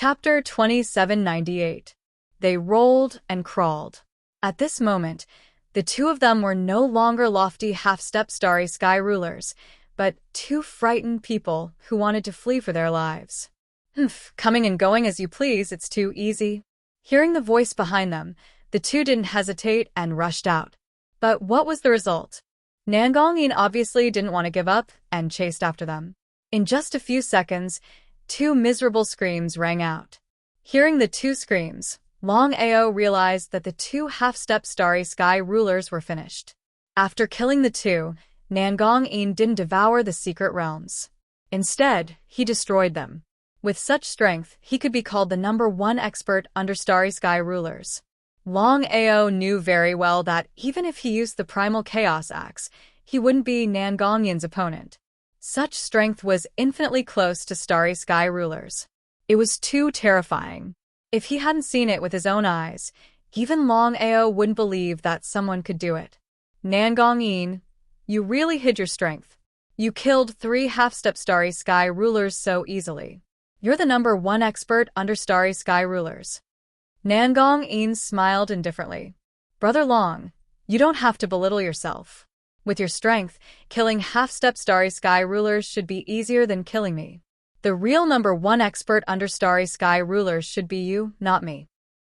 Chapter 2798. They rolled and crawled. At this moment, the two of them were no longer lofty half-step starry sky rulers, but two frightened people who wanted to flee for their lives. Coming and going as you please, it's too easy. Hearing the voice behind them, the two didn't hesitate and rushed out. But what was the result? Nangongyin obviously didn't want to give up and chased after them. In just a few seconds, two miserable screams rang out. Hearing the two screams, Longao realized that the two half-step starry sky rulers were finished. After killing the two, Nangongyin didn't devour the secret realms. Instead, he destroyed them. With such strength, he could be called the #1 expert under starry sky rulers. Longao knew very well that even if he used the primal chaos axe, he wouldn't be Nangongyin's opponent. Such strength was infinitely close to starry sky rulers. It was too terrifying. If he hadn't seen it with his own eyes, even Longao wouldn't believe that someone could do it. Nangongyin, you really hid your strength. You killed 3 half-step starry sky rulers so easily. You're the #1 expert under starry sky rulers. Nangongyin smiled indifferently. Brother Long, you don't have to belittle yourself. With your strength, killing half-step starry sky rulers should be easier than killing me. The real #1 expert under starry sky rulers should be you, not me.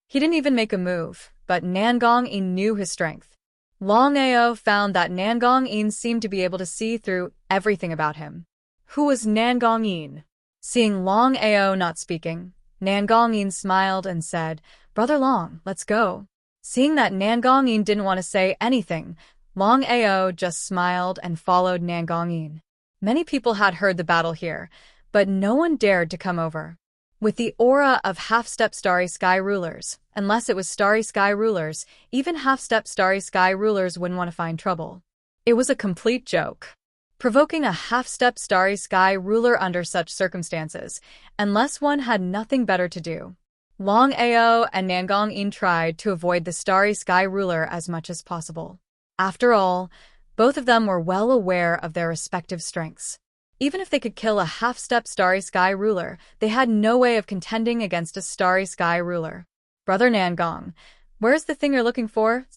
He didn't even make a move, but Nangongyin knew his strength. Longao found that Nangongyin seemed to be able to see through everything about him. Who was Nangongyin? Seeing Longao not speaking, Nangongyin smiled and said, Brother Long, let's go. Seeing that Nangongyin didn't want to say anything, Longao just smiled and followed Nangongyin. Many people had heard the battle here, but no one dared to come over. With the aura of half-step starry sky rulers, unless it was starry sky rulers, even half-step starry sky rulers wouldn't want to find trouble. It was a complete joke. Provoking a half-step starry sky ruler under such circumstances, unless one had nothing better to do. Longao and Nangongyin tried to avoid the starry sky ruler as much as possible. After all, both of them were well aware of their respective strengths. Even if they could kill a half-step starry sky ruler, they had no way of contending against a starry sky ruler. Brother Nangong, where's the thing you're looking for?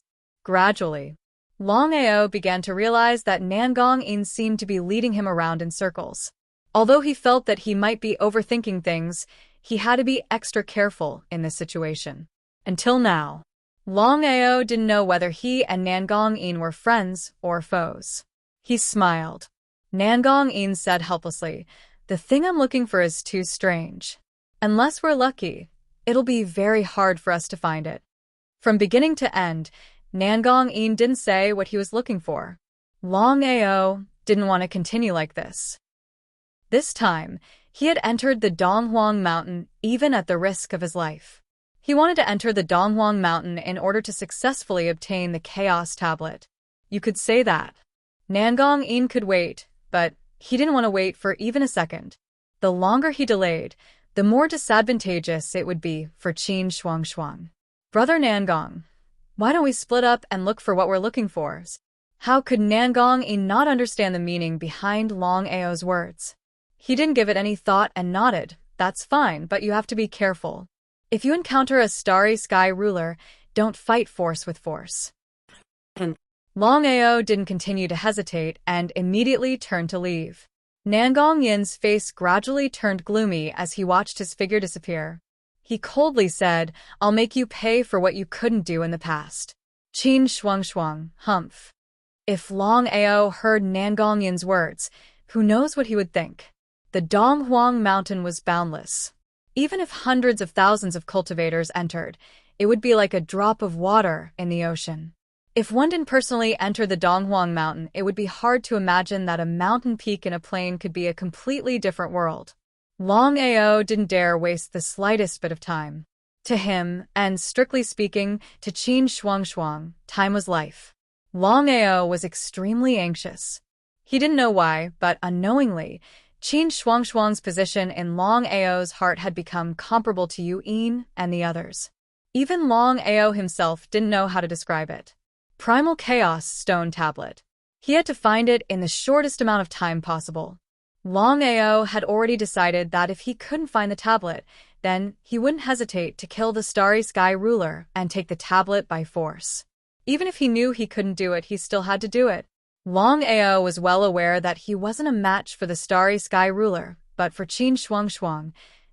Gradually, Longao began to realize that Nangongyin seemed to be leading him around in circles. Although he felt that he might be overthinking things, he had to be extra careful in this situation. Until now, Longao didn't know whether he and Nangongyin were friends or foes. He smiled. Nangongyin said helplessly, The thing I'm looking for is too strange. Unless we're lucky, it'll be very hard for us to find it. From beginning to end, Nangongyin didn't say what he was looking for. Longao didn't want to continue like this. This time, he had entered the Donghuang Mountain even at the risk of his life. He wanted to enter the Donghuang Mountain in order to successfully obtain the Chaos Tablet. You could say that. Nangongyin could wait, but he didn't want to wait for even a second. The longer he delayed, the more disadvantageous it would be for Qin Shuangshuang. Brother Nangong, why don't we split up and look for what we're looking for? How could Nangongyin not understand the meaning behind Longao's words? He didn't give it any thought and nodded. That's fine, but you have to be careful. If you encounter a starry sky ruler, don't fight force with force. Longao didn't continue to hesitate and immediately turned to leave. Nangongyin's face gradually turned gloomy as he watched his figure disappear. He coldly said, I'll make you pay for what you couldn't do in the past. Qin Shuangshuang, humph. If Longao heard Nangongyin's words, who knows what he would think? The Donghuang Mountain was boundless. Even if hundreds of thousands of cultivators entered, it would be like a drop of water in the ocean. If one didn't personally enter the Donghuang Mountain, it would be hard to imagine that a mountain peak in a plain could be a completely different world. Longao didn't dare waste the slightest bit of time. To him, and strictly speaking, to Qin Shuangshuang, time was life. Longao was extremely anxious. He didn't know why, but unknowingly, Qin Shuangshuang's position in Longao's heart had become comparable to Yu Yin and the others. Even Longao himself didn't know how to describe it. Primal Chaos Stone Tablet. He had to find it in the shortest amount of time possible. Longao had already decided that if he couldn't find the tablet, then he wouldn't hesitate to kill the Starry Sky ruler and take the tablet by force. Even if he knew he couldn't do it, he still had to do it. Longao was well aware that he wasn't a match for the Starry Sky ruler, but for Qin Shuang,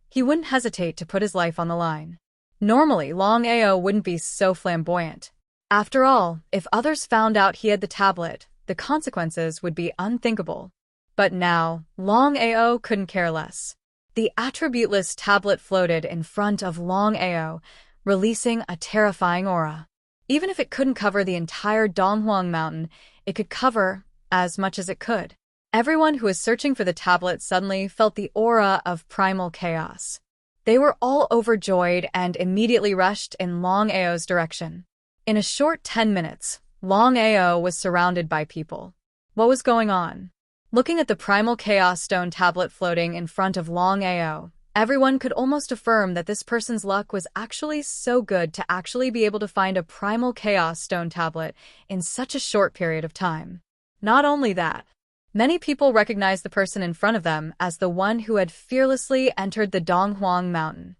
he wouldn't hesitate to put his life on the line. Normally, Longao wouldn't be so flamboyant. After all, if others found out he had the tablet, the consequences would be unthinkable. But now, Longao couldn't care less. The attributeless tablet floated in front of Longao, releasing a terrifying aura. Even if it couldn't cover the entire Donghuang Mountain, it could cover as much as it could. Everyone who was searching for the tablet suddenly felt the aura of primal chaos. They were all overjoyed and immediately rushed in Longao's direction. In a short 10 minutes, Longao was surrounded by people. What was going on? Looking at the primal chaos stone tablet floating in front of Longao, everyone could almost affirm that this person's luck was actually so good to actually be able to find a primal chaos stone tablet in such a short period of time. Not only that, many people recognized the person in front of them as the one who had fearlessly entered the Donghuang Mountain.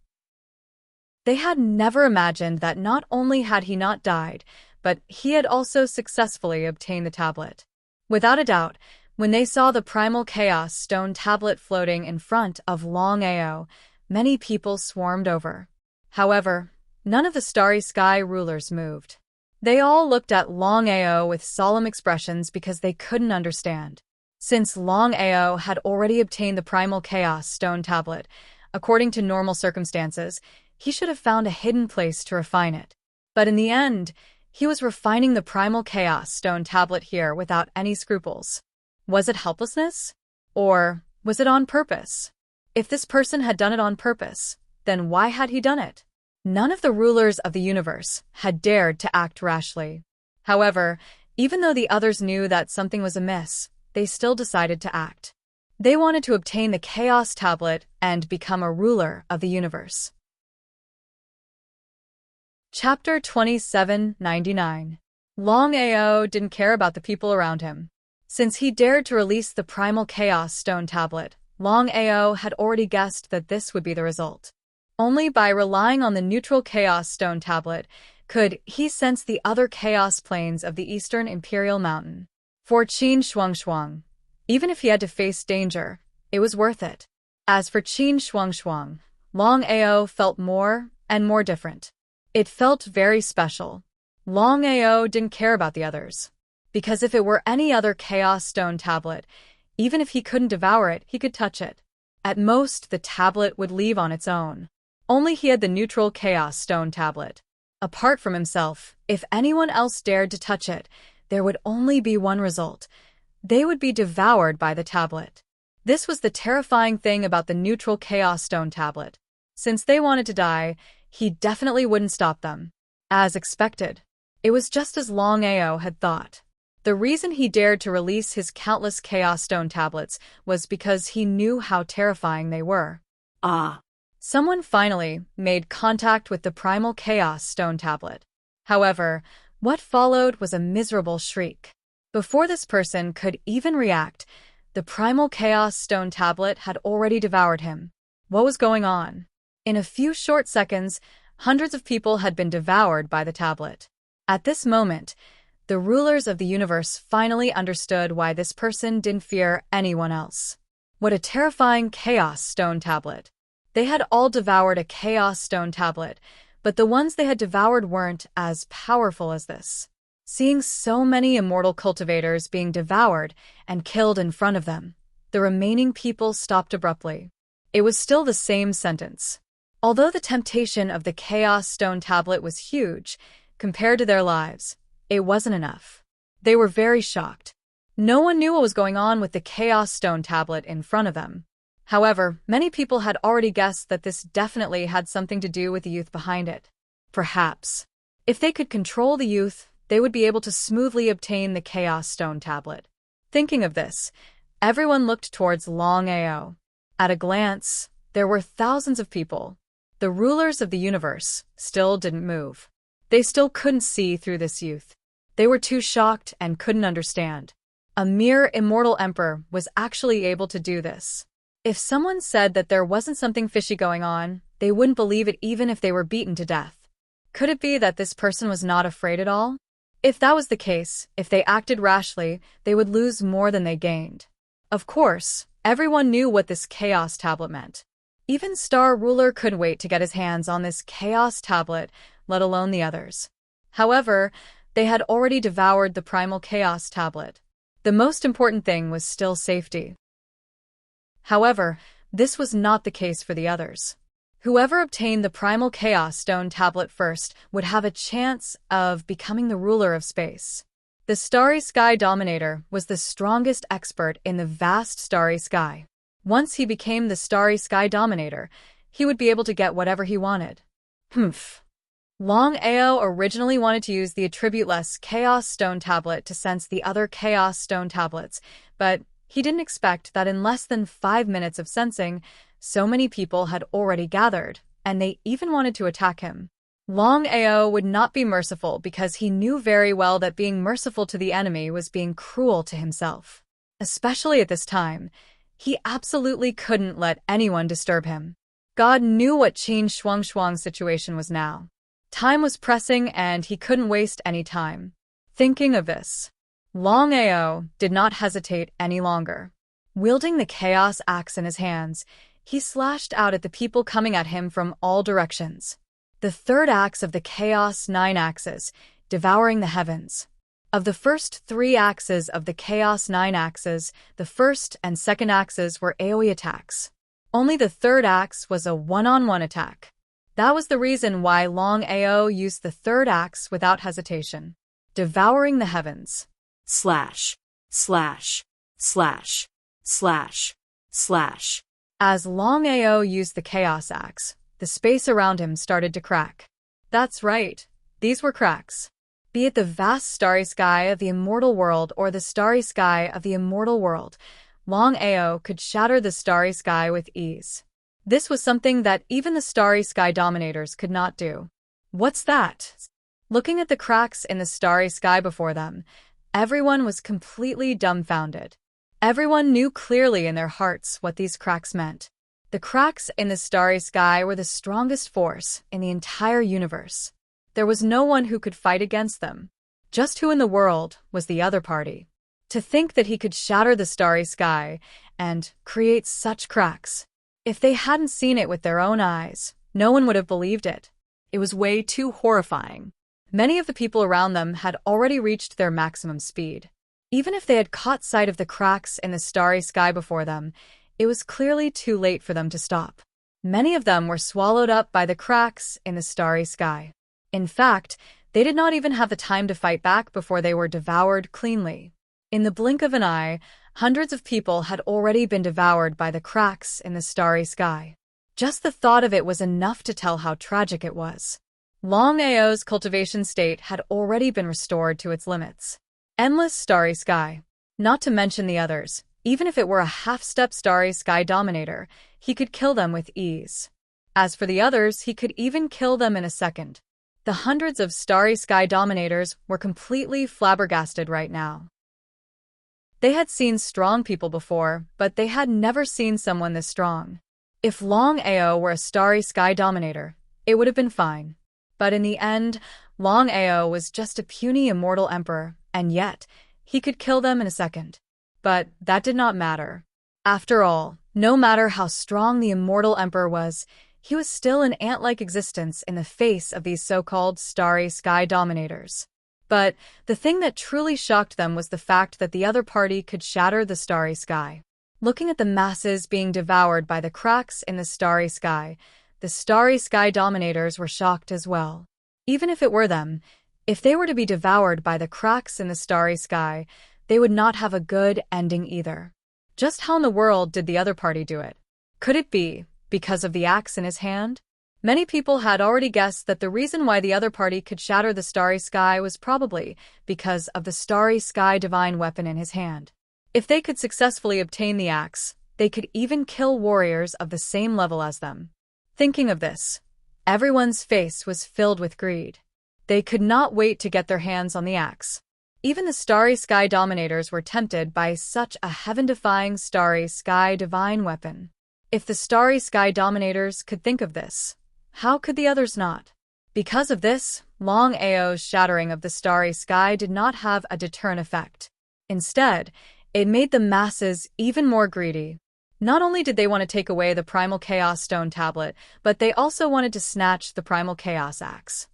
They had never imagined that not only had he not died, but he had also successfully obtained the tablet. Without a doubt, when they saw the primal chaos stone tablet floating in front of Longao, many people swarmed over. However, none of the Starry Sky rulers moved. They all looked at Longao with solemn expressions because they couldn't understand. Since Longao had already obtained the primal chaos stone tablet, according to normal circumstances, he should have found a hidden place to refine it. But in the end, he was refining the primal chaos stone tablet here without any scruples. Was it helplessness? Or was it on purpose? If this person had done it on purpose, then why had he done it? None of the rulers of the universe had dared to act rashly. However, even though the others knew that something was amiss, they still decided to act. They wanted to obtain the Chaos Tablet and become a ruler of the universe. Chapter 2799. Longao didn't care about the people around him. Since he dared to release the primal chaos stone tablet, Longao had already guessed that this would be the result. Only by relying on the neutral chaos stone tablet could he sense the other chaos planes of the Eastern Imperial Mountain. For Qin Shuang, even if he had to face danger, it was worth it. As for Qin Shuang, Longao felt more and more different. It felt very special. Longao didn't care about the others. Because if it were any other Chaos Stone tablet, even if he couldn't devour it, he could touch it. At most, the tablet would leave on its own. Only he had the neutral Chaos Stone tablet. Apart from himself, if anyone else dared to touch it, there would only be one result. They would be devoured by the tablet. This was the terrifying thing about the neutral Chaos Stone tablet. Since they wanted to die, he definitely wouldn't stop them. As expected, it was just as Longao had thought. The reason he dared to release his countless Chaos Stone tablets was because he knew how terrifying they were. Someone finally made contact with the primal Chaos Stone tablet. However, what followed was a miserable shriek. Before this person could even react, the primal Chaos Stone tablet had already devoured him. What was going on? In a few short seconds, hundreds of people had been devoured by the tablet. At this moment, the rulers of the universe finally understood why this person didn't fear anyone else. What a terrifying Chaos Stone tablet. They had all devoured a Chaos Stone tablet, but the ones they had devoured weren't as powerful as this. Seeing so many immortal cultivators being devoured and killed in front of them, the remaining people stopped abruptly. It was still the same sentence. Although the temptation of the Chaos Stone tablet was huge, compared to their lives, it wasn't enough. They were very shocked. No one knew what was going on with the Chaos Stone tablet in front of them. However, many people had already guessed that this definitely had something to do with the youth behind it. Perhaps, if they could control the youth, they would be able to smoothly obtain the Chaos Stone tablet. Thinking of this, everyone looked towards Longao. At a glance, there were thousands of people. The rulers of the universe still didn't move. They still couldn't see through this youth. They were too shocked and couldn't understand. A mere immortal emperor was actually able to do this. If someone said that there wasn't something fishy going on, They wouldn't believe it even if they were beaten to death. Could it be that this person was not afraid at all? If that was the case, if they acted rashly, they would lose more than they gained. Of course, everyone knew what this chaos tablet meant. Even Star Ruler couldn't wait to get his hands on this chaos tablet, let alone the others. However, they had already devoured the primal chaos tablet. The most important thing was still safety. However, this was not the case for the others. Whoever obtained the primal chaos stone tablet first would have a chance of becoming the ruler of space. The Starry Sky Dominator was the strongest expert in the vast starry sky. Once he became the Starry Sky Dominator, he would be able to get whatever he wanted. Longao originally wanted to use the attributeless Chaos Stone Tablet to sense the other Chaos Stone Tablets, but he didn't expect that in less than 5 minutes of sensing, so many people had already gathered, and they even wanted to attack him. Longao would not be merciful because he knew very well that being merciful to the enemy was being cruel to himself. Especially at this time, he absolutely couldn't let anyone disturb him. God knew what Qin Shuang's situation was now. Time was pressing and he couldn't waste any time. Thinking of this, Longao did not hesitate any longer. Wielding the chaos axe in his hands, he slashed out at the people coming at him from all directions. The third axe of the Chaos 9 axes, devouring the heavens. Of the first 3 axes of the Chaos 9 axes, the first and second axes were AoE attacks. Only the third axe was a one-on-one attack. That was the reason why Longao used the third axe without hesitation. Devouring the heavens. Slash, slash, slash, slash, slash. As Longao used the chaos axe, the space around him started to crack. That's right, these were cracks. Be it the vast starry sky of the immortal world or the starry sky of the immortal world, Longao could shatter the starry sky with ease. This was something that even the starry sky dominators could not do. What's that? Looking at the cracks in the starry sky before them, everyone was completely dumbfounded. Everyone knew clearly in their hearts what these cracks meant. The cracks in the starry sky were the strongest force in the entire universe. There was no one who could fight against them. Just who in the world was the other party? To think that he could shatter the starry sky and create such cracks. If they hadn't seen it with their own eyes, no one would have believed it. It was way too horrifying. Many of the people around them had already reached their maximum speed. Even if they had caught sight of the cracks in the starry sky before them, it was clearly too late for them to stop. Many of them were swallowed up by the cracks in the starry sky. In fact, they did not even have the time to fight back before they were devoured cleanly. In the blink of an eye, hundreds of people had already been devoured by the cracks in the starry sky. Just the thought of it was enough to tell how tragic it was. Longao's cultivation state had already been restored to its limits. Endless starry sky. Not to mention the others. Even if it were a half-step starry sky dominator, he could kill them with ease. As for the others, he could even kill them in a second. The hundreds of starry sky dominators were completely flabbergasted right now. They had seen strong people before, but they had never seen someone this strong. If Longao were a starry sky dominator, it would have been fine. But in the end, Longao was just a puny immortal emperor, and yet, he could kill them in a second. But that did not matter. After all, no matter how strong the immortal emperor was, he was still an ant-like existence in the face of these so-called starry sky dominators. But the thing that truly shocked them was the fact that the other party could shatter the starry sky. Looking at the masses being devoured by the cracks in the starry sky dominators were shocked as well. Even if it were them, if they were to be devoured by the cracks in the starry sky, they would not have a good ending either. Just how in the world did the other party do it? Could it be because of the axe in his hand? Many people had already guessed that the reason why the other party could shatter the starry sky was probably because of the starry sky divine weapon in his hand. If they could successfully obtain the axe, they could even kill warriors of the same level as them. Thinking of this, everyone's face was filled with greed. They could not wait to get their hands on the axe. Even the starry sky dominators were tempted by such a heaven-defying starry sky divine weapon. If the starry sky dominators could think of this, how could the others not? Because of this, Longao's shattering of the starry sky did not have a deterrent effect. Instead, it made the masses even more greedy. Not only did they want to take away the Primal Chaos Stone Tablet, but they also wanted to snatch the Primal Chaos Axe.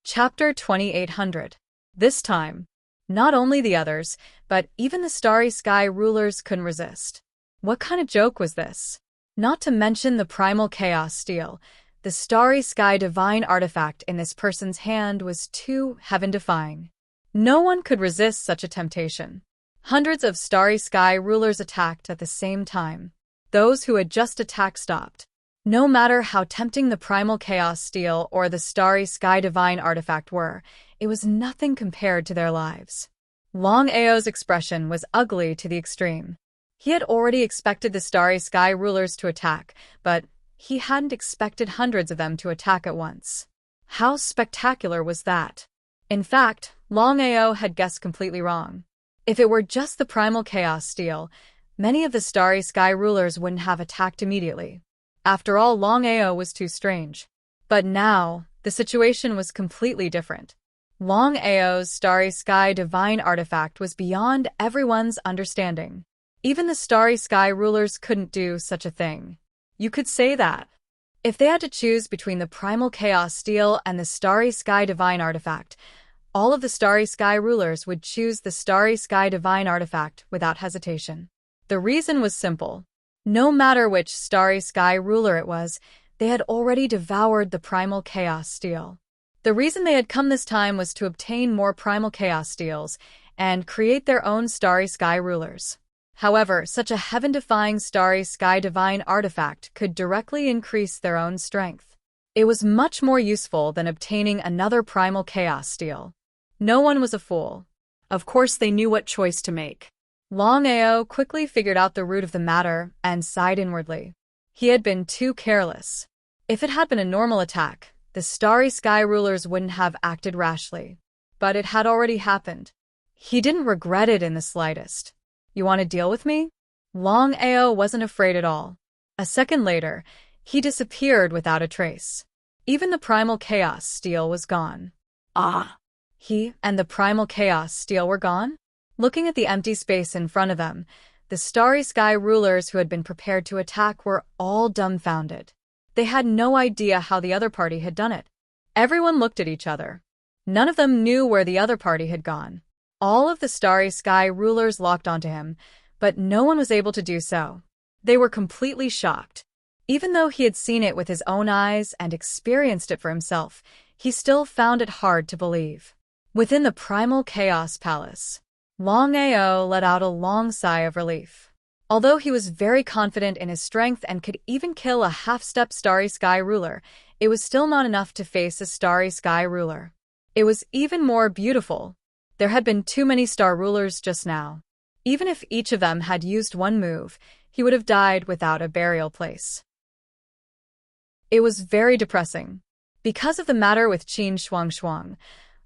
Chapter 2800. This time, not only the others, but even the Starry Sky rulers couldn't resist. What kind of joke was this? Not to mention the Primal Chaos Steel, the Starry Sky divine artifact in this person's hand was too heaven-defying. No one could resist such a temptation. Hundreds of Starry Sky rulers attacked at the same time. Those who had just attacked stopped. No matter how tempting the Primal Chaos Steel or the Starry Sky divine artifact were, it was nothing compared to their lives. Longao's expression was ugly to the extreme. He had already expected the Starry Sky rulers to attack, but he hadn't expected hundreds of them to attack at once. How spectacular was that? In fact, Longao had guessed completely wrong. If it were just the Primal Chaos Steel, many of the Starry Sky rulers wouldn't have attacked immediately. After all, Longao was too strange. But now, the situation was completely different. Longao's Starry Sky divine artifact was beyond everyone's understanding. Even the Starry Sky rulers couldn't do such a thing. You could say that. If they had to choose between the Primal Chaos Steel and the Starry Sky divine artifact, all of the Starry Sky rulers would choose the Starry Sky divine artifact without hesitation. The reason was simple. No matter which Starry Sky ruler it was, they had already devoured the Primal Chaos Steel. The reason they had come this time was to obtain more Primal Chaos Steels and create their own Starry Sky rulers. However, such a heaven-defying Starry Sky divine artifact could directly increase their own strength. It was much more useful than obtaining another Primal Chaos Steel. No one was a fool. Of course, they knew what choice to make. Longao quickly figured out the root of the matter and sighed inwardly. He had been too careless. If it had been a normal attack, the Starry Sky rulers wouldn't have acted rashly. But it had already happened. He didn't regret it in the slightest. You want to deal with me? Longao wasn't afraid at all. A second later, he disappeared without a trace. Even the Primal Chaos Steel was gone. Ah! He and the Primal Chaos Steel were gone? Looking at the empty space in front of them, the Starry Sky rulers who had been prepared to attack were all dumbfounded. They had no idea how the other party had done it. Everyone looked at each other. None of them knew where the other party had gone. All of the Starry Sky rulers locked onto him, but no one was able to do so. They were completely shocked. Even though he had seen it with his own eyes and experienced it for himself, he still found it hard to believe. Within the Primal Chaos Palace, Longao let out a long sigh of relief. Although he was very confident in his strength and could even kill a half-step Starry Sky ruler, it was still not enough to face a Starry Sky ruler. It was even more beautiful. There had been too many star rulers just now. Even if each of them had used one move, he would have died without a burial place. It was very depressing. Because of the matter with Qin Shuang,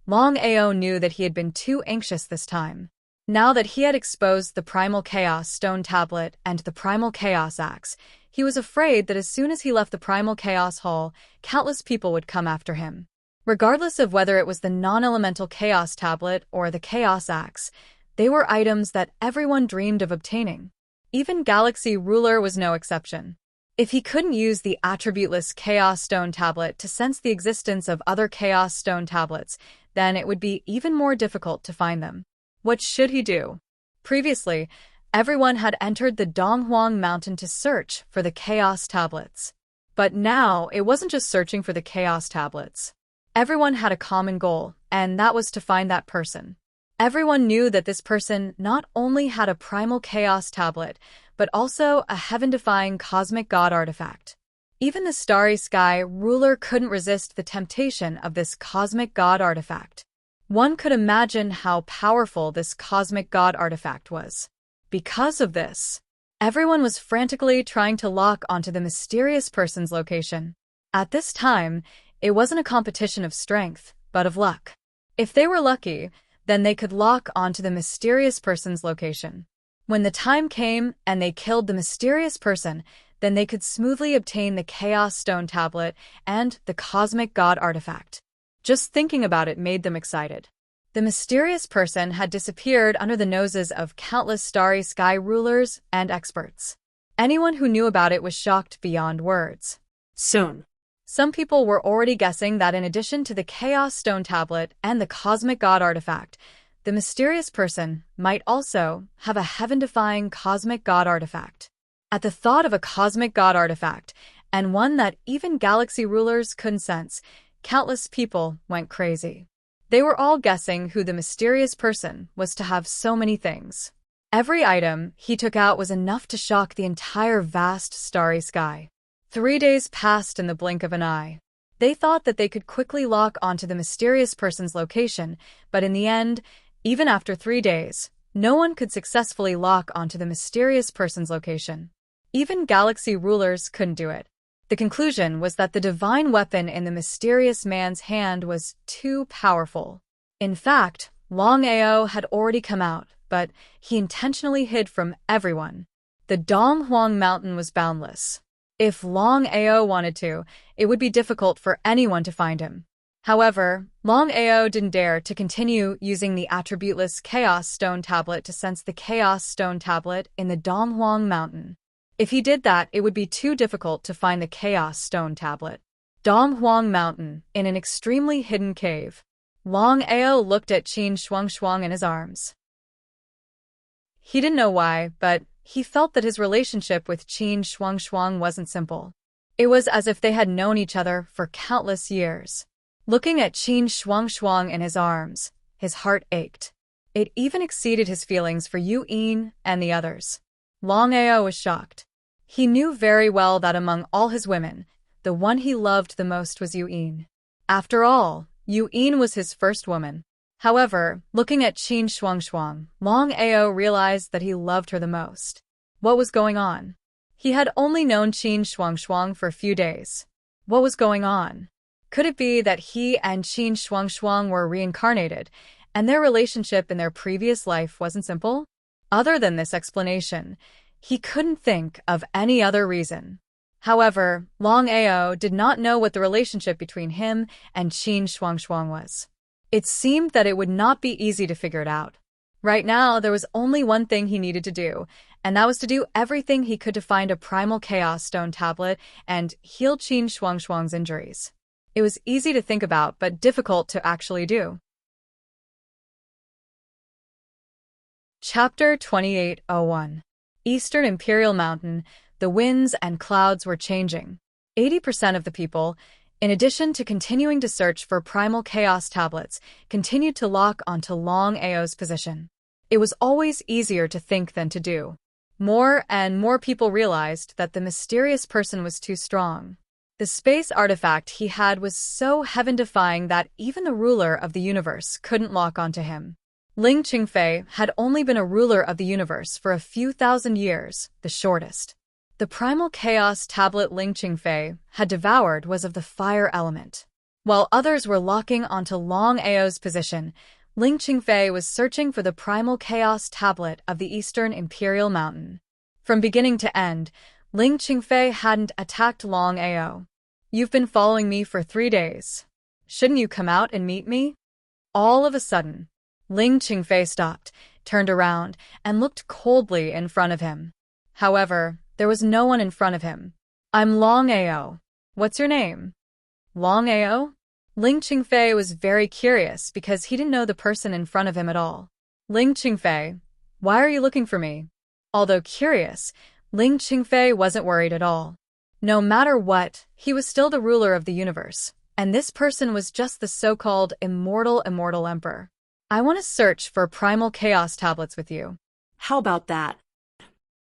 Longao knew that he had been too anxious this time. Now that he had exposed the Primal Chaos Stone Tablet and the Primal Chaos Axe, he was afraid that as soon as he left the Primal Chaos Hall, countless people would come after him. Regardless of whether it was the non-elemental Chaos Tablet or the Chaos Axe, they were items that everyone dreamed of obtaining. Even Galaxy Ruler was no exception. If he couldn't use the attributeless Chaos Stone Tablet to sense the existence of other Chaos Stone Tablets, then it would be even more difficult to find them. What should he do? Previously, everyone had entered the Donghuang Mountain to search for the Chaos Tablets. But now, it wasn't just searching for the Chaos Tablets. Everyone had a common goal, and that was to find that person. Everyone knew that this person not only had a Primal Chaos Tablet, but also a heaven-defying Cosmic God artifact. Even the Starry Sky ruler couldn't resist the temptation of this Cosmic God artifact. One could imagine how powerful this Cosmic God artifact was. Because of this, everyone was frantically trying to lock onto the mysterious person's location. At this time, it wasn't a competition of strength, but of luck. If they were lucky, then they could lock onto the mysterious person's location. When the time came and they killed the mysterious person, then they could smoothly obtain the Chaos Stone Tablet and the Cosmic God Artifact. Just thinking about it made them excited. The mysterious person had disappeared under the noses of countless starry sky rulers and experts. Anyone who knew about it was shocked beyond words. Soon. Some people were already guessing that in addition to the Chaos Stone Tablet and the Cosmic God Artifact, the mysterious person might also have a heaven-defying Cosmic God Artifact. At the thought of a Cosmic God Artifact, and one that even galaxy rulers couldn't sense, countless people went crazy. They were all guessing who the mysterious person was to have so many things. Every item he took out was enough to shock the entire vast starry sky. 3 days passed in the blink of an eye. They thought that they could quickly lock onto the mysterious person's location, but in the end, even after 3 days, no one could successfully lock onto the mysterious person's location. Even galaxy rulers couldn't do it. The conclusion was that the divine weapon in the mysterious man's hand was too powerful. In fact, Longao had already come out, but he intentionally hid from everyone. The Donghuang Mountain was boundless. If Longao wanted to, it would be difficult for anyone to find him. However, Longao didn't dare to continue using the attributeless Chaos Stone Tablet to sense the Chaos Stone Tablet in the Donghuang Mountain. If he did that, it would be too difficult to find the Chaos Stone Tablet. Donghuang Mountain, in an extremely hidden cave. Longao looked at Qin Shuangshuang in his arms. He didn't know why, but he felt that his relationship with Qin Shuangshuang wasn't simple. It was as if they had known each other for countless years. Looking at Qin Shuangshuang in his arms, his heart ached. It even exceeded his feelings for Yu Yin and the others. Longao was shocked. He knew very well that among all his women, the one he loved the most was Yu Yin. After all, Yu Yin was his first woman. However, looking at Qin Shuangshuang, Longao realized that he loved her the most. What was going on? He had only known Qin Shuangshuang for a few days. What was going on? Could it be that he and Qin Shuangshuang were reincarnated, and their relationship in their previous life wasn't simple? Other than this explanation, he couldn't think of any other reason. However, Longao did not know what the relationship between him and Qin Shuangshuang was. It seemed that it would not be easy to figure it out. Right now, there was only one thing he needed to do, and that was to do everything he could to find a primal Chaos Stone Tablet and heal Qin Shuangshuang's injuries. It was easy to think about, but difficult to actually do. Chapter 2801. Eastern Imperial Mountain. The winds and clouds were changing. 80% of the people, in addition to continuing to search for primal chaos tablets, continued to lock onto Longao's position. It was always easier to think than to do. More and more people realized that the mysterious person was too strong. The space artifact he had was so heaven-defying that even the ruler of the universe couldn't lock onto him. Ling Qingfei had only been a ruler of the universe for a few thousand years, the shortest. The primal chaos tablet Ling Qingfei had devoured was of the fire element. While others were locking onto Longao's position, Ling Qingfei was searching for the primal chaos tablet of the Eastern Imperial Mountain. From beginning to end, Ling Qingfei hadn't attacked Longao. "You've been following me for 3 days. Shouldn't you come out and meet me?" All of a sudden, Ling Qingfei stopped, turned around, and looked coldly in front of him. However, there was no one in front of him. "I'm Longao. What's your name?" "Longao?" Ling Qingfei was very curious because he didn't know the person in front of him at all. "Ling Qingfei, why are you looking for me?" Although curious, Ling Qingfei wasn't worried at all. No matter what, he was still the ruler of the universe, and this person was just the so-called immortal emperor. "I want to search for primal chaos tablets with you." "How about that?"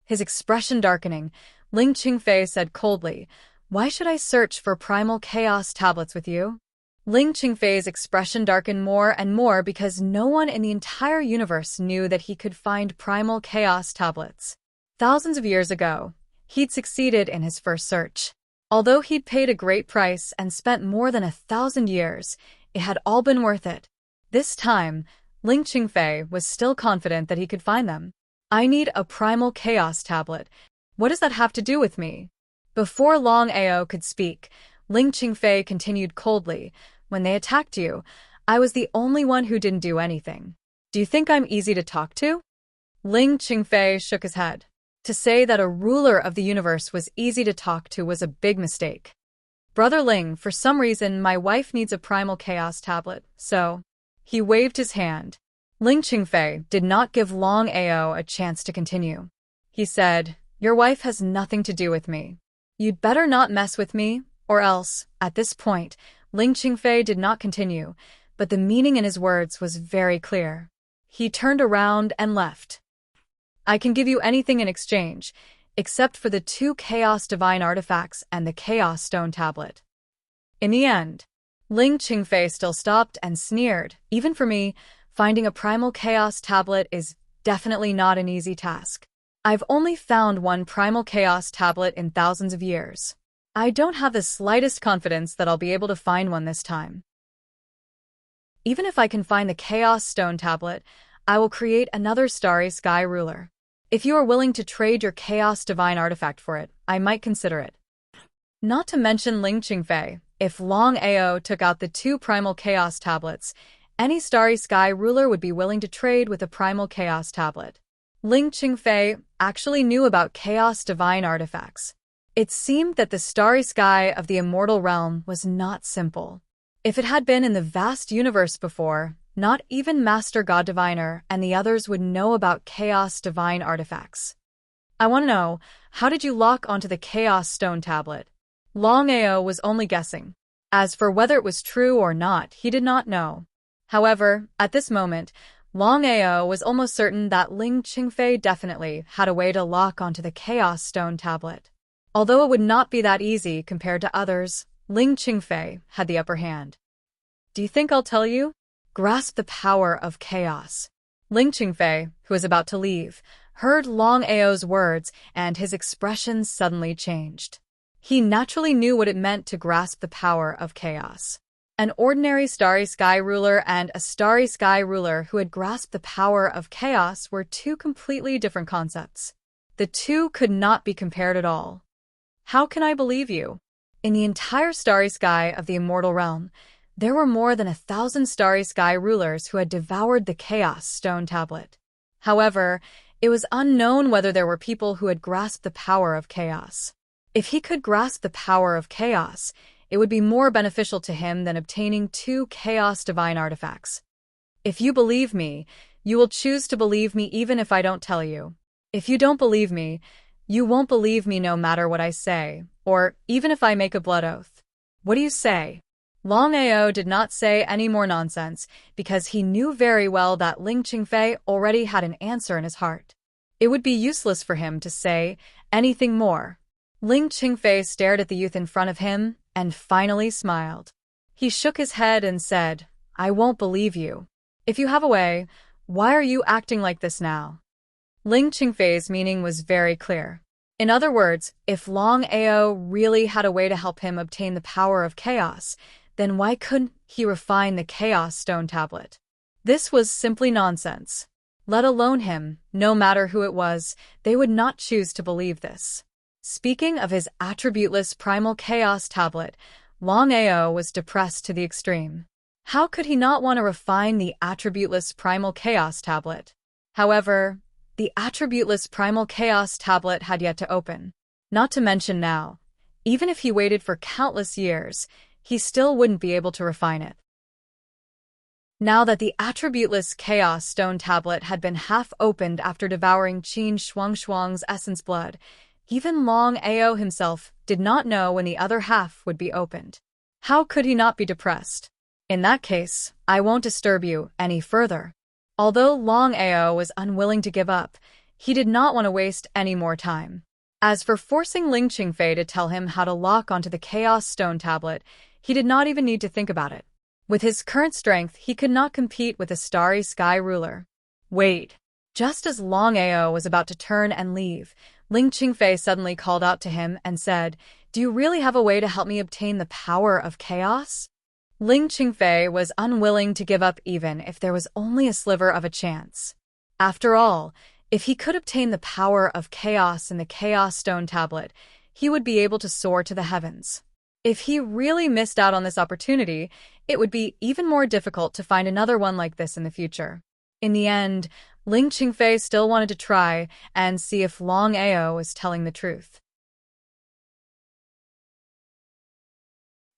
His expression darkening, Ling Qingfei said coldly, "Why should I search for primal chaos tablets with you?" Ling Qingfei's expression darkened more and more because no one in the entire universe knew that he could find primal chaos tablets. Thousands of years ago, he'd succeeded in his first search. Although he'd paid a great price and spent more than 1,000 years, it had all been worth it. This time, Ling Qingfei was still confident that he could find them. I need a primal chaos tablet. What does that have to do with me? Before Longao could speak, Ling Qingfei continued coldly. When they attacked you, I was the only one who didn't do anything. Do you think I'm easy to talk to? Ling Qingfei shook his head. To say that a ruler of the universe was easy to talk to was a big mistake. Brother Ling, for some reason my wife needs a primal chaos tablet, so... He waved his hand. Ling Qingfei did not give Longao a chance to continue. He said, "Your wife has nothing to do with me. You'd better not mess with me, or else." At this point, Ling Qingfei did not continue, but the meaning in his words was very clear. He turned around and left. I can give you anything in exchange, except for the 2 Chaos Divine artifacts and the Chaos Stone tablet. In the end, Ling Qingfei still stopped and sneered. Even for me, finding a primal chaos tablet is definitely not an easy task. I've only found one primal chaos tablet in thousands of years. I don't have the slightest confidence that I'll be able to find one this time. Even if I can find the Chaos Stone tablet, I will create another Starry Sky Ruler. If you are willing to trade your Chaos Divine artifact for it, I might consider it. Not to mention Ling Qingfei, if Longao took out the 2 primal chaos tablets, any Starry Sky Ruler would be willing to trade with a primal chaos tablet. Ling Qingfei actually knew about Chaos Divine artifacts. It seemed that the Starry Sky of the Immortal Realm was not simple. If it had been in the vast universe before, not even Master God Diviner and the others would know about Chaos Divine artifacts. I want to know, how did you lock onto the Chaos Stone tablet? Longao was only guessing. As for whether it was true or not, he did not know. However, at this moment, Longao was almost certain that Ling Qingfei definitely had a way to lock onto the Chaos Stone tablet. Although it would not be that easy compared to others, Ling Qingfei had the upper hand. Do you think I'll tell you? Grasp the power of chaos. Ling Qingfei, who was about to leave, heard Longao's words and his expression suddenly changed. He naturally knew what it meant to grasp the power of chaos. An ordinary Starry Sky Ruler and a Starry Sky Ruler who had grasped the power of chaos were 2 completely different concepts. The 2 could not be compared at all. How can I believe you? In the entire Starry Sky of the Immortal Realm, there were more than 1,000 Starry Sky Rulers who had devoured the Chaos Stone tablet. However, it was unknown whether there were people who had grasped the power of chaos. If he could grasp the power of chaos, it would be more beneficial to him than obtaining 2 Chaos Divine artifacts. If you believe me, you will choose to believe me even if I don't tell you. If you don't believe me, you won't believe me no matter what I say, or even if I make a blood oath. What do you say? Longao did not say any more nonsense because he knew very well that Ling Qingfei already had an answer in his heart. It would be useless for him to say anything more. Ling Qingfei stared at the youth in front of him and finally smiled. He shook his head and said, I won't believe you. If you have a way, why are you acting like this now? Ling Qingfei's meaning was very clear. In other words, if Longao really had a way to help him obtain the power of chaos, then why couldn't he refine the Chaos Stone tablet? This was simply nonsense. Let alone him, no matter who it was, they would not choose to believe this. Speaking of his attributeless primal chaos tablet, Longao was depressed to the extreme. How could he not want to refine the attributeless primal chaos tablet? However, the attributeless primal chaos tablet had yet to open. Not to mention now, even if he waited for countless years, he still wouldn't be able to refine it. Now that the attributeless Chaos Stone tablet had been half opened after devouring Qin Shuangshuang's essence blood, even Longao himself did not know when the other half would be opened. How could he not be depressed? In that case, I won't disturb you any further. Although Longao was unwilling to give up, he did not want to waste any more time. As for forcing Ling Qingfei to tell him how to lock onto the Chaos Stone tablet, he did not even need to think about it. With his current strength, he could not compete with a Starry Sky Ruler. Wait. Just as Longao was about to turn and leave, Ling Qingfei suddenly called out to him and said, Do you really have a way to help me obtain the power of chaos? Ling Qingfei was unwilling to give up even if there was only a sliver of a chance. After all, If he could obtain the power of chaos in the Chaos Stone Tablet, he would be able to soar to the heavens. If he really missed out on this opportunity, it would be even more difficult to find another one like this in the future. In the end, Ling Qingfei still wanted to try and see if Longao was telling the truth.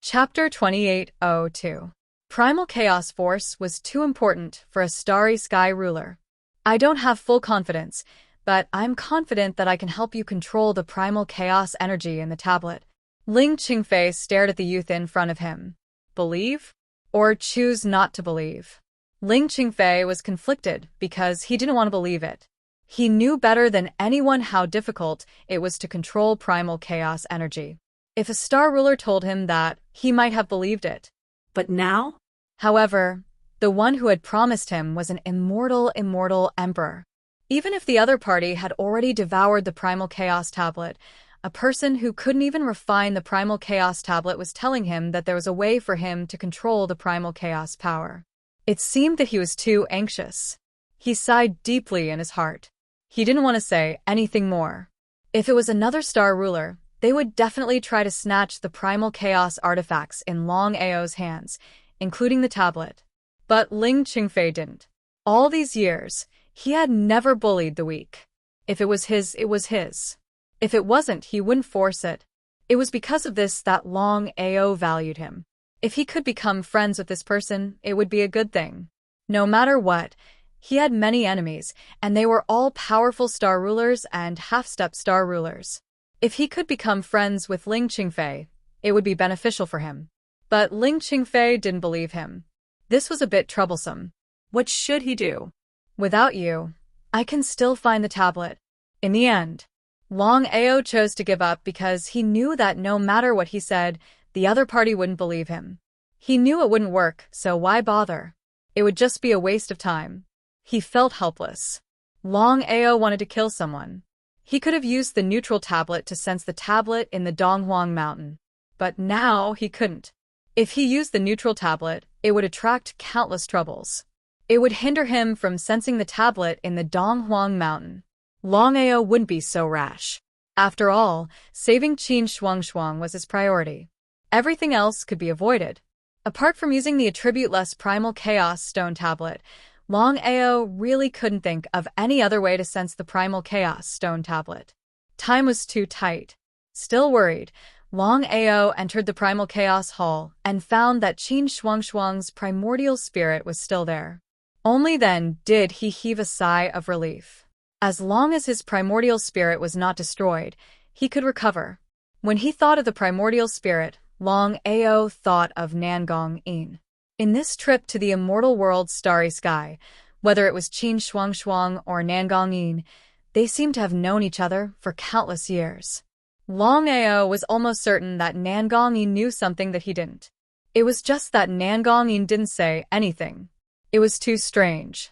Chapter 2802. Primal Chaos Force was too important for a starry sky ruler. I don't have full confidence, but I'm confident that I can help you control the primal chaos energy in the tablet. Ling Qingfei stared at the youth in front of him. Believe? Or choose not to believe? Ling Qingfei was conflicted because he didn't want to believe it. He knew better than anyone how difficult it was to control primal chaos energy. If a star ruler told him that, he might have believed it. But now? However, the one who had promised him was an immortal emperor. Even if the other party had already devoured the primal chaos tablet, a person who couldn't even refine the primal chaos tablet was telling him that there was a way for him to control the primal chaos power. It seemed that he was too anxious. He sighed deeply in his heart. He didn't want to say anything more. If it was another star ruler, they would definitely try to snatch the primal chaos artifacts in Longao's hands, including the tablet. But Ling Qingfei didn't. All these years, he had never bullied the weak. If it was his, it was his. If it wasn't, he wouldn't force it. It was because of this that Longao valued him. If he could become friends with this person, it would be a good thing. No matter what, he had many enemies, and they were all powerful star rulers and half-step star rulers. If he could become friends with Ling Qingfei, it would be beneficial for him. But Ling Qingfei didn't believe him. This was a bit troublesome. What should he do? Without you, I can still find the tablet. In the end, Longao chose to give up because he knew that no matter what he said, the other party wouldn't believe him. He knew it wouldn't work, so why bother? It would just be a waste of time. He felt helpless. Longao wanted to kill someone. He could have used the neutral tablet to sense the tablet in the Donghuang Mountain. But now he couldn't. If he used the neutral tablet, it would attract countless troubles. It would hinder him from sensing the tablet in the Donghuang Mountain. Longao wouldn't be so rash. After all, saving Qin Shuangshuang was his priority. Everything else could be avoided. Apart from using the attribute-less Primal Chaos Stone Tablet, Longao really couldn't think of any other way to sense the Primal Chaos Stone Tablet. Time was too tight. Still worried, Longao entered the Primal Chaos Hall and found that Qin Shuangshuang's primordial spirit was still there. Only then did he heave a sigh of relief. As long as his primordial spirit was not destroyed, he could recover. When he thought of the primordial spirit, Longao thought of Nangong Yin. In this trip to the immortal world's starry sky, whether it was Qin Shuangshuang or Nangong Yin, they seemed to have known each other for countless years. Longao was almost certain that Nangong Yin knew something that he didn't. It was just that Nangong Yin didn't say anything. It was too strange.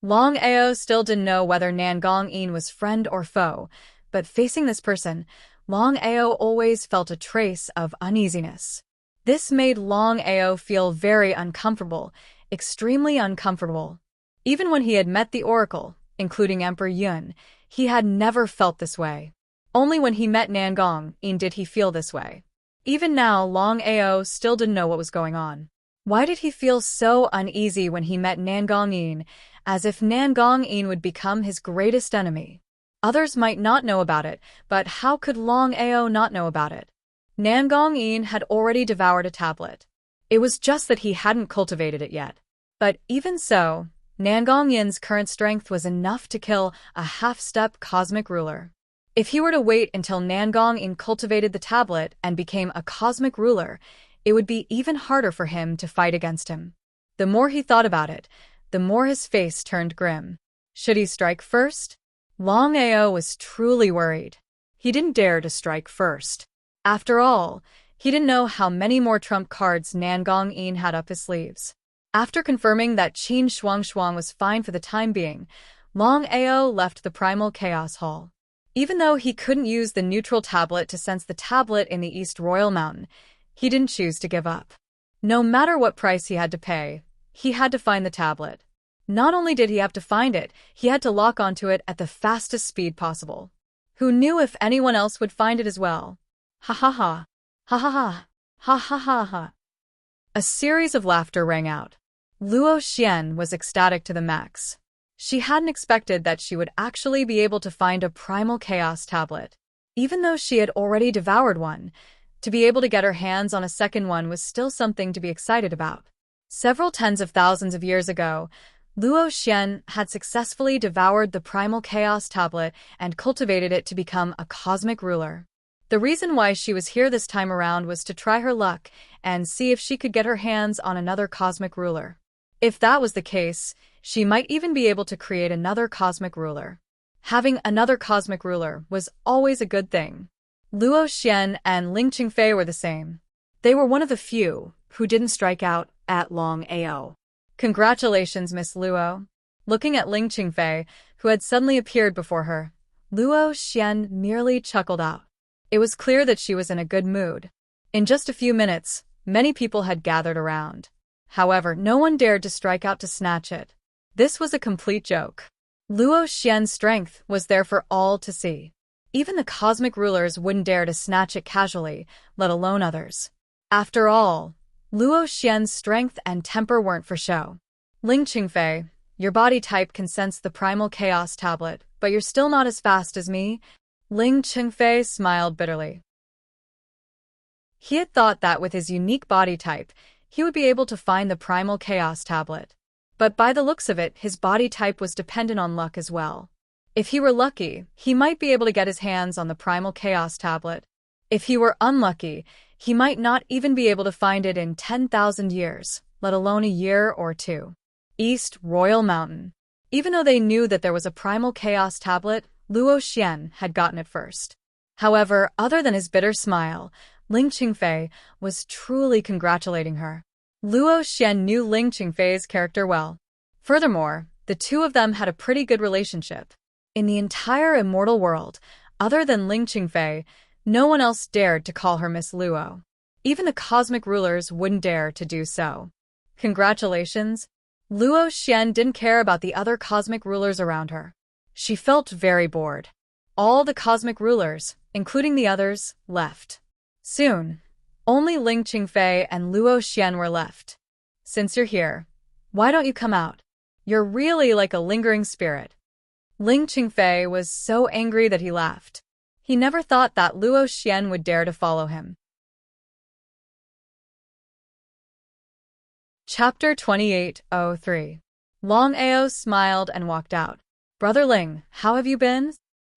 Longao still didn't know whether Nangong Yin was friend or foe, but facing this person, Longao always felt a trace of uneasiness. This made Longao feel very uncomfortable, extremely uncomfortable. Even when he had met the Oracle, including Emperor Yun, he had never felt this way. Only when he met Nangong Yin did he feel this way. Even now, Longao still didn't know what was going on. Why did he feel so uneasy when he met Nangong Yin, as if Nangong Yin would become his greatest enemy? Others might not know about it, but how could Longao not know about it? Nangong Yin had already devoured a tablet. It was just that he hadn't cultivated it yet. But even so, Nangong Yin's current strength was enough to kill a half-step cosmic ruler. If he were to wait until Nangong Yin cultivated the tablet and became a cosmic ruler, it would be even harder for him to fight against him. The more he thought about it, the more his face turned grim. Should he strike first? Longao was truly worried. He didn't dare to strike first. After all, he didn't know how many more trump cards Nangong Yin had up his sleeves. After confirming that Qin Shuangshuang was fine for the time being, Longao left the Primal Chaos Hall. Even though he couldn't use the neutral tablet to sense the tablet in the East Royal Mountain, he didn't choose to give up. No matter what price he had to pay, he had to find the tablet. Not only did he have to find it, he had to lock onto it at the fastest speed possible. Who knew if anyone else would find it as well? Ha ha ha. Ha ha ha. Ha ha ha ha. A series of laughter rang out. Luo Xian was ecstatic to the max. She hadn't expected that she would actually be able to find a primal chaos tablet. Even though she had already devoured one, to be able to get her hands on a second one was still something to be excited about. Several tens of thousands of years ago, Luo Xian had successfully devoured the primal chaos tablet and cultivated it to become a cosmic ruler. The reason why she was here this time around was to try her luck and see if she could get her hands on another cosmic ruler. If that was the case, she might even be able to create another cosmic ruler. Having another cosmic ruler was always a good thing. Luo Xian and Ling Qingfei were the same. They were one of the few who didn't strike out at Longao. Congratulations, Miss Luo. Looking at Ling Qingfei, who had suddenly appeared before her, Luo Xian merely chuckled out. It was clear that she was in a good mood. In just a few minutes, many people had gathered around. However, no one dared to strike out to snatch it. This was a complete joke. Luo Xian's strength was there for all to see. Even the cosmic rulers wouldn't dare to snatch it casually, let alone others. After all, Luo Xian's strength and temper weren't for show. Ling Qingfei, your body type can sense the primal chaos tablet, but you're still not as fast as me. Ling Qingfei smiled bitterly. He had thought that with his unique body type, he would be able to find the primal chaos tablet. But by the looks of it, his body type was dependent on luck as well. If he were lucky, he might be able to get his hands on the primal chaos tablet. If he were unlucky, he might not even be able to find it in 10,000 years, let alone a year or two. East Royal Mountain. Even though they knew that there was a primal chaos tablet, Luo Xian had gotten it first. However, other than his bitter smile, Ling Qingfei was truly congratulating her. Luo Xian knew Ling Qingfei's character well. Furthermore, the two of them had a pretty good relationship. In the entire immortal world, other than Ling Qingfei, no one else dared to call her Miss Luo. Even the cosmic rulers wouldn't dare to do so. Congratulations. Luo Xian didn't care about the other cosmic rulers around her. She felt very bored. All the cosmic rulers, including the others, left. Soon, only Ling Qingfei and Luo Xian were left. Since you're here, why don't you come out? You're really like a lingering spirit. Ling Qingfei was so angry that he laughed. He never thought that Luo Xian would dare to follow him. Chapter 28:03. Longao smiled and walked out. Brother Ling, how have you been?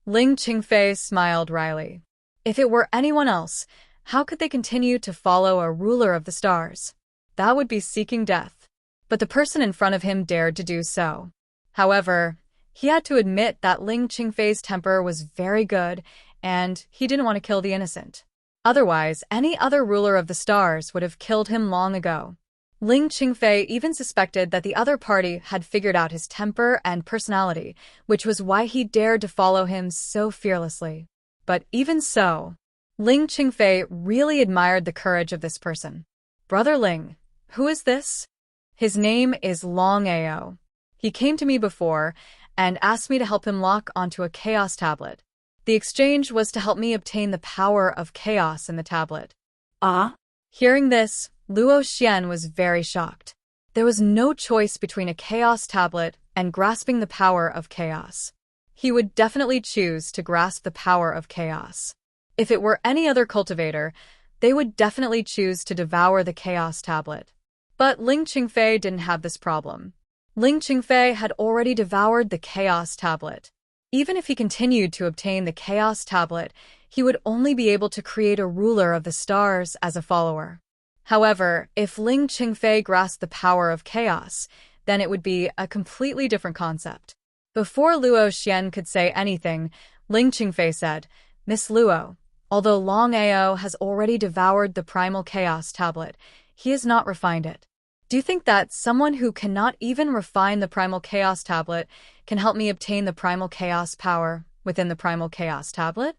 Ling Qingfei smiled wryly. If it were anyone else, how could they continue to follow a ruler of the stars? That would be seeking death. But the person in front of him dared to do so. However, he had to admit that Ling Qingfei's temper was very good, and he didn't want to kill the innocent. Otherwise, any other ruler of the stars would have killed him long ago. Ling Qingfei even suspected that the other party had figured out his temper and personality, which was why he dared to follow him so fearlessly. But even so, Ling Qingfei really admired the courage of this person. Brother Ling, who is this? His name is Longao. He came to me before and asked me to help him lock onto a chaos tablet. The exchange was to help me obtain the power of chaos in the tablet. Ah? Hearing this, Luo Xian was very shocked. There was no choice between a chaos tablet and grasping the power of chaos. He would definitely choose to grasp the power of chaos. If it were any other cultivator, they would definitely choose to devour the chaos tablet. But Ling Qingfei didn't have this problem. Ling Qingfei had already devoured the chaos tablet. Even if he continued to obtain the chaos tablet, he would only be able to create a ruler of the stars as a follower. However, if Ling Qingfei grasped the power of chaos, then it would be a completely different concept. Before Luo Xian could say anything, Ling Qingfei said, Miss Luo, although Longao has already devoured the primal chaos tablet, he has not refined it. Do you think that someone who cannot even refine the primal chaos tablet can help me obtain the primal chaos power within the primal chaos tablet?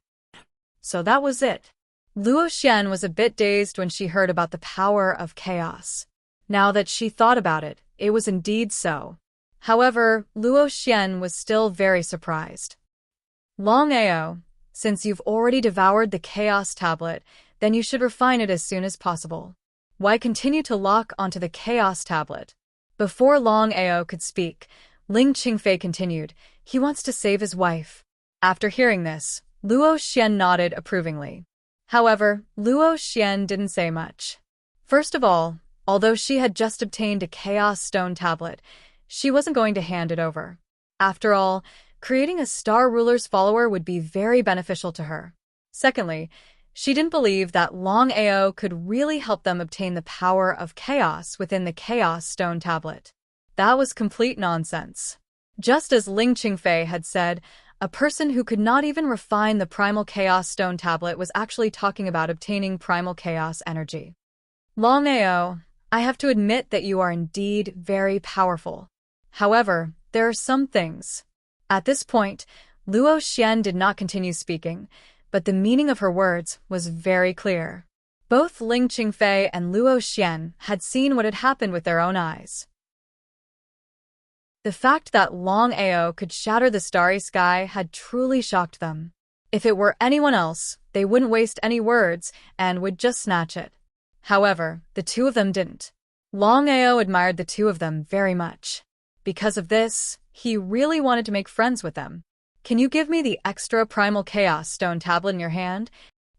So that was it. Luo Xian was a bit dazed when she heard about the power of chaos. Now that she thought about it, it was indeed so. However, Luo Xian was still very surprised. Longao, since you've already devoured the Chaos Tablet, then you should refine it as soon as possible. Why continue to lock onto the Chaos Tablet? Before Longao could speak, Ling Qingfei continued, he wants to save his wife. After hearing this, Luo Xian nodded approvingly. However, Luo Xian didn't say much. First of all, although she had just obtained a Chaos Stone Tablet, she wasn't going to hand it over. After all, creating a Star Ruler's follower would be very beneficial to her. Secondly, she didn't believe that Longao could really help them obtain the power of chaos within the Chaos Stone Tablet. That was complete nonsense. Just as Ling Qingfei had said, a person who could not even refine the Primal Chaos Stone Tablet was actually talking about obtaining Primal Chaos energy. Longao, I have to admit that you are indeed very powerful. However, there are some things. At this point, Luo Xian did not continue speaking, but the meaning of her words was very clear. Both Ling Qingfei and Luo Xian had seen what had happened with their own eyes. The fact that Longao could shatter the starry sky had truly shocked them. If it were anyone else, they wouldn't waste any words and would just snatch it. However, the two of them didn't. Longao admired the two of them very much. Because of this, he really wanted to make friends with them. Can you give me the extra Primal Chaos Stone Tablet in your hand?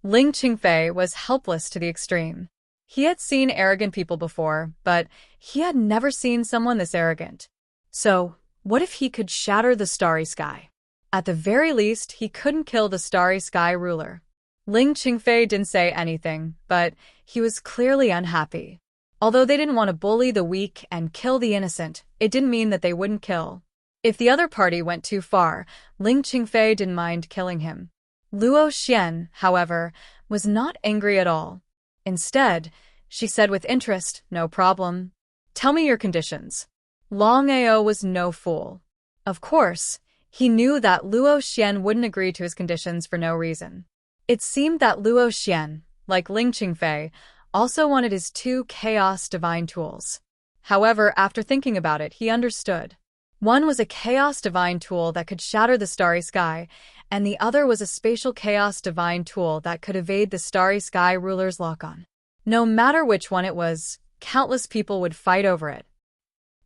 Ling Qingfei was helpless to the extreme. He had seen arrogant people before, but he had never seen someone this arrogant. So, what if he could shatter the starry sky? At the very least, he couldn't kill the starry sky ruler. Ling Qingfei didn't say anything, but he was clearly unhappy. Although they didn't want to bully the weak and kill the innocent, it didn't mean that they wouldn't kill. If the other party went too far, Ling Qingfei didn't mind killing him. Luo Xian, however, was not angry at all. Instead, she said with interest, no problem. Tell me your conditions. Longao was no fool. Of course, he knew that Luo Xian wouldn't agree to his conditions for no reason. It seemed that Luo Xian, like Ling Qingfei, also wanted his two Chaos Divine Tools. However, after thinking about it, he understood. One was a Chaos Divine Tool that could shatter the starry sky, and the other was a spatial Chaos Divine Tool that could evade the starry sky ruler's lock-on. No matter which one it was, countless people would fight over it.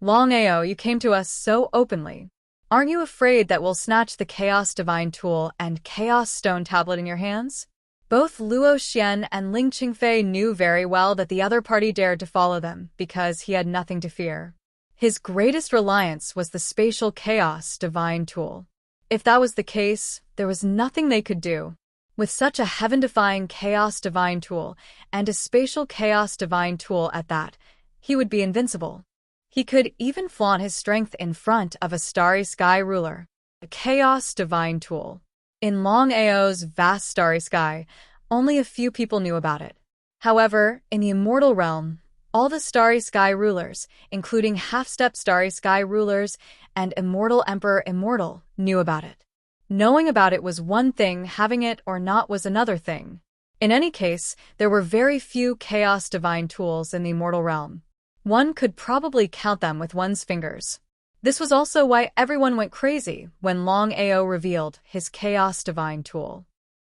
Longao, you came to us so openly. Aren't you afraid that we'll snatch the Chaos Divine Tool and Chaos Stone Tablet in your hands? Both Luo Xian and Ling Qingfei knew very well that the other party dared to follow them because he had nothing to fear. His greatest reliance was the spatial Chaos Divine Tool. If that was the case, there was nothing they could do. With such a heaven-defying Chaos Divine Tool, and a spatial Chaos Divine Tool at that, he would be invincible. He could even flaunt his strength in front of a starry sky ruler. A Chaos Divine Tool. In Longao's vast starry sky, only a few people knew about it. However, in the immortal realm, all the starry sky rulers, including half-step starry sky rulers and Immortal Emperor Immortal, knew about it. Knowing about it was one thing, having it or not was another thing. In any case, there were very few Chaos Divine Tools in the immortal realm. One could probably count them with one's fingers. This was also why everyone went crazy when Longao revealed his Chaos Divine Tool.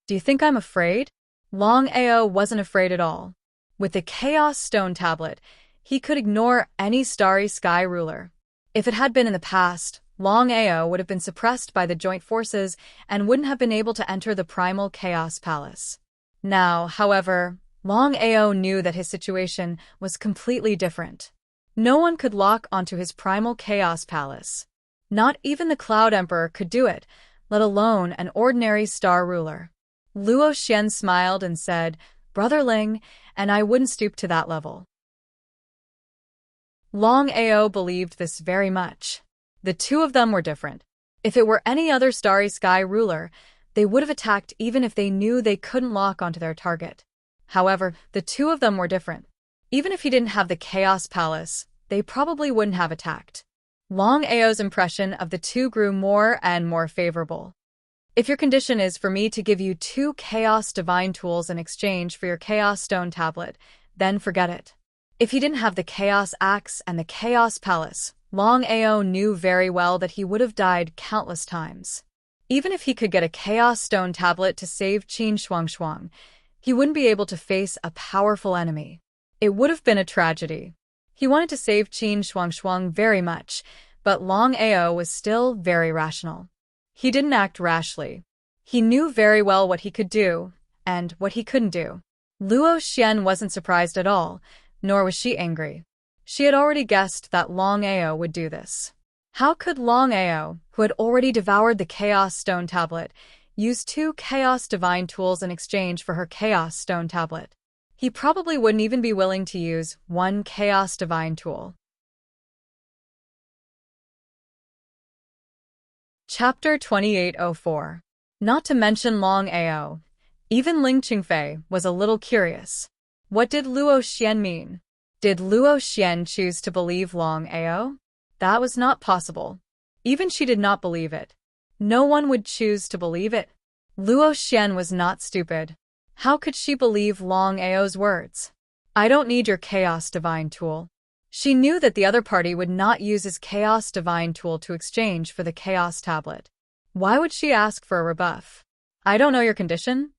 Do you think I'm afraid? Longao wasn't afraid at all. With the Chaos Stone Tablet, he could ignore any starry sky ruler. If it had been in the past, Longao would have been suppressed by the joint forces and wouldn't have been able to enter the Primal Chaos Palace. Now, however, Longao knew that his situation was completely different. No one could lock onto his Primal Chaos Palace. Not even the Cloud Emperor could do it, let alone an ordinary star ruler. Luo Xian smiled and said, Brother Ling, and I wouldn't stoop to that level. Longao believed this very much. The two of them were different. If it were any other starry sky ruler, they would have attacked even if they knew they couldn't lock onto their target. However, the two of them were different. Even if he didn't have the Chaos Palace, they probably wouldn't have attacked. Longao's impression of the two grew more and more favorable. If your condition is for me to give you 2 Chaos Divine Tools in exchange for your Chaos Stone Tablet, then forget it. If he didn't have the Chaos Axe and the Chaos Palace, Longao knew very well that he would have died countless times. Even if he could get a Chaos Stone tablet to save Qin Shuangshuang, he wouldn't be able to face a powerful enemy. It would have been a tragedy. He wanted to save Qin Shuangshuang very much, but Longao was still very rational. He didn't act rashly. He knew very well what he could do, and what he couldn't do. Luo Xian wasn't surprised at all, nor was she angry. She had already guessed that Longao would do this. How could Longao, who had already devoured the Chaos Stone tablet, use 2 Chaos Divine tools in exchange for her Chaos Stone tablet? He probably wouldn't even be willing to use 1 Chaos Divine tool. Chapter 2804. Not to mention Longao, even Ling Qingfei was a little curious. What did Luo Xian mean? Did Luo Xian choose to believe Longao? That was not possible. Even she did not believe it. No one would choose to believe it. Luo Xian was not stupid. How could she believe Longao's words? I don't need your Chaos Divine tool. She knew that the other party would not use his Chaos Divine tool to exchange for the Chaos Tablet. Why would she ask for a rebuff? I don't know your condition?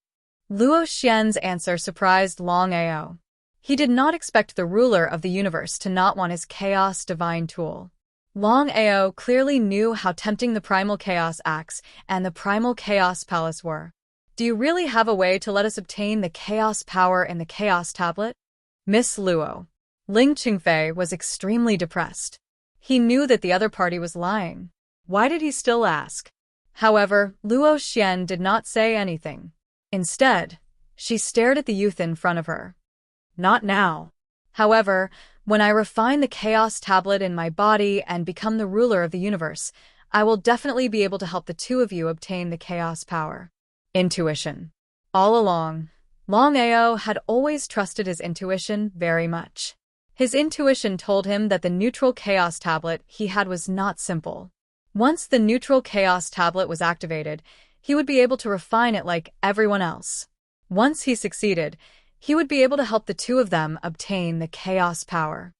Luo Xian's answer surprised Longao. He did not expect the ruler of the universe to not want his Chaos Divine tool. Longao clearly knew how tempting the Primal Chaos Axe and the Primal Chaos Palace were. Do you really have a way to let us obtain the Chaos Power in the Chaos Tablet? Miss Luo. Ling Qingfei was extremely depressed. He knew that the other party was lying. Why did he still ask? However, Luo Xian did not say anything. Instead, she stared at the youth in front of her. Not now. However, when I refine the Chaos Tablet in my body and become the ruler of the universe, I will definitely be able to help the 2 of you obtain the Chaos Power. Intuition. All along, Longao had always trusted his intuition very much. His intuition told him that the neutral Chaos Tablet he had was not simple. Once the neutral Chaos Tablet was activated, he would be able to refine it like everyone else. Once he succeeded, he would be able to help the 2 of them obtain the Chaos Power.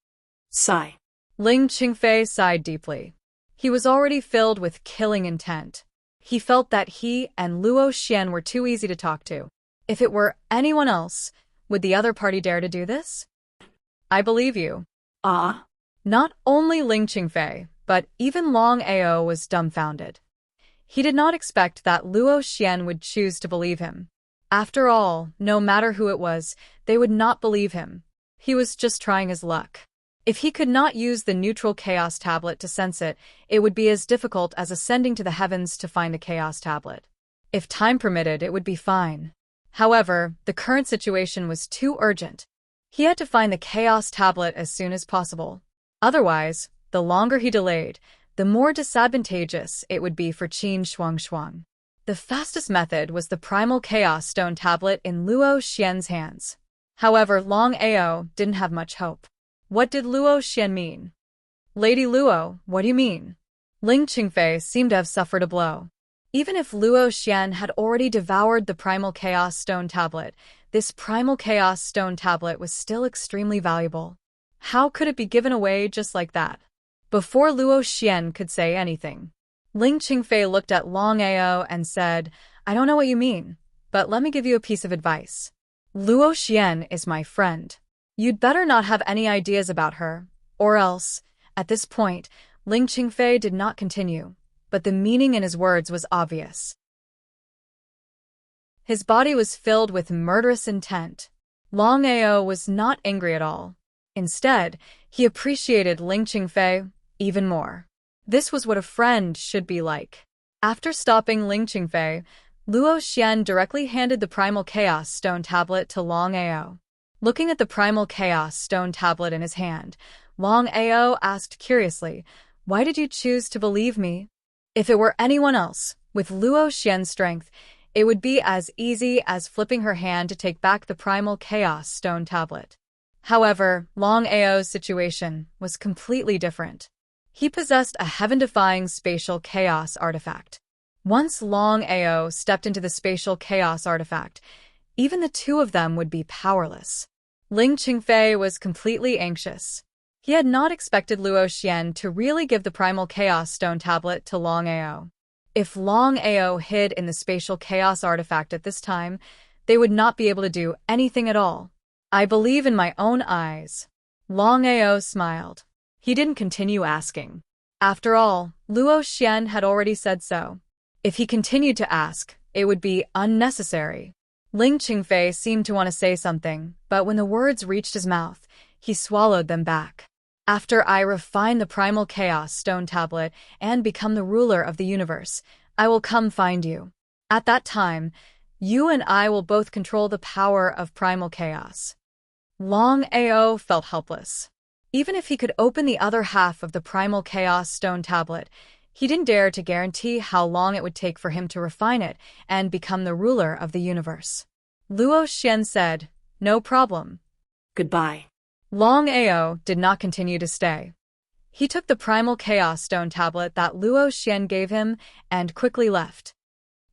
Sigh. Ling Qingfei sighed deeply. He was already filled with killing intent. He felt that he and Luo Xian were too easy to talk to. If it were anyone else, would the other party dare to do this? I believe you. Ah. Not only Ling Qingfei, but even Longao was dumbfounded. He did not expect that Luo Xian would choose to believe him. After all, no matter who it was, they would not believe him. He was just trying his luck. If he could not use the neutral Chaos Tablet to sense it, it would be as difficult as ascending to the heavens to find the Chaos Tablet. If time permitted, it would be fine. However, the current situation was too urgent. He had to find the Chaos Tablet as soon as possible. Otherwise, the longer he delayed, the more disadvantageous it would be for Qin Shuangshuang. The fastest method was the Primal Chaos Stone Tablet in Luo Xian's hands. However, Longao didn't have much hope. What did Luo Xian mean? Lady Luo, what do you mean? Ling Qingfei seemed to have suffered a blow. Even if Luo Xian had already devoured the Primal Chaos Stone Tablet, this Primal Chaos Stone Tablet was still extremely valuable. How could it be given away just like that? Before Luo Xian could say anything, Ling Qingfei looked at Longao and said, I don't know what you mean, but let me give you a piece of advice. Luo Xian is my friend. You'd better not have any ideas about her, or else. At this point, Ling Qingfei did not continue, but the meaning in his words was obvious. His body was filled with murderous intent. Longao was not angry at all. Instead, he appreciated Ling Qingfei even more. This was what a friend should be like. After stopping Ling Qingfei, Luo Xian directly handed the Primal Chaos Stone Tablet to Longao. Looking at the Primal Chaos Stone Tablet in his hand, Longao asked curiously, Why did you choose to believe me? If it were anyone else, with Luo Xian's strength, it would be as easy as flipping her hand to take back the Primal Chaos Stone Tablet. However, Longao's situation was completely different. He possessed a heaven-defying spatial chaos artifact. Once Longao stepped into the spatial chaos artifact, even the 2 of them would be powerless. Ling Qingfei was completely anxious. He had not expected Luo Xian to really give the primal chaos stone tablet to Longao. If Longao hid in the spatial chaos artifact at this time, they would not be able to do anything at all. I believe in my own eyes. Longao smiled. He didn't continue asking. After all, Luo Xian had already said so. If he continued to ask, it would be unnecessary. Ling Qingfei seemed to want to say something, but when the words reached his mouth, he swallowed them back. After I refine the primal chaos stone tablet and become the ruler of the universe, I will come find you. At that time, you and I will both control the power of primal chaos. Longao felt helpless. Even if he could open the other half of the primal chaos stone tablet, he didn't dare to guarantee how long it would take for him to refine it and become the ruler of the universe. Luo Xian said, "No problem." Goodbye. Longao did not continue to stay. He took the primal chaos stone tablet that Luo Xian gave him and quickly left.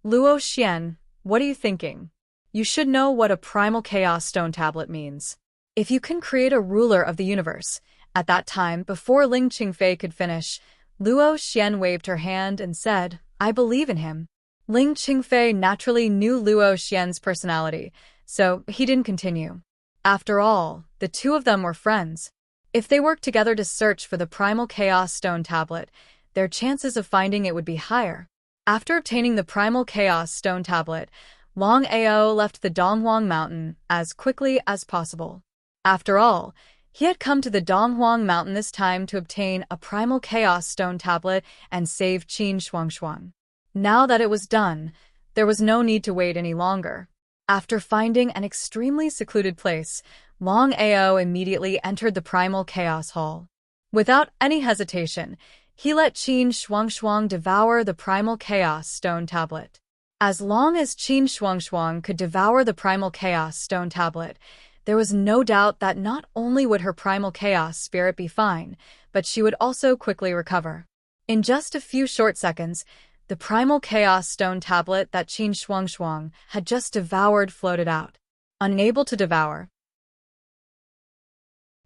Luo Xian, what are you thinking? You should know what a primal chaos stone tablet means. If you can create a ruler of the universe, at that time, before Ling Qingfei could finish, Luo Xian waved her hand and said, I believe in him. Ling Qingfei naturally knew Luo Xian's personality, so he didn't continue. After all, the two of them were friends. If they worked together to search for the primal chaos stone tablet, their chances of finding it would be higher. After obtaining the primal chaos stone tablet, Longao left the Donghuang Mountain as quickly as possible. After all, he had come to the Donghuang Mountain this time to obtain a primal chaos stone tablet and save Qin Shuangshuang. Now that it was done, there was no need to wait any longer. After finding an extremely secluded place, Longao immediately entered the primal chaos hall. Without any hesitation, he let Qin Shuangshuang devour the primal chaos stone tablet. As long as Qin Shuangshuang could devour the primal chaos stone tablet, there was no doubt that not only would her primal chaos spirit be fine, but she would also quickly recover. In just a few short seconds, the primal chaos stone tablet that Qin Shuangshuang had just devoured floated out. Unable to devour.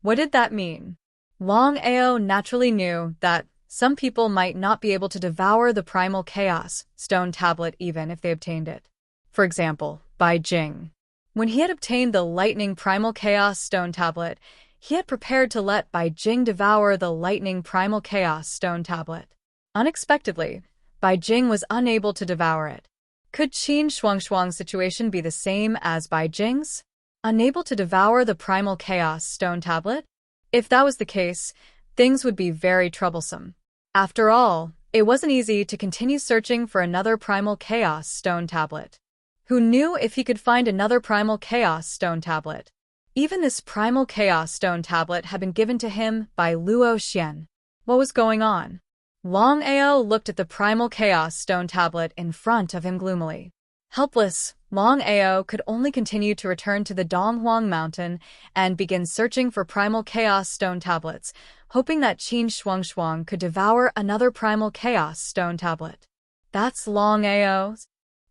What did that mean? Longao naturally knew that some people might not be able to devour the primal chaos stone tablet even if they obtained it. For example, Bai Jing. When he had obtained the lightning primal chaos stone tablet, he had prepared to let Bai Jing devour the lightning primal chaos stone tablet. Unexpectedly, Bai Jing was unable to devour it. Could Qin Shuangshuang's situation be the same as Bai Jing's? Unable to devour the primal chaos stone tablet? If that was the case, things would be very troublesome. After all, it wasn't easy to continue searching for another primal chaos stone tablet. Who knew if he could find another primal chaos stone tablet? Even this primal chaos stone tablet had been given to him by Luo Xian. What was going on? Longao looked at the primal chaos stone tablet in front of him gloomily. Helpless, Longao could only continue to return to the Donghuang Mountain and begin searching for primal chaos stone tablets, hoping that Qin Shuangshuang could devour another primal chaos stone tablet. That's Longao.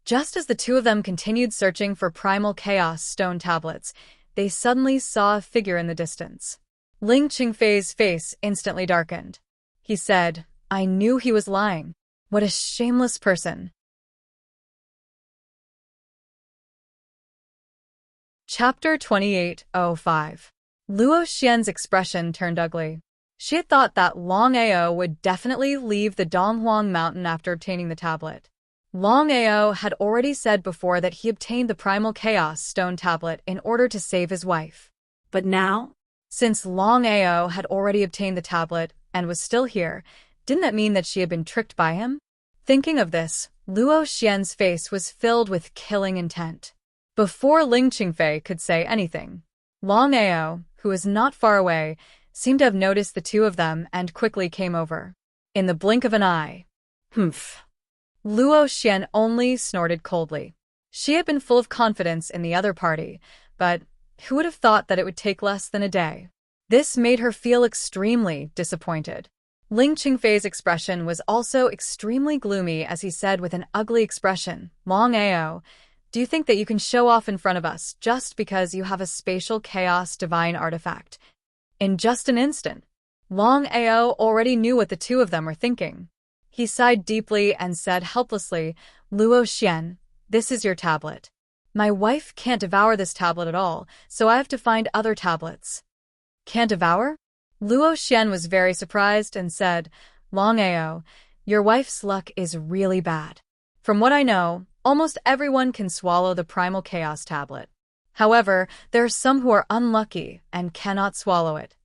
Just as the two of them continued searching for primal chaos stone tablets, they suddenly saw a figure in the distance. Ling Qingfei's face instantly darkened. He said, I knew he was lying. What a shameless person. Chapter 28:05. Luo Xian's expression turned ugly. She had thought that Longao would definitely leave the Donghuang Mountain after obtaining the tablet. Longao had already said before that he obtained the primal chaos stone tablet in order to save his wife. But now, since Longao had already obtained the tablet and was still here, didn't that mean that she had been tricked by him? Thinking of this, Luo Xian's face was filled with killing intent. Before Ling Qingfei could say anything, Longao, who was not far away, seemed to have noticed the two of them and quickly came over. In the blink of an eye. Humph. Luo Xian only snorted coldly. She had been full of confidence in the other party, but who would have thought that it would take less than a day? This made her feel extremely disappointed. Ling Qingfei's expression was also extremely gloomy as he said with an ugly expression, Longao, do you think that you can show off in front of us just because you have a spatial chaos divine artifact? In just an instant, Longao already knew what the two of them were thinking. He sighed deeply and said helplessly, Luo Xian, this is your tablet. My wife can't devour this tablet at all, so I have to find other tablets. Can't devour? Luo Xian was very surprised and said, Longao, your wife's luck is really bad. From what I know, almost everyone can swallow the primal chaos tablet. However, there are some who are unlucky and cannot swallow it.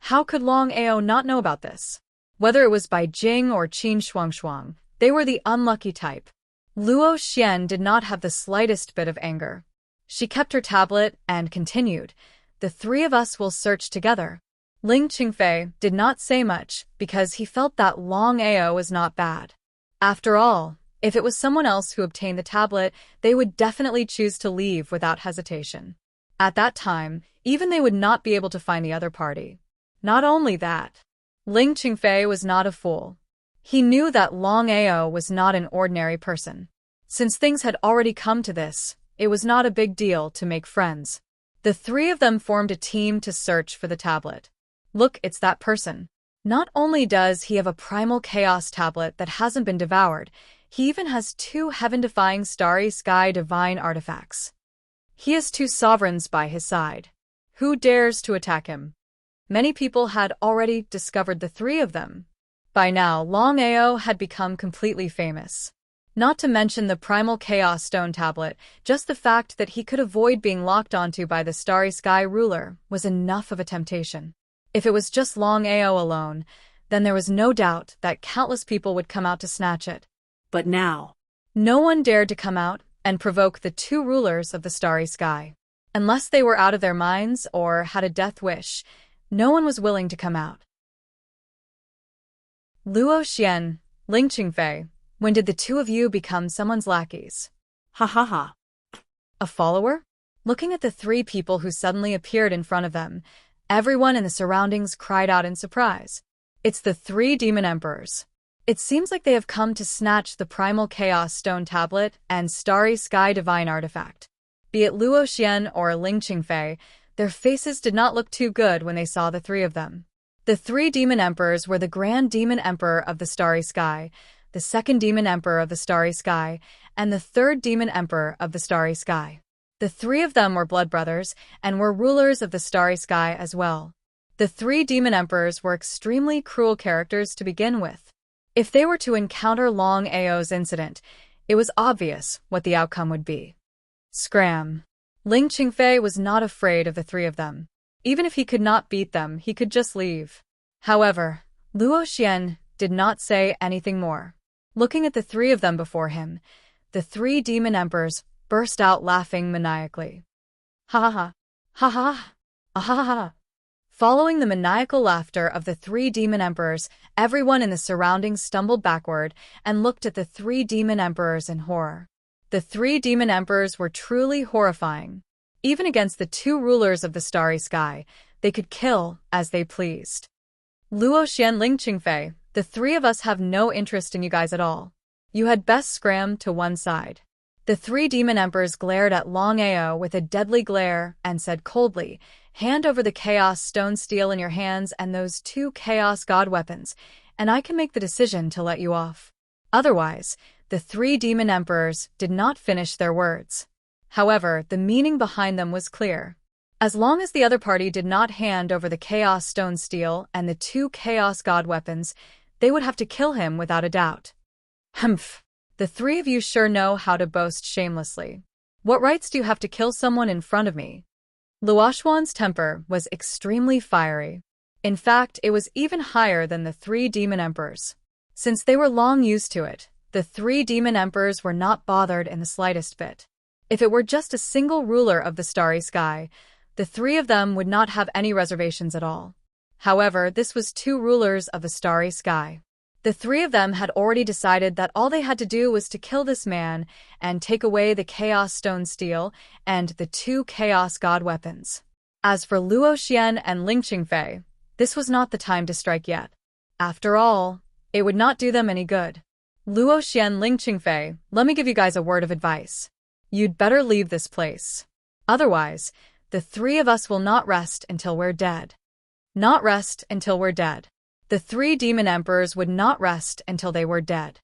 How could Longao not know about this? Whether it was Bai Jing or Qin Shuangshuang, they were the unlucky type. Luo Xian did not have the slightest bit of anger. She kept her tablet and continued, the three of us will search together. Ling Qingfei did not say much because he felt that Longao was not bad. After all, if it was someone else who obtained the tablet, they would definitely choose to leave without hesitation. At that time, even they would not be able to find the other party. Not only that, Ling Qingfei was not a fool. He knew that Longao was not an ordinary person. Since things had already come to this, it was not a big deal to make friends. The three of them formed a team to search for the tablet. Look, it's that person. Not only does he have a primal chaos tablet that hasn't been devoured, he even has 2 heaven-defying starry sky divine artifacts. He has 2 sovereigns by his side. Who dares to attack him? Many people had already discovered the 3 of them. By now, Longao had become completely famous. Not to mention the primal chaos stone tablet, just the fact that he could avoid being locked onto by the starry sky ruler was enough of a temptation. If it was just Longao alone, then there was no doubt that countless people would come out to snatch it. But now, no one dared to come out and provoke the 2 rulers of the starry sky. Unless they were out of their minds or had a death wish, no one was willing to come out. Luo Xian, Ling Qingfei, when did the 2 of you become someone's lackeys? Ha ha ha. A follower? Looking at the 3 people who suddenly appeared in front of them, everyone in the surroundings cried out in surprise. It's the 3 demon emperors. It seems like they have come to snatch the primal chaos stone tablet and starry sky divine artifact. Be it Luo Xian or Ling Qingfei, their faces did not look too good when they saw the 3 of them. The 3 demon emperors were the Grand Demon Emperor of the Starry Sky, the 2nd Demon Emperor of the Starry Sky, and the 3rd Demon Emperor of the Starry Sky. The 3 of them were blood brothers and were rulers of the Starry Sky as well. The 3 demon emperors were extremely cruel characters to begin with. If they were to encounter Longao's incident, it was obvious what the outcome would be. Scram. Ling Qingfei was not afraid of the 3 of them. Even if he could not beat them, he could just leave. However, Luo Xian did not say anything more. Looking at the 3 of them before him, the 3 demon emperors burst out laughing maniacally. Ha ha ha, ha ha, ah ha ha. Following the maniacal laughter of the 3 demon emperors, everyone in the surroundings stumbled backward and looked at the 3 demon emperors in horror. The 3 demon emperors were truly horrifying. Even against the 2 rulers of the starry sky, they could kill as they pleased. Luo Xian, Ling Qingfei, the 3 of us have no interest in you guys at all. You had best scram to one side. The 3 demon emperors glared at Longao with a deadly glare and said coldly, hand over the chaos stone steel in your hands and those 2 chaos god weapons, and I can make the decision to let you off. Otherwise, the 3 demon emperors did not finish their words. However, the meaning behind them was clear. As long as the other party did not hand over the chaos stone steel and the 2 chaos god weapons, they would have to kill him without a doubt. Humph. The 3 of you sure know how to boast shamelessly. What rights do you have to kill someone in front of me? Luoxuan's temper was extremely fiery. In fact, it was even higher than the 3 demon emperors. Since they were long used to it, the 3 demon emperors were not bothered in the slightest bit. If it were just a single ruler of the starry sky, the 3 of them would not have any reservations at all. However, this was 2 rulers of the starry sky. The 3 of them had already decided that all they had to do was to kill this man and take away the Chaos Stone Steel and the 2 Chaos God weapons. As for Luo Xian and Ling Qingfei, this was not the time to strike yet. After all, it would not do them any good. Luo Xian, Ling Qingfei, let me give you guys a word of advice. You'd better leave this place. Otherwise, the 3 of us will not rest until we're dead. Not rest until we're dead. The 3 demon emperors would not rest until they were dead.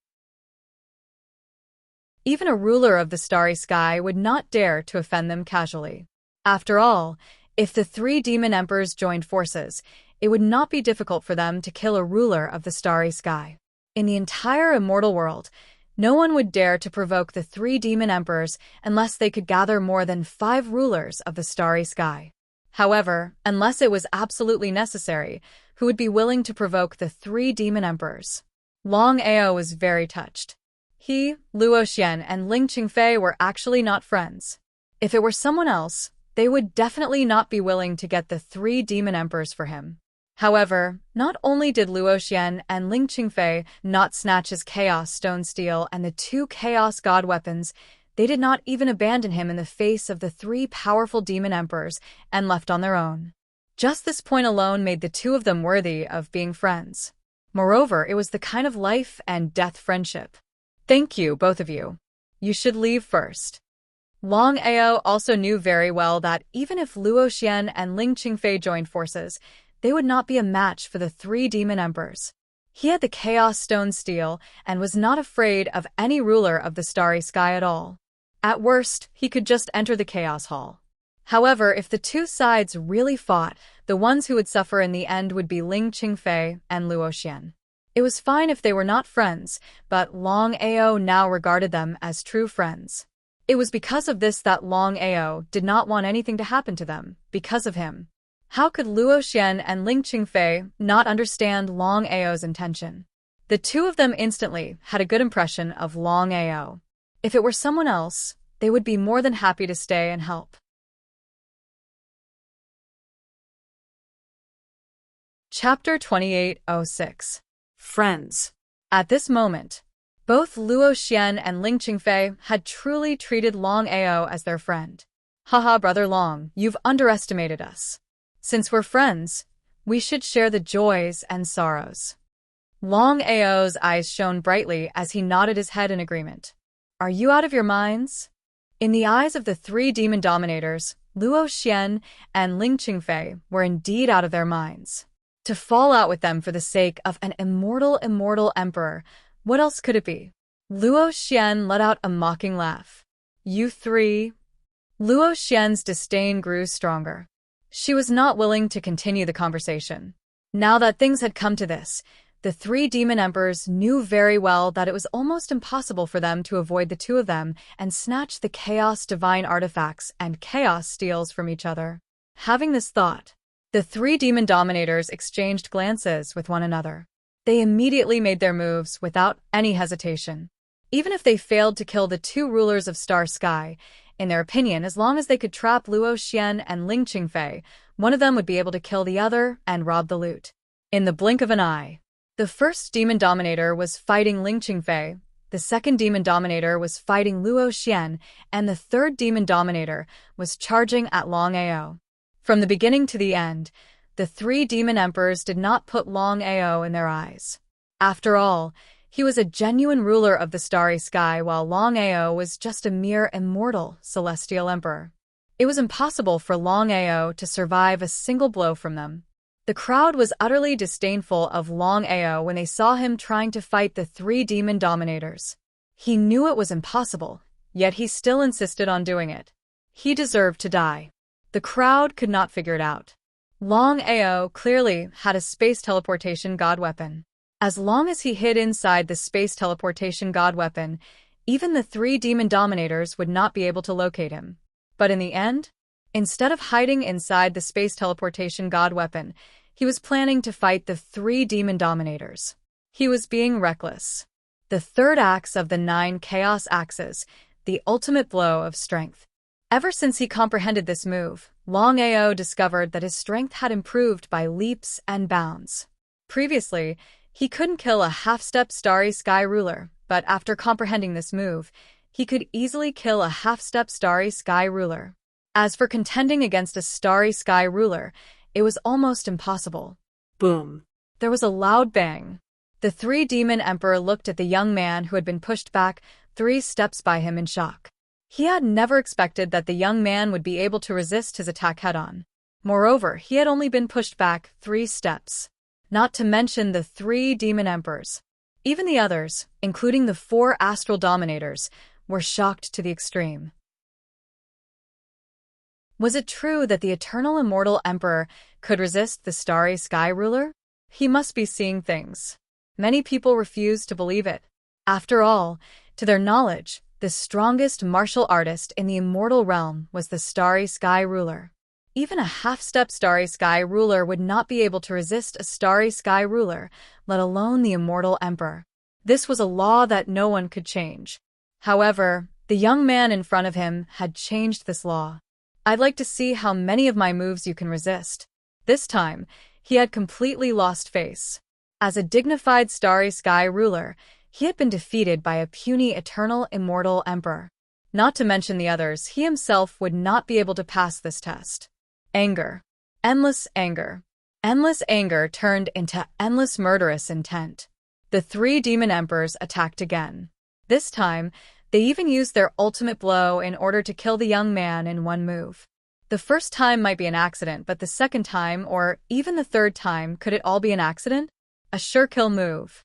Even a ruler of the starry sky would not dare to offend them casually. After all, if the 3 demon emperors joined forces, it would not be difficult for them to kill a ruler of the starry sky. In the entire immortal world, no one would dare to provoke the 3 demon emperors unless they could gather more than 5 rulers of the starry sky. However, unless it was absolutely necessary, who would be willing to provoke the 3 demon emperors? Longao was very touched. He, Luo Xian, and Ling Qingfei were actually not friends. If it were someone else, they would definitely not be willing to get the 3 demon emperors for him. However, not only did Luo Xian and Ling Qingfei not snatch his Chaos Stone Steel and the 2 Chaos God weapons, they did not even abandon him in the face of the 3 powerful demon emperors and left on their own. Just this point alone made the 2 of them worthy of being friends. Moreover, it was the kind of life and death friendship. Thank you, both of you. You should leave first. Longao also knew very well that even if Luo Xian and Ling Qingfei joined forces, they would not be a match for the 3 demon emperors. He had the Chaos Stone Steel and was not afraid of any ruler of the starry sky at all. At worst, he could just enter the Chaos Hall. However, if the 2 sides really fought, the ones who would suffer in the end would be Ling Qingfei and Luo Xian. It was fine if they were not friends, but Longao now regarded them as true friends. It was because of this that Longao did not want anything to happen to them, because of him. How could Luo Xian and Ling Qingfei not understand Longao's intention? The 2 of them instantly had a good impression of Longao. If it were someone else, they would be more than happy to stay and help. Chapter 2806. Friends. At this moment, both Luo Xian and Ling Qingfei had truly treated Longao as their friend. Haha, Brother Long, you've underestimated us. Since we're friends, we should share the joys and sorrows. Longao's eyes shone brightly as he nodded his head in agreement. Are you out of your minds? In the eyes of the 3 demon dominators, Luo Xian and Ling Qingfei were indeed out of their minds. To fall out with them for the sake of an immortal emperor, what else could it be? Luo Xian let out a mocking laugh. You 3? Luo Xian's disdain grew stronger. She was not willing to continue the conversation. Now that things had come to this, the 3 demon emperors knew very well that it was almost impossible for them to avoid the 2 of them and snatch the Chaos Divine artifacts and Chaos Steels from each other. Having this thought, the 3 demon dominators exchanged glances with one another. They immediately made their moves without any hesitation. Even if they failed to kill the 2 rulers of Star Sky, in their opinion, as long as they could trap Luo Xian and Ling Qingfei, one of them would be able to kill the other and rob the loot. In the blink of an eye, the first demon dominator was fighting Ling Qingfei, the second demon dominator was fighting Luo Xian, and the 3rd demon dominator was charging at Longao. From the beginning to the end, the 3 demon emperors did not put Longao in their eyes. After all, he was a genuine ruler of the starry sky while Longao was just a mere immortal celestial emperor. It was impossible for Longao to survive a single blow from them. The crowd was utterly disdainful of Longao when they saw him trying to fight the 3 demon dominators. He knew it was impossible, yet he still insisted on doing it. He deserved to die. The crowd could not figure it out. Longao clearly had a space teleportation god weapon. As long as he hid inside the space teleportation god weapon, even the 3 demon dominators would not be able to locate him. But in the end, instead of hiding inside the space teleportation god weapon, he was planning to fight the 3 demon dominators. He was being reckless. The 3rd axe of the 9 chaos axes, the ultimate blow of strength. Ever since he comprehended this move, Longao discovered that his strength had improved by leaps and bounds. Previously, he couldn't kill a half-step starry sky ruler, but after comprehending this move, he could easily kill a half-step starry sky ruler. As for contending against a starry sky ruler, it was almost impossible. Boom. There was a loud bang. The 3 demon emperor looked at the young man who had been pushed back 3 steps by him in shock. He had never expected that the young man would be able to resist his attack head-on. Moreover, he had only been pushed back 3 steps. Not to mention the 3 demon emperors. Even the others, including the 4 astral dominators, were shocked to the extreme. Was it true that the eternal immortal emperor could resist the starry sky ruler? He must be seeing things. Many people refused to believe it. After all, to their knowledge, the strongest martial artist in the immortal realm was the starry sky ruler. Even a half-step starry sky ruler would not be able to resist a starry sky ruler, let alone the immortal emperor. This was a law that no one could change. However, the young man in front of him had changed this law. I'd like to see how many of my moves you can resist. This time, he had completely lost face. As a dignified starry sky ruler, he had been defeated by a puny eternal immortal emperor. Not to mention the others, he himself would not be able to pass this test. Anger. Endless anger. Endless anger turned into endless murderous intent. The 3 demon emperors attacked again. This time, they even used their ultimate blow in order to kill the young man in one move. The first time might be an accident, but the second time, or even the third time, could it all be an accident? A sure kill move.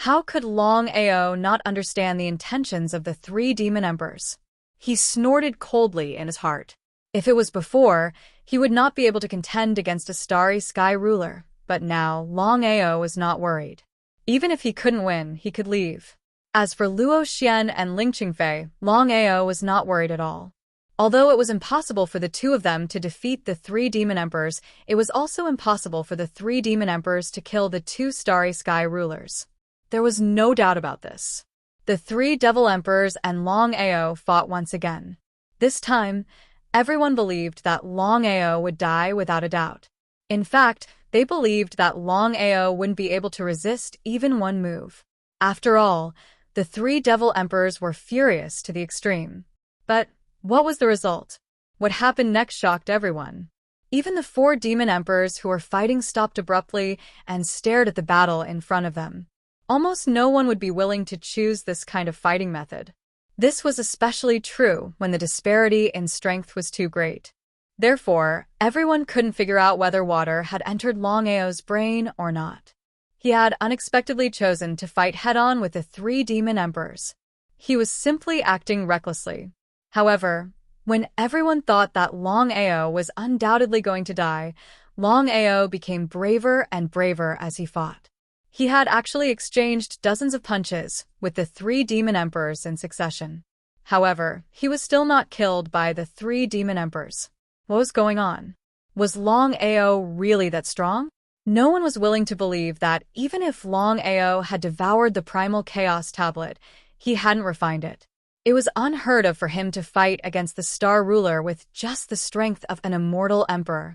How could Longao not understand the intentions of the 3 demon emperors? He snorted coldly in his heart. If it was before, he would not be able to contend against a starry sky ruler, but now Longao was not worried. Even if he couldn't win, he could leave. As for Luo Xian and Ling Qingfei, Longao was not worried at all. Although it was impossible for the 2 of them to defeat the 3 demon emperors, it was also impossible for the 3 demon emperors to kill the 2 starry sky rulers. There was no doubt about this. The 3 devil emperors and Longao fought once again. This time, everyone believed that Longao would die without a doubt. In fact, they believed that Longao wouldn't be able to resist even one move. After all, the 3 devil emperors were furious to the extreme. But what was the result? What happened next shocked everyone. Even the 4 demon emperors who were fighting stopped abruptly and stared at the battle in front of them. Almost no one would be willing to choose this kind of fighting method. This was especially true when the disparity in strength was too great. Therefore, everyone couldn't figure out whether water had entered Longao's brain or not. He had unexpectedly chosen to fight head-on with the 3 demon emperors. He was simply acting recklessly. However, when everyone thought that Longao was undoubtedly going to die, Longao became braver and braver as he fought. He had actually exchanged dozens of punches with the 3 demon emperors in succession. However, he was still not killed by the 3 demon emperors. What was going on? Was Longao really that strong? No one was willing to believe that even if Longao had devoured the primal chaos tablet, he hadn't refined it. It was unheard of for him to fight against the star ruler with just the strength of an immortal emperor.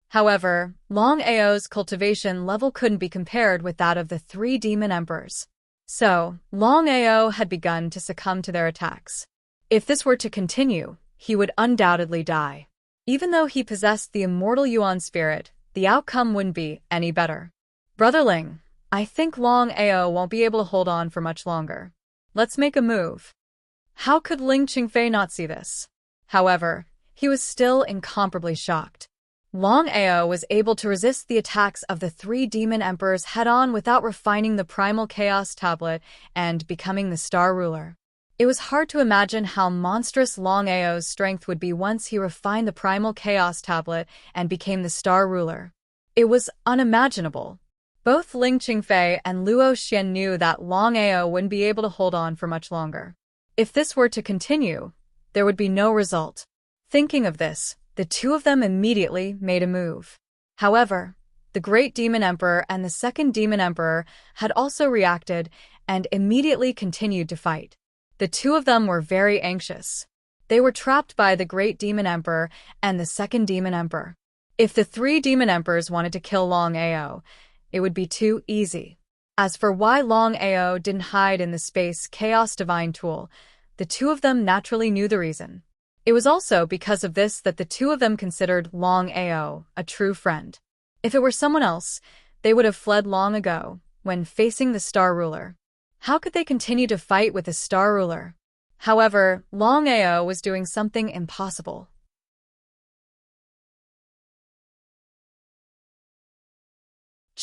However, Longao's cultivation level couldn't be compared with that of the 3 demon emperors. So, Longao had begun to succumb to their attacks. If this were to continue, he would undoubtedly die. Even though he possessed the immortal Yuan spirit, the outcome wouldn't be any better. Brother Ling, I think Longao won't be able to hold on for much longer. Let's make a move. How could Ling Qingfei not see this? However, he was still incomparably shocked. Longao was able to resist the attacks of the 3 demon emperors head-on without refining the primal chaos tablet and becoming the star ruler. It was hard to imagine how monstrous Longao's strength would be once he refined the primal chaos tablet and became the star ruler. It was unimaginable. Both Ling Qingfei and Luo Xian knew that Longao wouldn't be able to hold on for much longer. If this were to continue, there would be no result. Thinking of this, the 2 of them immediately made a move. However, the Great Demon Emperor and the Second Demon Emperor had also reacted and immediately continued to fight. The 2 of them were very anxious. They were trapped by the Great Demon Emperor and the Second Demon Emperor. If the 3 Demon Emperors wanted to kill Longao, it would be too easy. As for why Longao didn't hide in the Space Chaos Divine Tool, the 2 of them naturally knew the reason. It was also because of this that the 2 of them considered Longao a true friend. If it were someone else, they would have fled long ago, when facing the Star Ruler. How could they continue to fight with the Star Ruler? However, Longao was doing something impossible.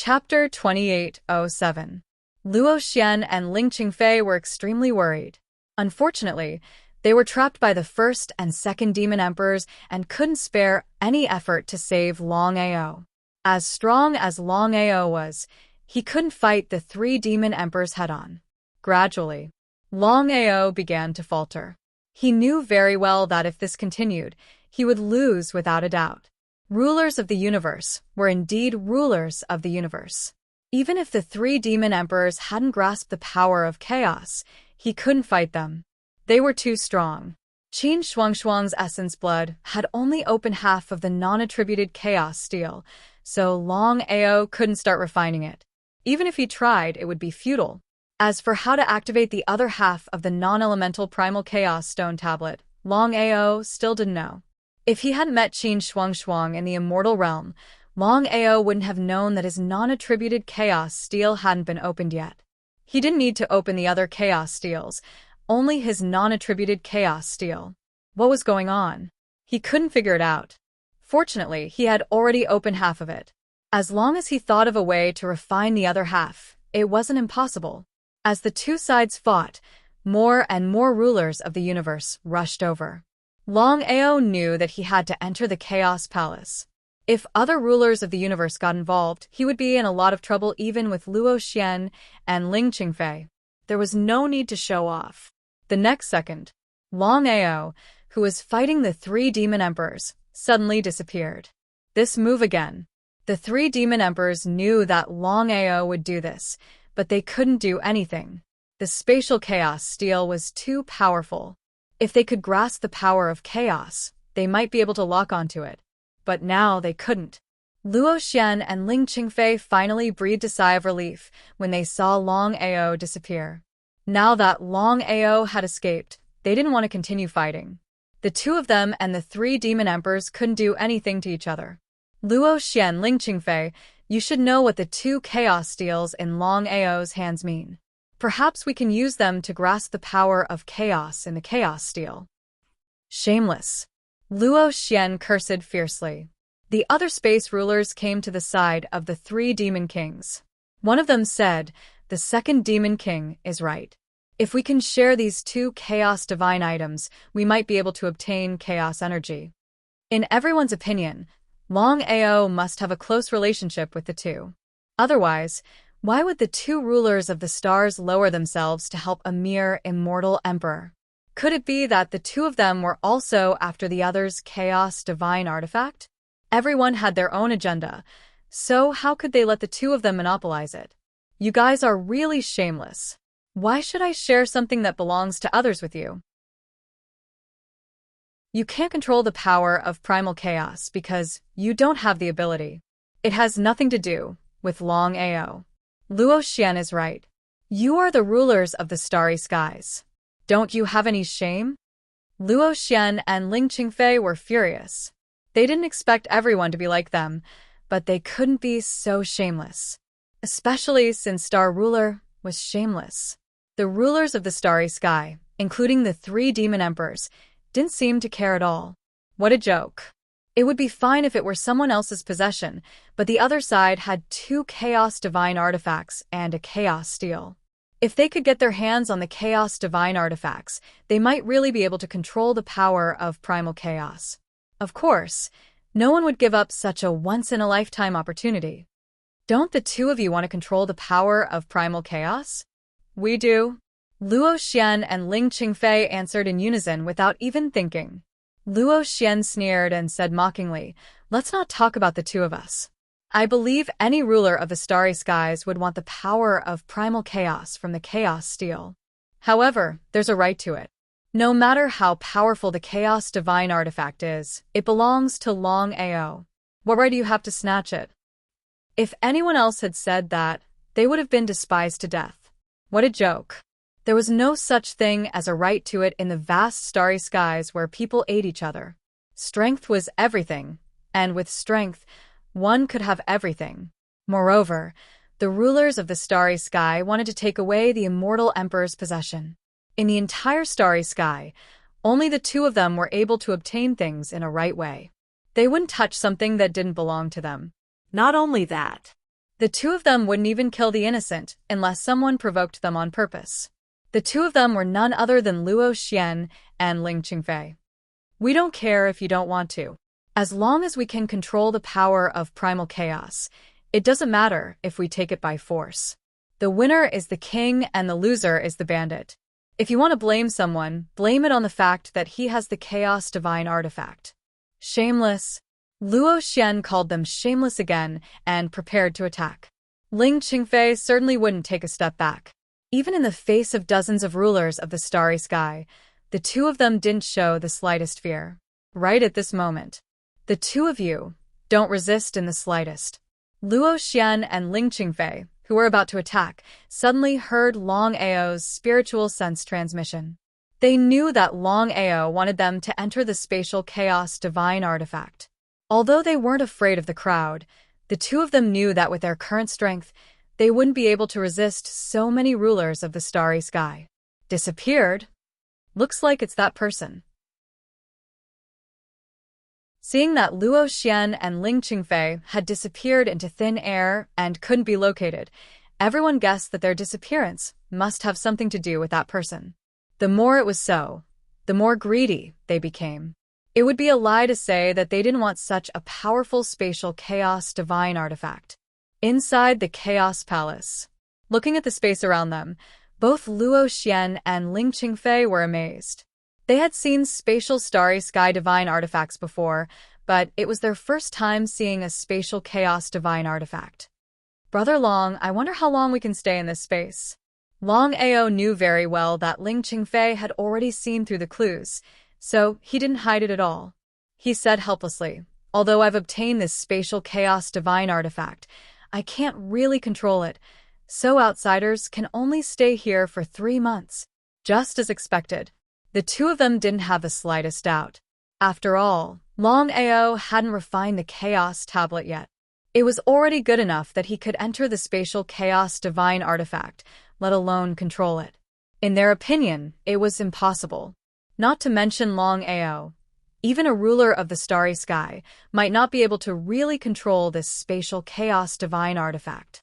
Chapter 2807. Luo Xian and Ling Qingfei were extremely worried. Unfortunately, they were trapped by the first and second demon emperors and couldn't spare any effort to save Longao. As strong as Longao was, he couldn't fight the three demon emperors head-on. Gradually, Longao began to falter. He knew very well that if this continued, he would lose without a doubt. Rulers of the universe were indeed rulers of the universe. Even if the three demon emperors hadn't grasped the power of chaos, he couldn't fight them. They were too strong. Qin Shuangshuang's essence blood had only opened half of the non-attributed chaos steel, so Longao couldn't start refining it. Even if he tried, it would be futile. As for how to activate the other half of the non-elemental primal chaos stone tablet, Longao still didn't know. If he hadn't met Qin Shuangshuang in the immortal realm, Longao wouldn't have known that his non-attributed chaos steel hadn't been opened yet. He didn't need to open the other chaos steels, only his non-attributed chaos steel. What was going on? He couldn't figure it out. Fortunately, he had already opened half of it. As long as he thought of a way to refine the other half, it wasn't impossible. As the two sides fought, more and more rulers of the universe rushed over. Longao knew that he had to enter the Chaos Palace. If other rulers of the universe got involved, he would be in a lot of trouble even with Luo Xian and Ling Qingfei. There was no need to show off. The next second, Longao, who was fighting the three demon emperors, suddenly disappeared. This move again. The three demon emperors knew that Longao would do this, but they couldn't do anything. The spatial chaos steel was too powerful. If they could grasp the power of chaos, they might be able to lock onto it. But now they couldn't. Luo Xian and Ling Qingfei finally breathed a sigh of relief when they saw Longao disappear. Now that Longao had escaped, they didn't want to continue fighting. The two of them and the three demon emperors couldn't do anything to each other. Luo Xian, Ling Qingfei, you should know what the two chaos steels in Longao's hands mean. Perhaps we can use them to grasp the power of chaos in the chaos steel. Shameless. Luo Xian cursed fiercely. The other space rulers came to the side of the three demon kings. One of them said, "The second demon king is right. If we can share these two chaos divine items, we might be able to obtain chaos energy." In everyone's opinion, Longao must have a close relationship with the two. Otherwise, why would the two rulers of the stars lower themselves to help a mere immortal emperor? Could it be that the two of them were also after the other's chaos divine artifact? Everyone had their own agenda, so how could they let the two of them monopolize it? You guys are really shameless. Why should I share something that belongs to others with you? You can't control the power of primal chaos because you don't have the ability. It has nothing to do with Longao. Luo Xian is right. You are the rulers of the starry skies. Don't you have any shame? Luo Xian and Ling Qingfei were furious. They didn't expect everyone to be like them, but they couldn't be so shameless. Especially since Star Ruler was shameless. The rulers of the starry sky, including the three demon emperors, didn't seem to care at all. What a joke. It would be fine if it were someone else's possession, but the other side had two chaos divine artifacts and a chaos steel. If they could get their hands on the chaos divine artifacts, they might really be able to control the power of primal chaos. Of course, no one would give up such a once-in-a-lifetime opportunity. Don't the two of you want to control the power of primal chaos? We do. Luo Xian and Ling Qingfei answered in unison without even thinking. Luo Xian sneered and said mockingly, "Let's not talk about the two of us. I believe any ruler of the starry skies would want the power of primal chaos from the chaos steel. However, there's a right to it. No matter how powerful the chaos divine artifact is, it belongs to Longao. What right do you have to snatch it?" If anyone else had said that, they would have been despised to death. What a joke. There was no such thing as a right to it in the vast starry skies where people ate each other. Strength was everything, and with strength, one could have everything. Moreover, the rulers of the starry sky wanted to take away the immortal emperor's possession. In the entire starry sky, only the two of them were able to obtain things in a right way. They wouldn't touch something that didn't belong to them. Not only that, The two of them wouldn't even kill the innocent unless someone provoked them on purpose. The two of them were none other than Luo Xian and Ling Qingfei. We don't care if you don't want to. As long as we can control the power of primal chaos, it doesn't matter if we take it by force. The winner is the king and the loser is the bandit. If you want to blame someone, blame it on the fact that he has the chaos divine artifact. Shameless. Luo Xian called them shameless again and prepared to attack. Ling Qingfei certainly wouldn't take a step back. Even in the face of dozens of rulers of the starry sky, the two of them didn't show the slightest fear. Right at this moment, the two of you don't resist in the slightest. Luo Xian and Ling Qingfei, who were about to attack, suddenly heard Longao's spiritual sense transmission. They knew that Longao wanted them to enter the spatial chaos divine artifact. Although they weren't afraid of the crowd, the two of them knew that with their current strength, they wouldn't be able to resist so many rulers of the starry sky. Disappeared? Looks like it's that person. Seeing that Luo Xian and Ling Qingfei had disappeared into thin air and couldn't be located, everyone guessed that their disappearance must have something to do with that person. The more it was so, the more greedy they became. It would be a lie to say that they didn't want such a powerful spatial chaos divine artifact. Inside the Chaos Palace, looking at the space around them, both Luo Xian and Ling Qingfei were amazed. They had seen spatial starry sky divine artifacts before, but it was their first time seeing a spatial chaos divine artifact. Brother Long, I wonder how long we can stay in this space. Longao knew very well that Ling Qingfei had already seen through the clues, so he didn't hide it at all. He said helplessly, although I've obtained this spatial chaos divine artifact, I can't really control it, so outsiders can only stay here for 3 months. Just as expected. The two of them didn't have the slightest doubt. After all, Longao hadn't refined the chaos tablet yet. It was already good enough that he could enter the spatial chaos divine artifact, let alone control it. In their opinion, it was impossible. Not to mention Longao. Even a ruler of the starry sky might not be able to really control this spatial chaos divine artifact.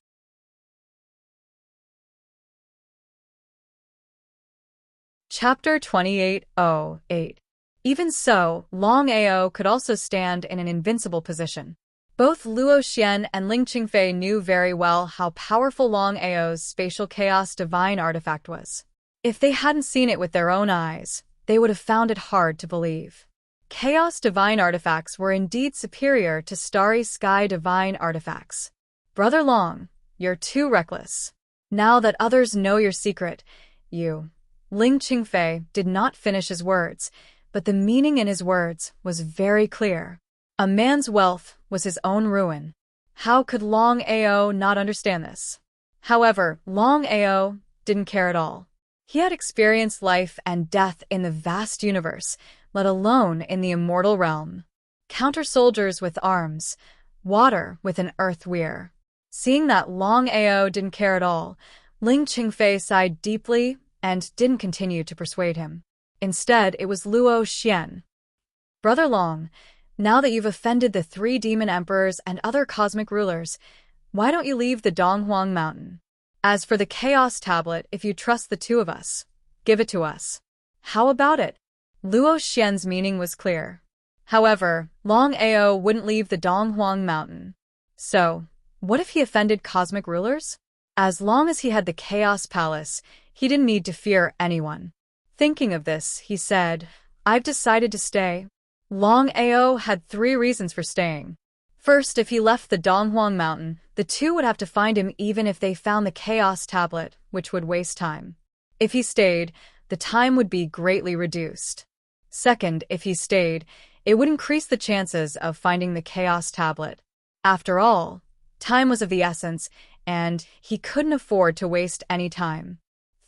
Chapter 28:08. Even so, Longao could also stand in an invincible position. Both Luo Xian and Ling Qingfei knew very well how powerful Longao's spatial chaos divine artifact was. If they hadn't seen it with their own eyes, they would have found it hard to believe. Chaos divine artifacts were indeed superior to starry sky divine artifacts. Brother Long, you're too reckless. Now that others know your secret, you... Ling Qingfei did not finish his words, but the meaning in his words was very clear. A man's wealth was his own ruin. How could Longao not understand this? However, Longao didn't care at all. He had experienced life and death in the vast universe, let alone in the immortal realm. Counter-soldiers with arms, water with an earth weir. Seeing that Longao didn't care at all, Ling Qingfei sighed deeply and didn't continue to persuade him. Instead, it was Luo Xian. Brother Long, now that you've offended the 3 demon emperors and other cosmic rulers, why don't you leave the Donghuang Mountain? As for the Chaos Tablet, if you trust the two of us, give it to us. How about it? Luo Xian's meaning was clear. However, Longao wouldn't leave the Donghuang Mountain. So, what if he offended cosmic rulers? As long as he had the Chaos Palace, he didn't need to fear anyone. Thinking of this, he said, I've decided to stay. Longao had 3 reasons for staying. First, if he left the Donghuang Mountain, the two would have to find him even if they found the Chaos Tablet, which would waste time. If he stayed, the time would be greatly reduced. Second, if he stayed, it would increase the chances of finding the Chaos Tablet. After all, time was of the essence, and he couldn't afford to waste any time.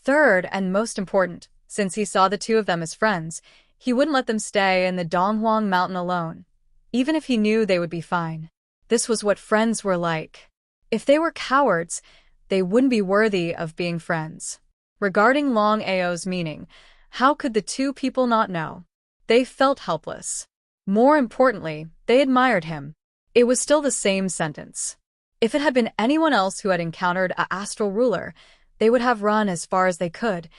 Third, and most important, since he saw the two of them as friends, he wouldn't let them stay in the Donghuang Mountain alone, even if he knew they would be fine. This was what friends were like. If they were cowards, they wouldn't be worthy of being friends. Regarding Longao's meaning, how could the two people not know? They felt helpless. More importantly, they admired him. It was still the same sentence. If it had been anyone else who had encountered a astral ruler, they would have run as far as they could,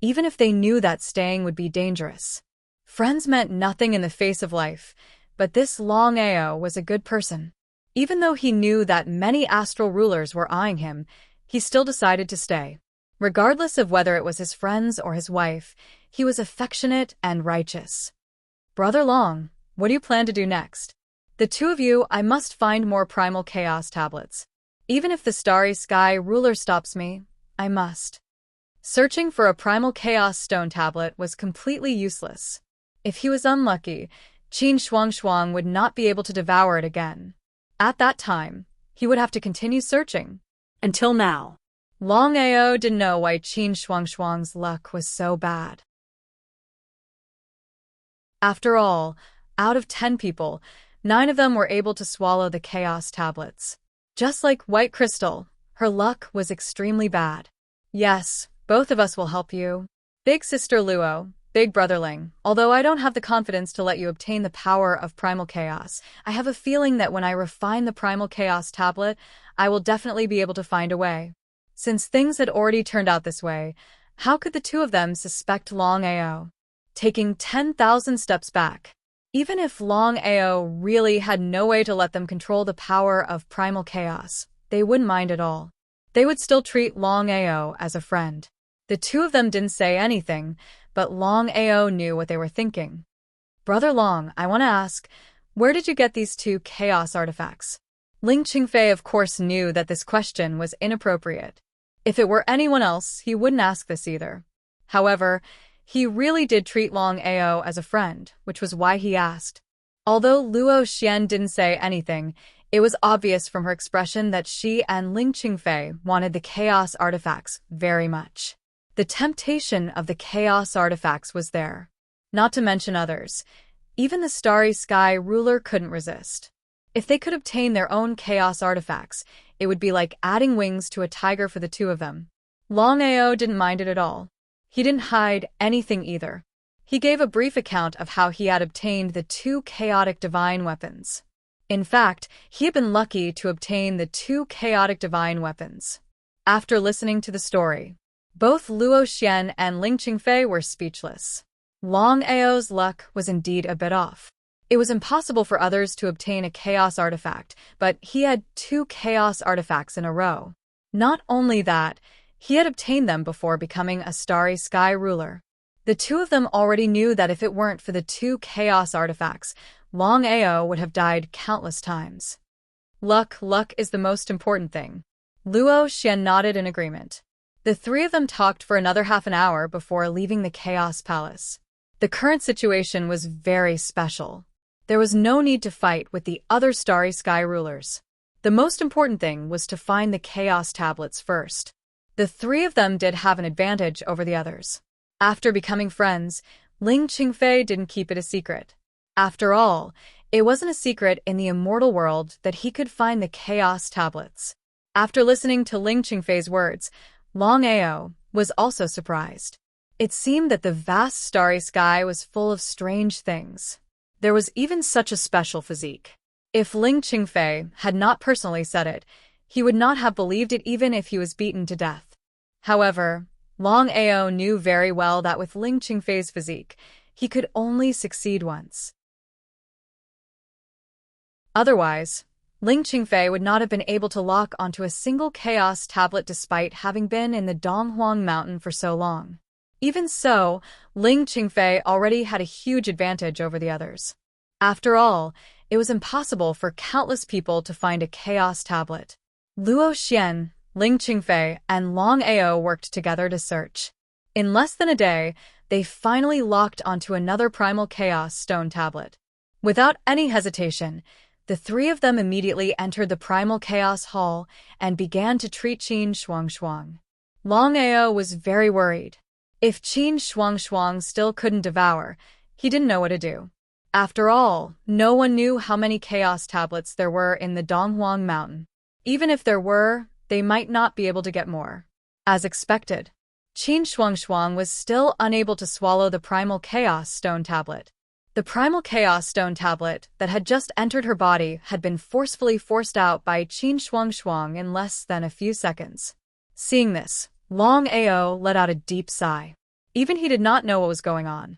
even if they knew that staying would be dangerous. Friends meant nothing in the face of life, but this Longao was a good person. Even though he knew that many astral rulers were eyeing him, he still decided to stay. Regardless of whether it was his friends or his wife, he was affectionate and righteous. Brother Long, what do you plan to do next? The two of you, I must find more primal chaos tablets. Even if the starry sky ruler stops me, I must. Searching for a primal chaos stone tablet was completely useless. If he was unlucky, Qin Shuang would not be able to devour it again. At that time, he would have to continue searching. Until now. Longao didn't know why Qin Shuang's luck was so bad. After all, out of 10 people, 9 of them were able to swallow the chaos tablets. Just like White Crystal, her luck was extremely bad. Yes, both of us will help you. Big Sister Luo, Big Brother Ling, although I don't have the confidence to let you obtain the power of primal chaos, I have a feeling that when I refine the primal chaos tablet, I will definitely be able to find a way. Since things had already turned out this way, how could the two of them suspect Longao? Taking 10,000 steps back. Even if Longao really had no way to let them control the power of primal chaos, they wouldn't mind at all. They would still treat Longao as a friend. The two of them didn't say anything, but Longao knew what they were thinking. Brother Long, I want to ask, where did you get these 2 chaos artifacts? Ling Qingfei of course knew that this question was inappropriate. If it were anyone else, he wouldn't ask this either. However, he really did treat Longao as a friend, which was why he asked. Although Luo Xian didn't say anything, it was obvious from her expression that she and Ling Qingfei wanted the chaos artifacts very much. The temptation of the chaos artifacts was there. Not to mention others. Even the starry sky ruler couldn't resist. If they could obtain their own chaos artifacts, it would be like adding wings to a tiger for the two of them. Longao didn't mind it at all. He didn't hide anything either. He gave a brief account of how he had obtained the 2 chaotic divine weapons. In fact, he had been lucky to obtain the 2 chaotic divine weapons. After listening to the story, both Luo Xian and Ling Qingfei were speechless. Longao's luck was indeed a bit off. It was impossible for others to obtain a chaos artifact, but he had 2 chaos artifacts in a row. Not only that, he had obtained them before becoming a starry sky ruler. The two of them already knew that if it weren't for the 2 chaos artifacts, Longao would have died countless times. Luck is the most important thing. Luo Xian nodded in agreement. The 3 of them talked for another half an hour before leaving the Chaos Palace. The current situation was very special. There was no need to fight with the other starry sky rulers. The most important thing was to find the chaos tablets first. The 3 of them did have an advantage over the others. After becoming friends, Ling Qingfei didn't keep it a secret. After all, it wasn't a secret in the immortal world that he could find the chaos tablets. After listening to Ling Qingfei's words, Longao was also surprised. It seemed that the vast starry sky was full of strange things. There was even such a special physique. If Ling Qingfei had not personally said it, he would not have believed it even if he was beaten to death. However, Longao knew very well that with Ling Qingfei's physique, he could only succeed once. Otherwise, Ling Qingfei would not have been able to lock onto a single chaos tablet despite having been in the Donghuang Mountain for so long. Even so, Ling Qingfei already had a huge advantage over the others. After all, it was impossible for countless people to find a chaos tablet. Luo Xian, Ling Qingfei, and Longao worked together to search. In less than a day, they finally locked onto another primal chaos stone tablet. Without any hesitation, the 3 of them immediately entered the primal chaos hall and began to treat Qin Shuang. Longao was very worried. If Qin Shuang still couldn't devour, he didn't know what to do. After all, no one knew how many chaos tablets there were in the Donghuang Mountain. Even if there were, they might not be able to get more. As expected, Qin Shuang was still unable to swallow the primal chaos stone tablet. The primal chaos stone tablet that had just entered her body had been forcefully forced out by Qin Shuang in less than a few seconds. Seeing this, Longao let out a deep sigh. Even he did not know what was going on.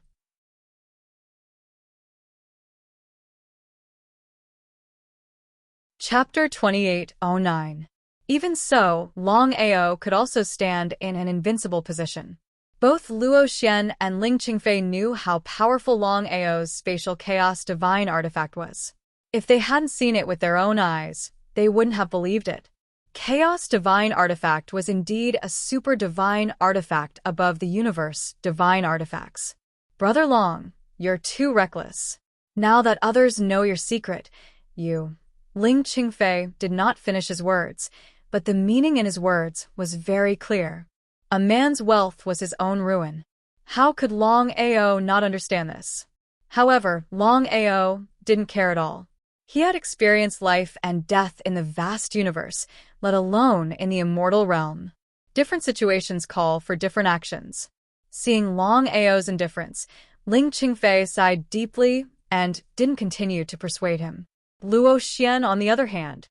Chapter 2809. Even so, Longao could also stand in an invincible position. Both Luo Xian and Ling Qingfei knew how powerful Longao's spatial chaos divine artifact was. If they hadn't seen it with their own eyes, they wouldn't have believed it. Chaos divine artifact was indeed a super divine artifact above the universe divine artifacts. Brother Long, you're too reckless. Now that others know your secret, you... Ling Qingfei did not finish his words, but the meaning in his words was very clear. A man's wealth was his own ruin. How could Longao not understand this? However, Longao didn't care at all. He had experienced life and death in the vast universe, let alone in the immortal realm. Different situations call for different actions. Seeing Longao's indifference, Ling Qingfei sighed deeply and didn't continue to persuade him. Luo Xian, on the other hand.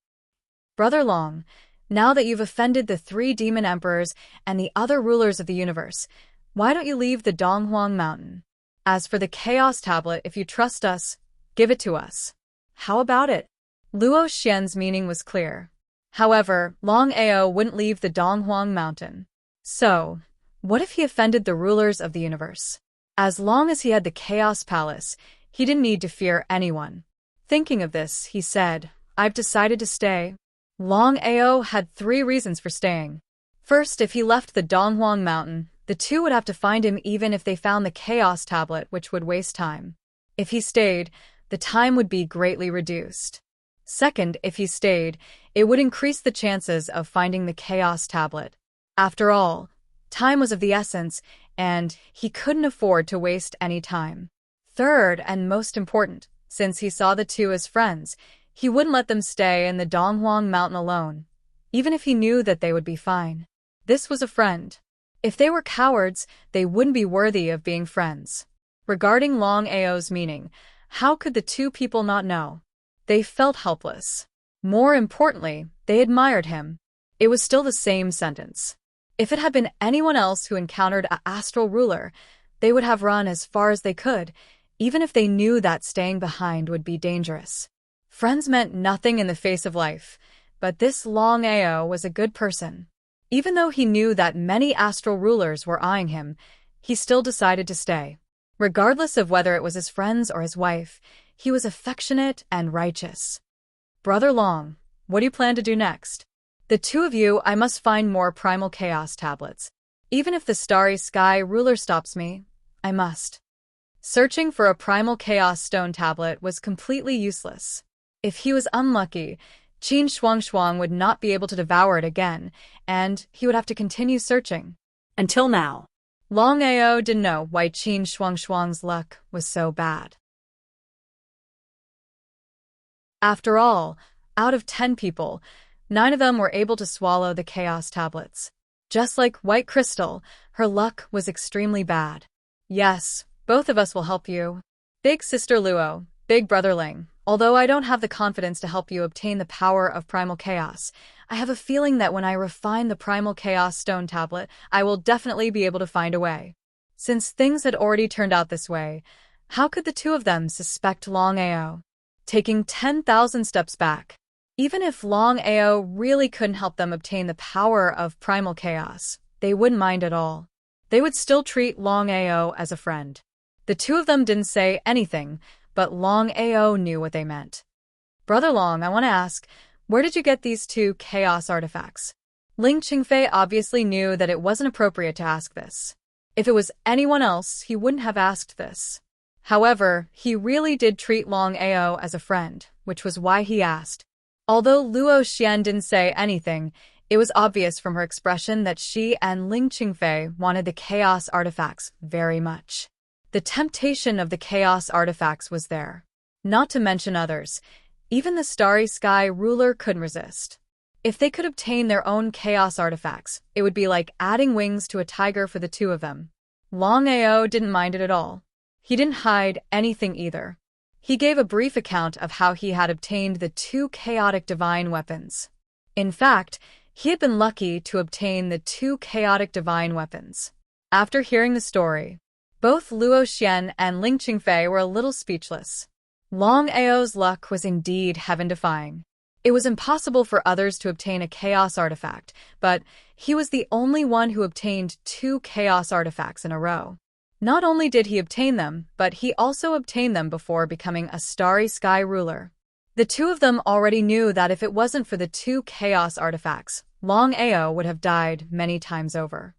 Brother Long, now that you've offended the 3 demon emperors and the other rulers of the universe, why don't you leave the Donghuang Mountain? As for the Chaos Tablet, if you trust us, give it to us. How about it? Luo Xian's meaning was clear. However, Longao wouldn't leave the Donghuang Mountain. So, what if he offended the rulers of the universe? As long as he had the Chaos Palace, he didn't need to fear anyone. Thinking of this, he said, I've decided to stay. Longao had 3 reasons for staying. First, if he left the Donghuang Mountain, the 2 would have to find him even if they found the Chaos Tablet, which would waste time. If he stayed, the time would be greatly reduced. Second, if he stayed, it would increase the chances of finding the Chaos Tablet. After all, time was of the essence, and he couldn't afford to waste any time. Third, and most important, since he saw the 2 as friends, he wouldn't let them stay in the Donghuang Mountain alone, even if he knew that they would be fine. This was a friend. If they were cowards, they wouldn't be worthy of being friends. Regarding Longao's meaning, how could the 2 people not know? They felt helpless. More importantly, they admired him. It was still the same sentence. If it had been anyone else who encountered an astral ruler, they would have run as far as they could, even if they knew that staying behind would be dangerous. Friends meant nothing in the face of life, but this Longao was a good person. Even though he knew that many astral rulers were eyeing him, he still decided to stay. Regardless of whether it was his friends or his wife, he was affectionate and righteous. Brother Long, what do you plan to do next? The 2 of you, I must find more primal chaos tablets. Even if the starry sky ruler stops me, I must. Searching for a primal chaos stone tablet was completely useless. If he was unlucky, Qin Shuang would not be able to devour it again, and he would have to continue searching. Until now. Longao didn't know why Qin Shuang's luck was so bad. After all, out of 10 people, 9 of them were able to swallow the chaos tablets. Just like White Crystal, her luck was extremely bad. Yes, both of us will help you. Big Sister Luo, Big Brother Ling, although I don't have the confidence to help you obtain the power of primal chaos, I have a feeling that when I refine the primal chaos stone tablet, I will definitely be able to find a way. Since things had already turned out this way, how could the 2 of them suspect Longao? Taking 10,000 steps back. Even if Longao really couldn't help them obtain the power of primal chaos, they wouldn't mind at all. They would still treat Longao as a friend. The 2 of them didn't say anything, but Longao knew what they meant. Brother Long, I want to ask, where did you get these 2 chaos artifacts? Ling Qingfei obviously knew that it wasn't appropriate to ask this. If it was anyone else, he wouldn't have asked this. However, he really did treat Longao as a friend, which was why he asked. Although Luo Xian didn't say anything, it was obvious from her expression that she and Ling Qingfei wanted the chaos artifacts very much. The temptation of the chaos artifacts was there. Not to mention others, even the starry sky ruler couldn't resist. If they could obtain their own chaos artifacts, it would be like adding wings to a tiger for the 2 of them. Longao didn't mind it at all. He didn't hide anything either. He gave a brief account of how he had obtained the two chaotic divine weapons. In fact, he had been lucky to obtain the two chaotic divine weapons. After hearing the story, both Luo Xian and Ling Qingfei were a little speechless. Longao's luck was indeed heaven-defying. It was impossible for others to obtain a chaos artifact, but he was the only one who obtained two chaos artifacts in a row. Not only did he obtain them, but he also obtained them before becoming a starry sky ruler. The two of them already knew that if it wasn't for the two chaos artifacts, Longao would have died many times over.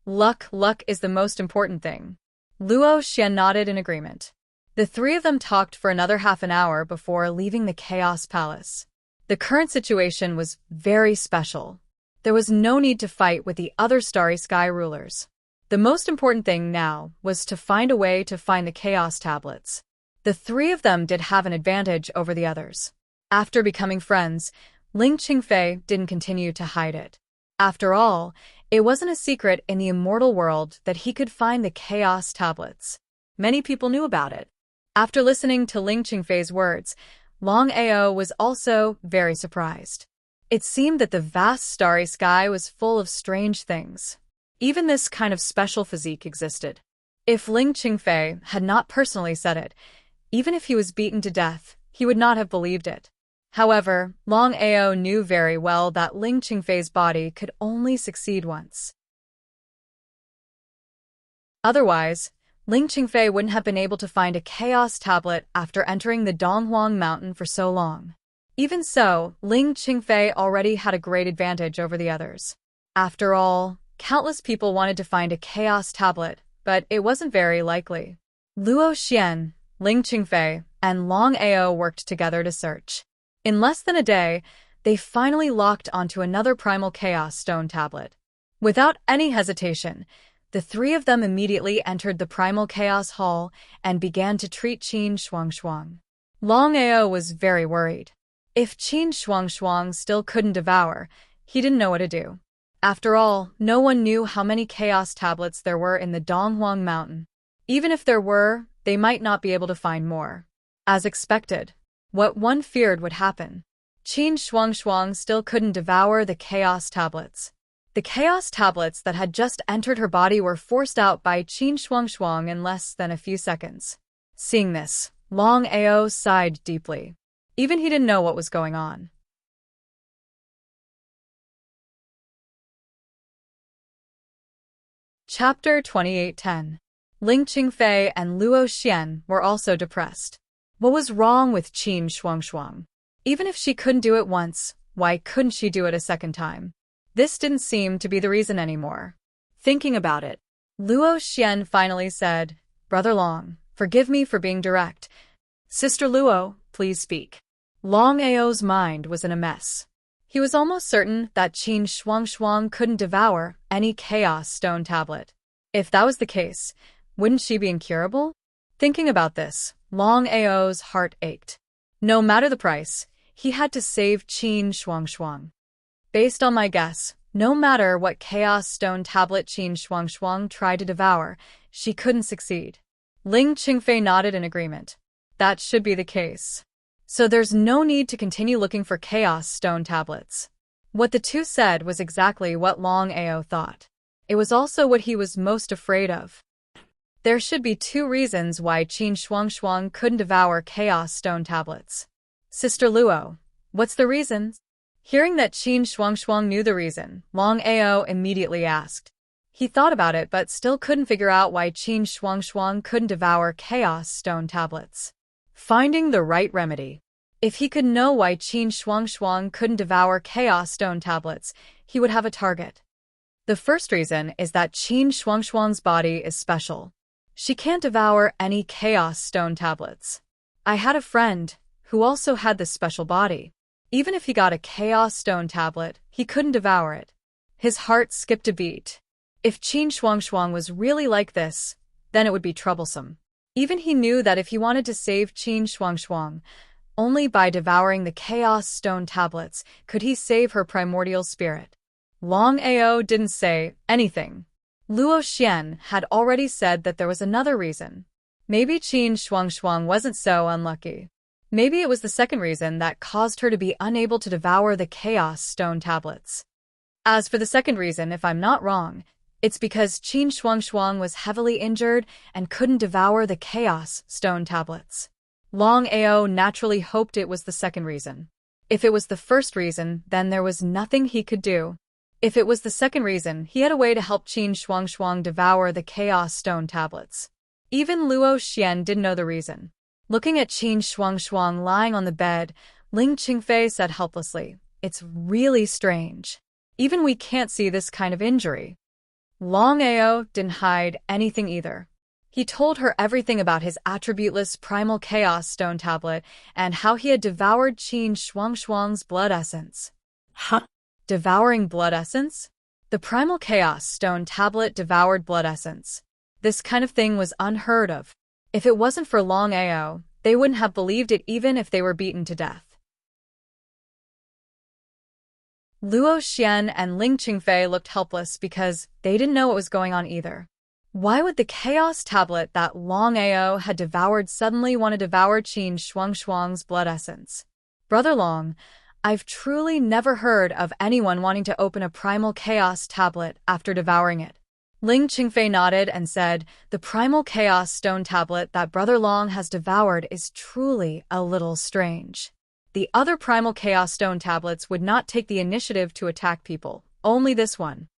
Luck is the most important thing. Luo Xian nodded in agreement. The three of them talked for another half an hour before leaving the Chaos Palace. The current situation was very special. There was no need to fight with the other starry sky rulers. The most important thing now was to find a way to find the Chaos Tablets. The three of them did have an advantage over the others. After becoming friends, Ling Qingfei didn't continue to hide it. After all, it wasn't a secret in the immortal world that he could find the Chaos Tablets. Many people knew about it. After listening to Ling Qingfei's words, Longao was also very surprised. It seemed that the vast starry sky was full of strange things. Even this kind of special physique existed. If Ling Qingfei had not personally said it, even if he was beaten to death, he would not have believed it. However, Longao knew very well that Ling Qingfei's body could only succeed once. Otherwise, Ling Qingfei wouldn't have been able to find a chaos tablet after entering the Donghuang Mountain for so long. Even so, Ling Qingfei already had a great advantage over the others. After all, countless people wanted to find a chaos tablet, but it wasn't very likely. Luo Xian, Ling Qingfei, and Longao worked together to search. In less than a day, they finally locked onto another primal chaos stone tablet. Without any hesitation, the three of them immediately entered the primal chaos hall and began to treat Qin Shuangshuang. Longao was very worried. If Qin Shuangshuang still couldn't devour, he didn't know what to do. After all, no one knew how many chaos tablets there were in the Donghuang Mountain. Even if there were, they might not be able to find more. As expected, what one feared would happen. Qin Shuangshuang still couldn't devour the chaos tablets. The chaos tablets that had just entered her body were forced out by Qin Shuangshuang in less than a few seconds. Seeing this, Longao sighed deeply. Even he didn't know what was going on. Chapter 28:10. Ling Qingfei and Luo Xian were also depressed. What was wrong with Qin Shuangshuang? Even if she couldn't do it once, why couldn't she do it a second time? This didn't seem to be the reason anymore. Thinking about it, Luo Xian finally said, "Brother Long, forgive me for being direct. Sister Luo, please speak." Longao's mind was in a mess. He was almost certain that Qin Shuangshuang couldn't devour any chaos stone tablet. If that was the case, wouldn't she be incurable? Thinking about this, Longao's heart ached. No matter the price, he had to save Qin Shuangshuang. Based on my guess, no matter what chaos stone tablet Qin Shuangshuang tried to devour, she couldn't succeed. Ling Qingfei nodded in agreement. That should be the case. So there's no need to continue looking for chaos stone tablets. What the two said was exactly what Longao thought. It was also what he was most afraid of. There should be two reasons why Qin Shuangshuang couldn't devour chaos stone tablets. Sister Luo, what's the reason? Hearing that Qin Shuangshuang knew the reason, Longao immediately asked. He thought about it but still couldn't figure out why Qin Shuangshuang couldn't devour chaos stone tablets. Finding the right remedy. If he could know why Qin Shuangshuang couldn't devour chaos stone tablets, he would have a target. The first reason is that Qin Shuangshuang's body is special. She can't devour any chaos stone tablets. I had a friend who also had this special body. Even if he got a chaos stone tablet, he couldn't devour it. His heart skipped a beat. If Qin Shuangshuang was really like this, then it would be troublesome. Even he knew that if he wanted to save Qin Shuangshuang, only by devouring the chaos stone tablets could he save her primordial spirit. Longao didn't say anything. Luo Xian had already said that there was another reason. Maybe Qin Shuang wasn't so unlucky. Maybe it was the second reason that caused her to be unable to devour the Chaos Stone tablets. As for the second reason, if I'm not wrong, it's because Qin Shuang was heavily injured and couldn't devour the Chaos Stone tablets. Longao naturally hoped it was the second reason. If it was the first reason, then there was nothing he could do. If it was the second reason, he had a way to help Qin Shuang devour the Chaos Stone tablets. Even Luo Xian didn't know the reason. Looking at Qin Shuang lying on the bed, Ling Qingfei said helplessly, "It's really strange. Even we can't see this kind of injury." Longao didn't hide anything either. He told her everything about his attributeless primal chaos stone tablet and how he had devoured Qin Shuang's blood essence. Huh? Devouring blood essence? The primal chaos stone tablet devoured blood essence. This kind of thing was unheard of. If it wasn't for Longao, they wouldn't have believed it even if they were beaten to death. Luo Xian and Ling Qingfei looked helpless because they didn't know what was going on either. Why would the chaos tablet that Longao had devoured suddenly want to devour Qin Shuang's blood essence? Brother Long, I've truly never heard of anyone wanting to open a primal chaos tablet after devouring it. Ling Qingfei nodded and said, "The primal chaos stone tablet that Brother Long has devoured is truly a little strange. The other primal chaos stone tablets would not take the initiative to attack people, only this one."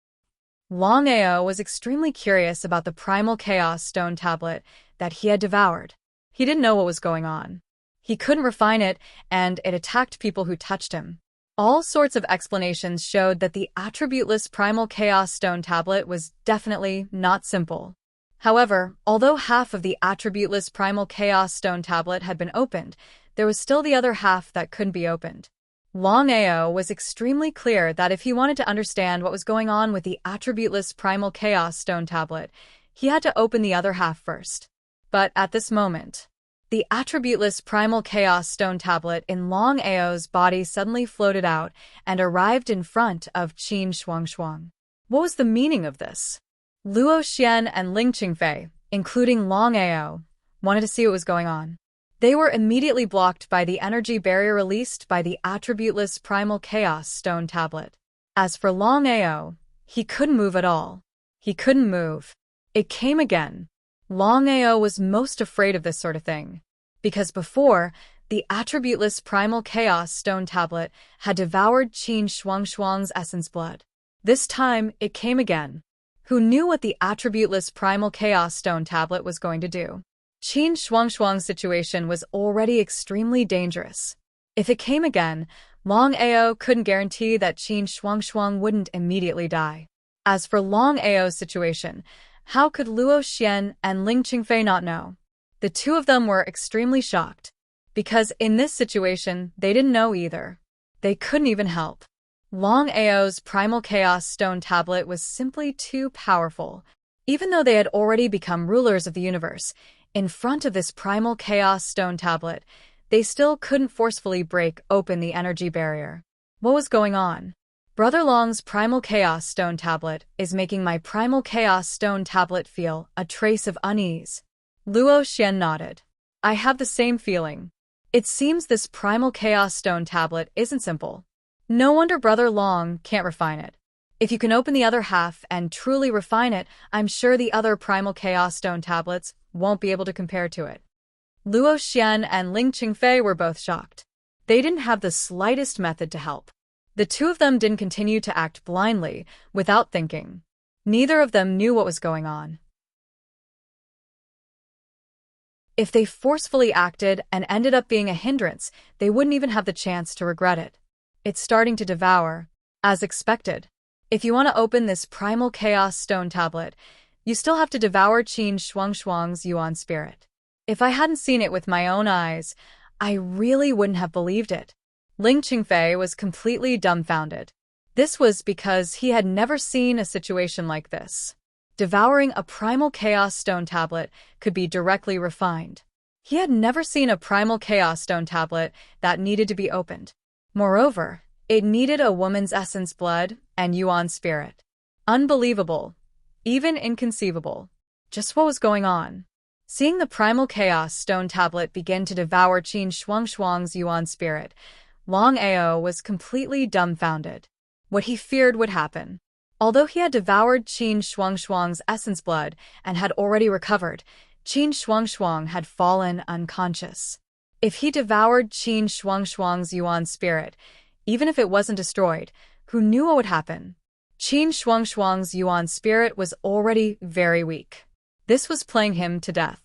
Longao was extremely curious about the primal chaos stone tablet that he had devoured. He didn't know what was going on. He couldn't refine it, and it attacked people who touched him. All sorts of explanations showed that the attributeless primal chaos stone tablet was definitely not simple. However, although half of the attributeless primal chaos stone tablet had been opened, there was still the other half that couldn't be opened. Longao was extremely clear that if he wanted to understand what was going on with the attributeless primal chaos stone tablet, he had to open the other half first. But at this moment, the attributeless primal chaos stone tablet in Longao's body suddenly floated out and arrived in front of Qin Shuang. What was the meaning of this? Luo Xian and Ling Qingfei, including Longao, wanted to see what was going on. They were immediately blocked by the energy barrier released by the attributeless primal chaos stone tablet. As for Longao, he couldn't move at all. He couldn't move. It came again. Longao was most afraid of this sort of thing, because before, the attributeless primal chaos stone tablet had devoured Qin Shuang's essence blood. This time, it came again. Who knew what the attributeless primal chaos stone tablet was going to do? Qin Shuang's situation was already extremely dangerous. If it came again, Longao couldn't guarantee that Qin Shuang wouldn't immediately die. As for Longao's situation, how could Luo Xian and Ling Qingfei not know? The two of them were extremely shocked, because in this situation, they didn't know either. They couldn't even help. Longao's primal chaos stone tablet was simply too powerful. Even though they had already become rulers of the universe, in front of this primal chaos stone tablet, they still couldn't forcefully break open the energy barrier. What was going on? Brother Long's primal chaos stone tablet is making my primal chaos stone tablet feel a trace of unease. Luo Xian nodded. I have the same feeling. It seems this primal chaos stone tablet isn't simple. No wonder Brother Long can't refine it. If you can open the other half and truly refine it, I'm sure the other primal chaos stone tablets won't be able to compare to it. Luo Xian and Ling Qingfei were both shocked. They didn't have the slightest method to help. The two of them didn't continue to act blindly, without thinking. Neither of them knew what was going on. If they forcefully acted and ended up being a hindrance, they wouldn't even have the chance to regret it. It's starting to devour, as expected. If you want to open this primal chaos stone tablet, you still have to devour Qin Shuang's yuan spirit. If I hadn't seen it with my own eyes, I really wouldn't have believed it. Ling Qingfei was completely dumbfounded. This was because he had never seen a situation like this. Devouring a primal chaos stone tablet could be directly refined. He had never seen a primal chaos stone tablet that needed to be opened. Moreover, it needed a woman's essence blood and yuan spirit. Unbelievable. Even inconceivable. Just what was going on? Seeing the primal chaos stone tablet begin to devour Qin Shuangshuang's yuan spirit, Longao was completely dumbfounded. What he feared would happen. Although he had devoured Qin Shuangshuang's essence blood and had already recovered, Qin Shuangshuang had fallen unconscious. If he devoured Qin Shuangshuang's yuan spirit, even if it wasn't destroyed, who knew what would happen? Qin Shuangshuang's yuan spirit was already very weak. This was playing him to death.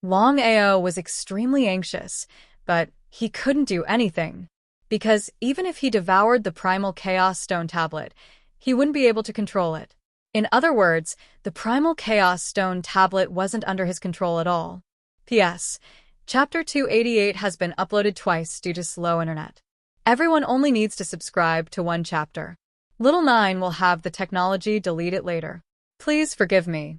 Longao was extremely anxious, but he couldn't do anything. Because even if he devoured the primal chaos stone tablet, he wouldn't be able to control it. In other words, the primal chaos stone tablet wasn't under his control at all. P.S. Chapter 288 has been uploaded twice due to slow internet. Everyone only needs to subscribe to one chapter. Little 9 will have the technology delete it later. Please forgive me.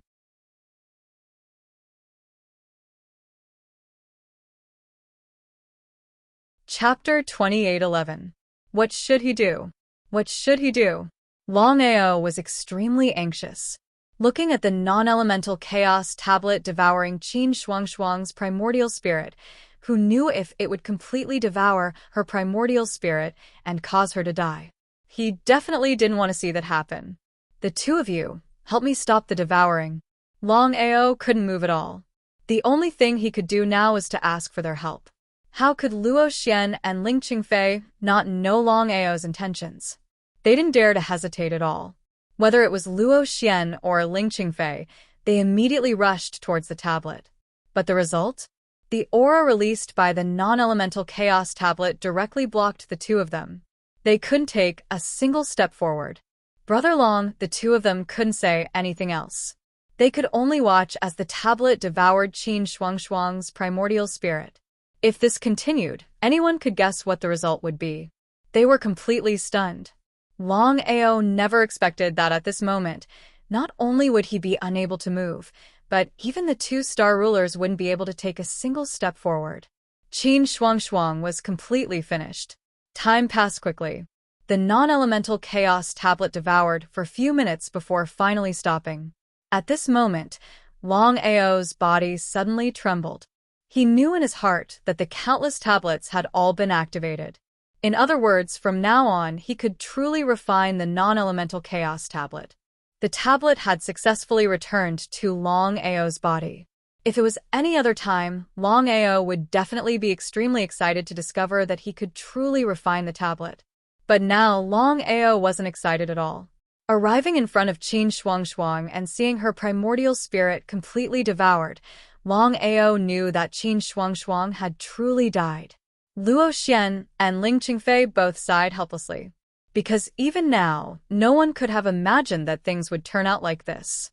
Chapter 2811. What should he do? What should he do? Longao was extremely anxious. Looking at the non-elemental chaos tablet devouring Qin Shuangshuang's primordial spirit, who knew if it would completely devour her primordial spirit and cause her to die. He definitely didn't want to see that happen. The two of you, help me stop the devouring. Longao couldn't move at all. The only thing he could do now was to ask for their help. How could Luo Xian and Ling Qingfei not know Longao's intentions? They didn't dare to hesitate at all. Whether it was Luo Xian or Ling Qingfei, they immediately rushed towards the tablet. But the result? The aura released by the non-elemental chaos tablet directly blocked the two of them. They couldn't take a single step forward. Brother Long, the two of them couldn't say anything else. They could only watch as the tablet devoured Qin Shuangshuang's primordial spirit. If this continued, anyone could guess what the result would be. They were completely stunned. Longao never expected that at this moment, not only would he be unable to move, but even the two star rulers wouldn't be able to take a single step forward. Qin Shuangshuang was completely finished. Time passed quickly. The non-elemental chaos tablet devoured for a few minutes before finally stopping. At this moment, Longao's body suddenly trembled. He knew in his heart that the countless tablets had all been activated. In other words, from now on, he could truly refine the non-elemental chaos tablet. The tablet had successfully returned to Longao's body. If it was any other time, Longao would definitely be extremely excited to discover that he could truly refine the tablet. But now, Longao wasn't excited at all. Arriving in front of Qin Shuangshuang and seeing her primordial spirit completely devoured, Longao knew that Qin Shuangshuang had truly died. Luo Xian and Ling Qingfei both sighed helplessly. Because even now, no one could have imagined that things would turn out like this.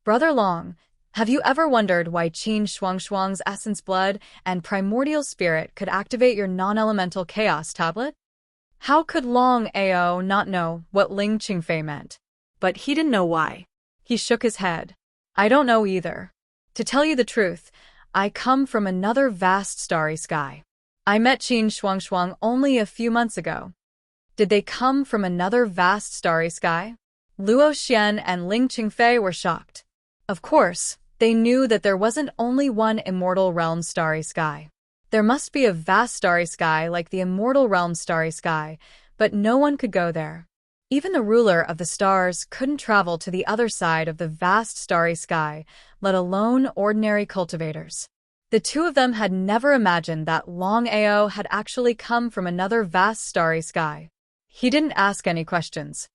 Brother Long, have you ever wondered why Qin Shuangshuang's essence blood and primordial spirit could activate your non-elemental chaos tablet? How could Longao not know what Ling Qingfei meant? But he didn't know why. He shook his head. I don't know either. To tell you the truth, I come from another vast starry sky. I met Qin Shuangshuang only a few months ago. Did they come from another vast starry sky? Luo Xian and Ling Qingfei were shocked. Of course, they knew that there wasn't only one immortal realm starry sky. There must be a vast starry sky like the immortal realm starry sky, but no one could go there. Even the ruler of the stars couldn't travel to the other side of the vast starry sky, let alone ordinary cultivators. The two of them had never imagined that Longao had actually come from another vast starry sky. He didn't ask any questions.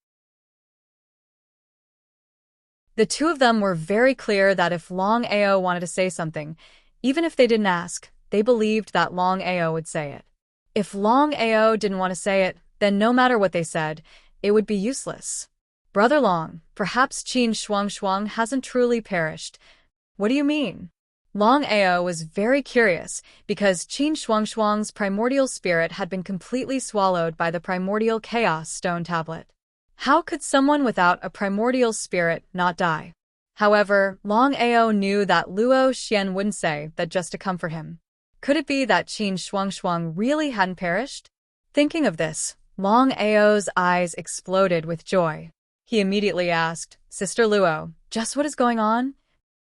The two of them were very clear that if Longao wanted to say something, even if they didn't ask, they believed that Longao would say it. If Longao didn't want to say it, then no matter what they said, it would be useless. Brother Long, perhaps Qin Shuangshuang hasn't truly perished. What do you mean? Longao was very curious because Qin Shuangshuang's primordial spirit had been completely swallowed by the primordial chaos stone tablet. How could someone without a primordial spirit not die? However, Longao knew that Luo Xian wouldn't say that just to comfort him. Could it be that Qin Shuangshuang really hadn't perished? Thinking of this, Longao's eyes exploded with joy. He immediately asked, Sister Luo, just what is going on?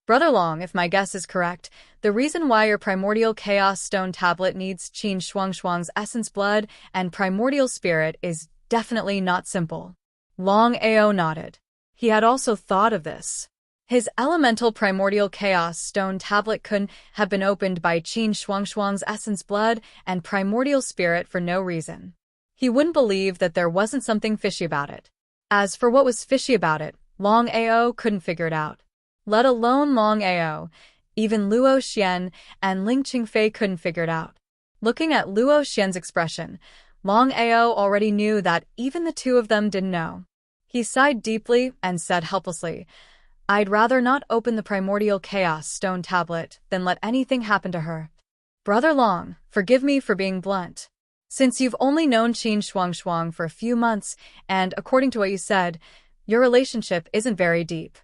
Brother Long, if my guess is correct, the reason why your primordial chaos stone tablet needs Qin Shuangshuang's essence blood and primordial spirit is definitely not simple. Longao nodded. He had also thought of this. His elemental primordial chaos stone tablet couldn't have been opened by Qin Shuangshuang's essence blood and primordial spirit for no reason. He wouldn't believe that there wasn't something fishy about it. As for what was fishy about it, Longao couldn't figure it out. Let alone Longao, even Luo Xian and Ling Qingfei couldn't figure it out. Looking at Luo Xian's expression, Longao already knew that even the two of them didn't know. He sighed deeply and said helplessly, "I'd rather not open the primordial chaos stone tablet than let anything happen to her. Brother Long, forgive me for being blunt. Since you've only known Qin Shuangshuang for a few months, and according to what you said, your relationship isn't very deep.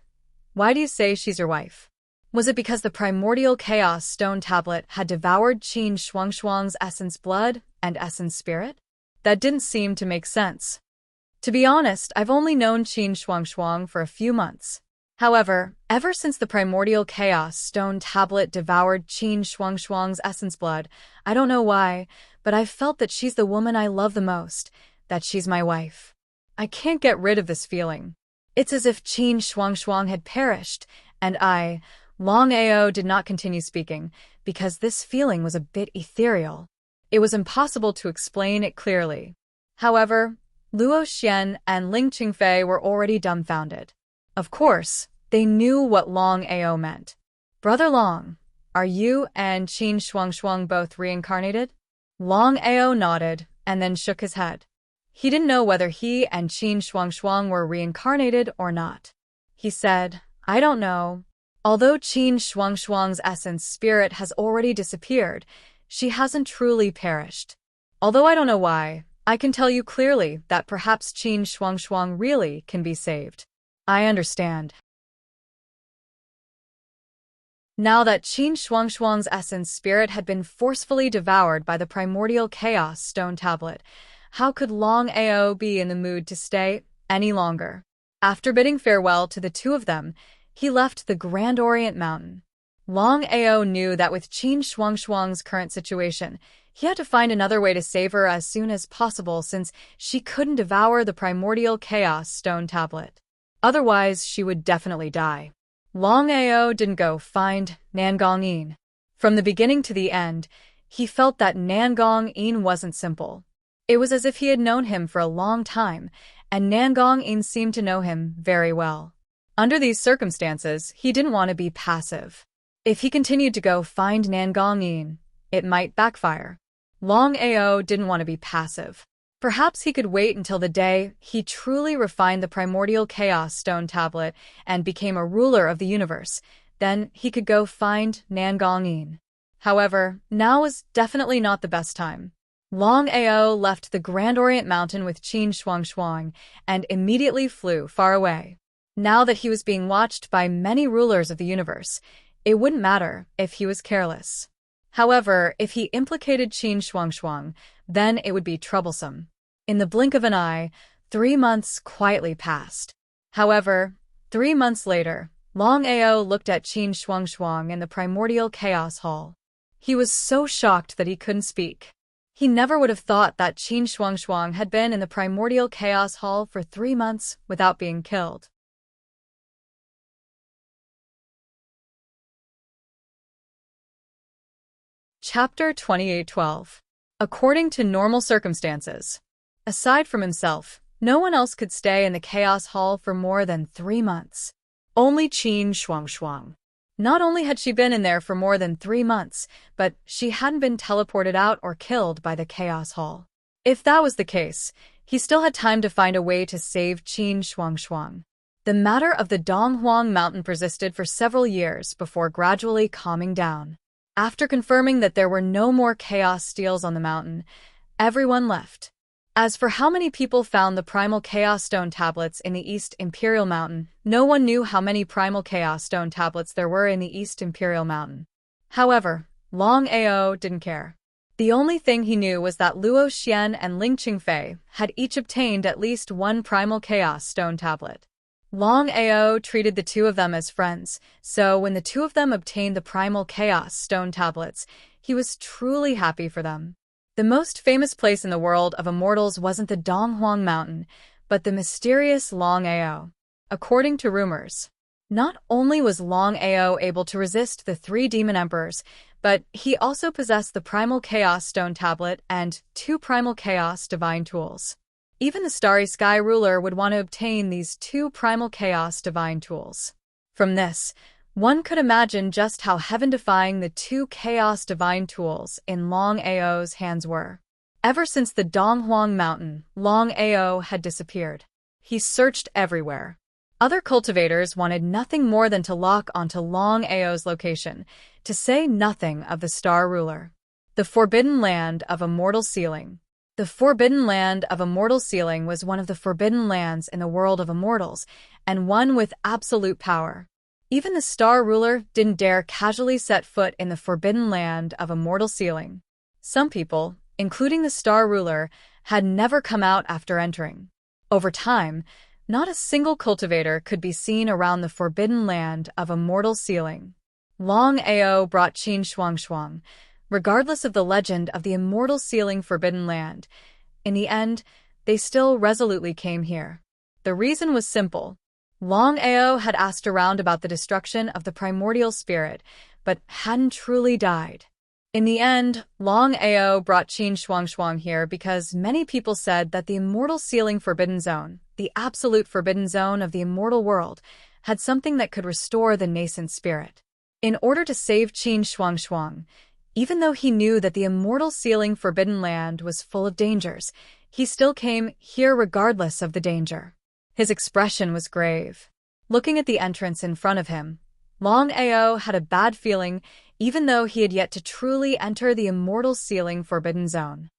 Why do you say she's your wife? Was it because the primordial chaos stone tablet had devoured Qin Shuangshuang's essence blood and essence spirit? That didn't seem to make sense. To be honest, I've only known Qin Shuangshuang for a few months. However, ever since the primordial chaos stone tablet devoured Qin Shuangshuang's essence blood, I don't know why, but I've felt that she's the woman I love the most, that she's my wife. I can't get rid of this feeling. It's as if Qin Shuangshuang had perished, and Longao did not continue speaking, because this feeling was a bit ethereal. It was impossible to explain it clearly. However, Luo Xian and Ling Qingfei were already dumbfounded. Of course, they knew what Longao meant. Brother Long, are you and Qin Shuangshuang both reincarnated? Longao nodded and then shook his head. He didn't know whether he and Qin Shuangshuang were reincarnated or not. He said, "I don't know. Although Qin Shuangshuang's essence spirit has already disappeared, she hasn't truly perished. Although I don't know why, I can tell you clearly that perhaps Qin Shuangshuang really can be saved." I understand. Now that Qin Shuangshuang's essence spirit had been forcefully devoured by the primordial chaos stone tablet, how could Longao be in the mood to stay any longer? After bidding farewell to the two of them, he left the Grand Orient Mountain. Longao knew that with Qin Shuangshuang's current situation, he had to find another way to save her as soon as possible since she couldn't devour the primordial chaos stone tablet. Otherwise, she would definitely die. Longao didn't go find Nangong-yin. From the beginning to the end, he felt that Nangong-yin wasn't simple. It was as if he had known him for a long time, and Nangong-yin seemed to know him very well. Under these circumstances, he didn't want to be passive. If he continued to go find Nangong-yin, it might backfire. Longao didn't want to be passive. Perhaps he could wait until the day he truly refined the primordial chaos stone tablet and became a ruler of the universe. Then he could go find Nangong-yin. However, now was definitely not the best time. Longao left the Grand Orient Mountain with Qin Shuangshuang and immediately flew far away. Now that he was being watched by many rulers of the universe, it wouldn't matter if he was careless. However, if he implicated Qin Shuangshuang, then it would be troublesome. In the blink of an eye, 3 months quietly passed. However, 3 months later, Longao looked at Qin Shuangshuang in the primordial chaos hall. He was so shocked that he couldn't speak. He never would have thought that Qin Shuangshuang had been in the primordial chaos hall for 3 months without being killed. Chapter 28:12. According to normal circumstances. Aside from himself, no one else could stay in the Chaos Hall for more than 3 months. Only Qin Shuangshuang. Not only had she been in there for more than 3 months, but she hadn't been teleported out or killed by the Chaos Hall. If that was the case, he still had time to find a way to save Qin Shuangshuang. The matter of the Donghuang Mountain persisted for several years before gradually calming down. After confirming that there were no more chaos steals on the mountain, everyone left. As for how many people found the primal chaos stone tablets in the East Imperial Mountain, no one knew how many primal chaos stone tablets there were in the East Imperial Mountain. However, Longao didn't care. The only thing he knew was that Luo Xian and Ling Qingfei had each obtained at least one primal chaos stone tablet. Longao treated the two of them as friends, so when the two of them obtained the primal chaos stone tablets, he was truly happy for them. The most famous place in the world of immortals wasn't the Donghuang Mountain, but the mysterious Longao. According to rumors, not only was Longao able to resist the three demon emperors, but he also possessed the primal chaos stone tablet and two primal chaos divine tools. Even the starry sky ruler would want to obtain these two primal chaos divine tools. From this, one could imagine just how heaven-defying the two chaos divine tools in Longao's hands were. Ever since the Donghuang Mountain, Longao had disappeared. He searched everywhere. Other cultivators wanted nothing more than to lock onto Longao's location, to say nothing of the star ruler. The Forbidden Land of Immortal Sealing. The Forbidden Land of Immortal Sealing was one of the forbidden lands in the world of immortals, and one with absolute power. Even the star ruler didn't dare casually set foot in the Forbidden Land of Immortal Sealing. Some people, including the star ruler, had never come out after entering. Over time, not a single cultivator could be seen around the Forbidden Land of Immortal Sealing. Longao brought Qin Shuangshuang, regardless of the legend of the Immortal Sealing Forbidden Land. In the end, they still resolutely came here. The reason was simple. Longao had asked around about the destruction of the primordial spirit, but hadn't truly died. In the end, Longao brought Qin Shuangshuang here because many people said that the Immortal Sealing Forbidden Zone, the absolute forbidden zone of the immortal world, had something that could restore the nascent spirit. In order to save Qin Shuangshuang, even though he knew that the Immortal Sealing Forbidden Land was full of dangers, he still came here regardless of the danger. His expression was grave. Looking at the entrance in front of him, Longao had a bad feeling, even though he had yet to truly enter the Immortal Sealing Forbidden Zone.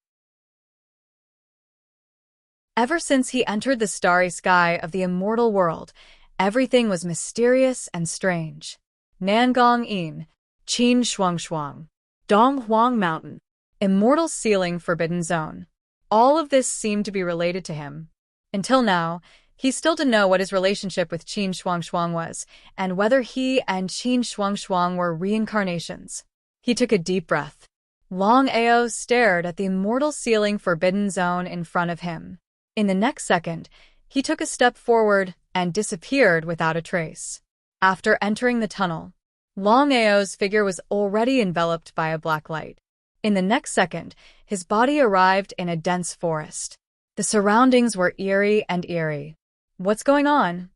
Ever since he entered the starry sky of the immortal world, everything was mysterious and strange. Nangong Yin, Qin Shuangshuang, Donghuang Mountain. Immortal Sealing Forbidden Zone. All of this seemed to be related to him. Until now, he still didn't know what his relationship with Qin Shuangshuang was, and whether he and Qin Shuangshuang were reincarnations. He took a deep breath. Longao stared at the Immortal Sealing Forbidden Zone in front of him. In the next second, he took a step forward and disappeared without a trace. After entering the tunnel, Longao's figure was already enveloped by a black light. In the next second, his body arrived in a dense forest. The surroundings were eerie and eerie. What's going on?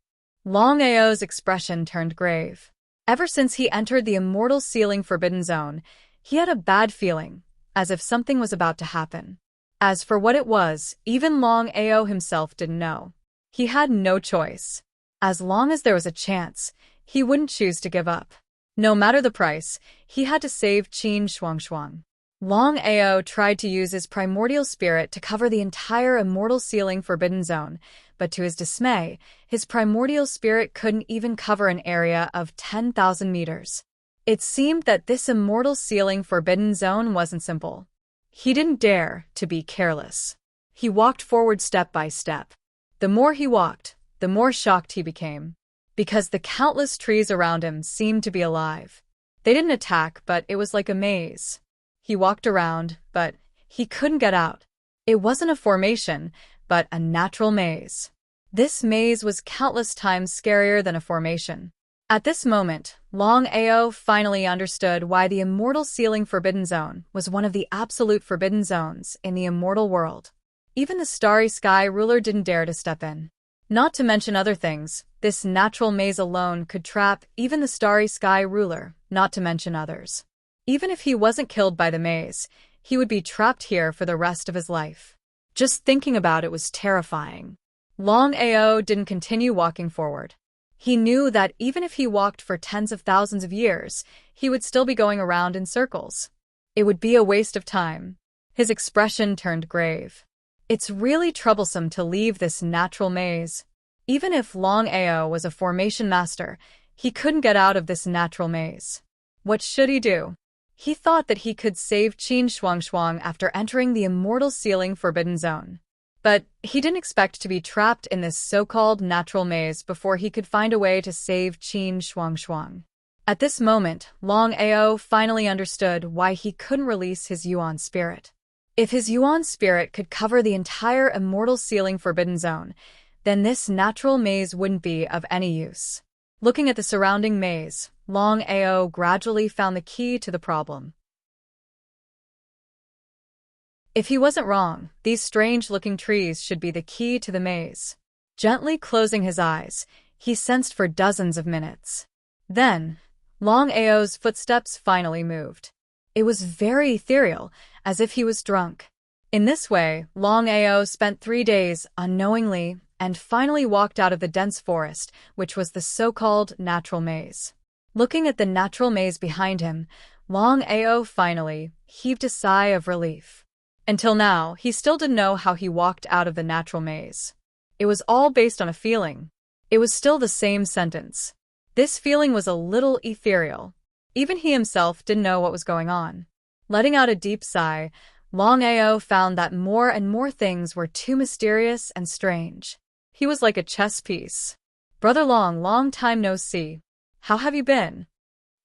Longao's expression turned grave. Ever since he entered the Immortal Sealing Forbidden Zone, he had a bad feeling, as if something was about to happen. As for what it was, even Longao himself didn't know. He had no choice. As long as there was a chance, he wouldn't choose to give up. No matter the price, he had to save Qin Shuangshuang. Longao tried to use his primordial spirit to cover the entire Immortal Sealing Forbidden Zone, but to his dismay, his primordial spirit couldn't even cover an area of 10,000 meters. It seemed that this Immortal Sealing Forbidden Zone wasn't simple. He didn't dare to be careless. He walked forward step by step. The more he walked, the more shocked he became, because the countless trees around him seemed to be alive. They didn't attack, but it was like a maze. He walked around, but he couldn't get out. It wasn't a formation, but a natural maze. This maze was countless times scarier than a formation. At this moment, Longao finally understood why the Immortal Sealing Forbidden Zone was one of the absolute forbidden zones in the immortal world. Even the starry sky ruler didn't dare to step in. Not to mention other things, this natural maze alone could trap even the starry sky ruler, not to mention others. Even if he wasn't killed by the maze, he would be trapped here for the rest of his life. Just thinking about it was terrifying. Longao didn't continue walking forward. He knew that even if he walked for tens of thousands of years, he would still be going around in circles. It would be a waste of time. His expression turned grave. It's really troublesome to leave this natural maze. Even if Longao was a formation master, he couldn't get out of this natural maze. What should he do? He thought that he could save Qin Shuangshuang after entering the Immortal Sealing Forbidden Zone. But he didn't expect to be trapped in this so-called natural maze before he could find a way to save Qin Shuang. At this moment, Longao finally understood why he couldn't release his Yuan spirit. If his Yuan spirit could cover the entire immortal ceiling forbidden zone, then this natural maze wouldn't be of any use. Looking at the surrounding maze, Longao gradually found the key to the problem. If he wasn't wrong, these strange-looking trees should be the key to the maze. Gently closing his eyes, he sensed for dozens of minutes. Then, Longao's footsteps finally moved. It was very ethereal, as if he was drunk. In this way, Longao spent 3 days unknowingly and finally walked out of the dense forest, which was the so-called natural maze. Looking at the natural maze behind him, Longao finally heaved a sigh of relief. Until now, he still didn't know how he walked out of the natural maze. It was all based on a feeling. It was still the same sentence. This feeling was a little ethereal. Even he himself didn't know what was going on. Letting out a deep sigh, Longao found that more and more things were too mysterious and strange. He was like a chess piece. "Brother Long, long time no see. How have you been?"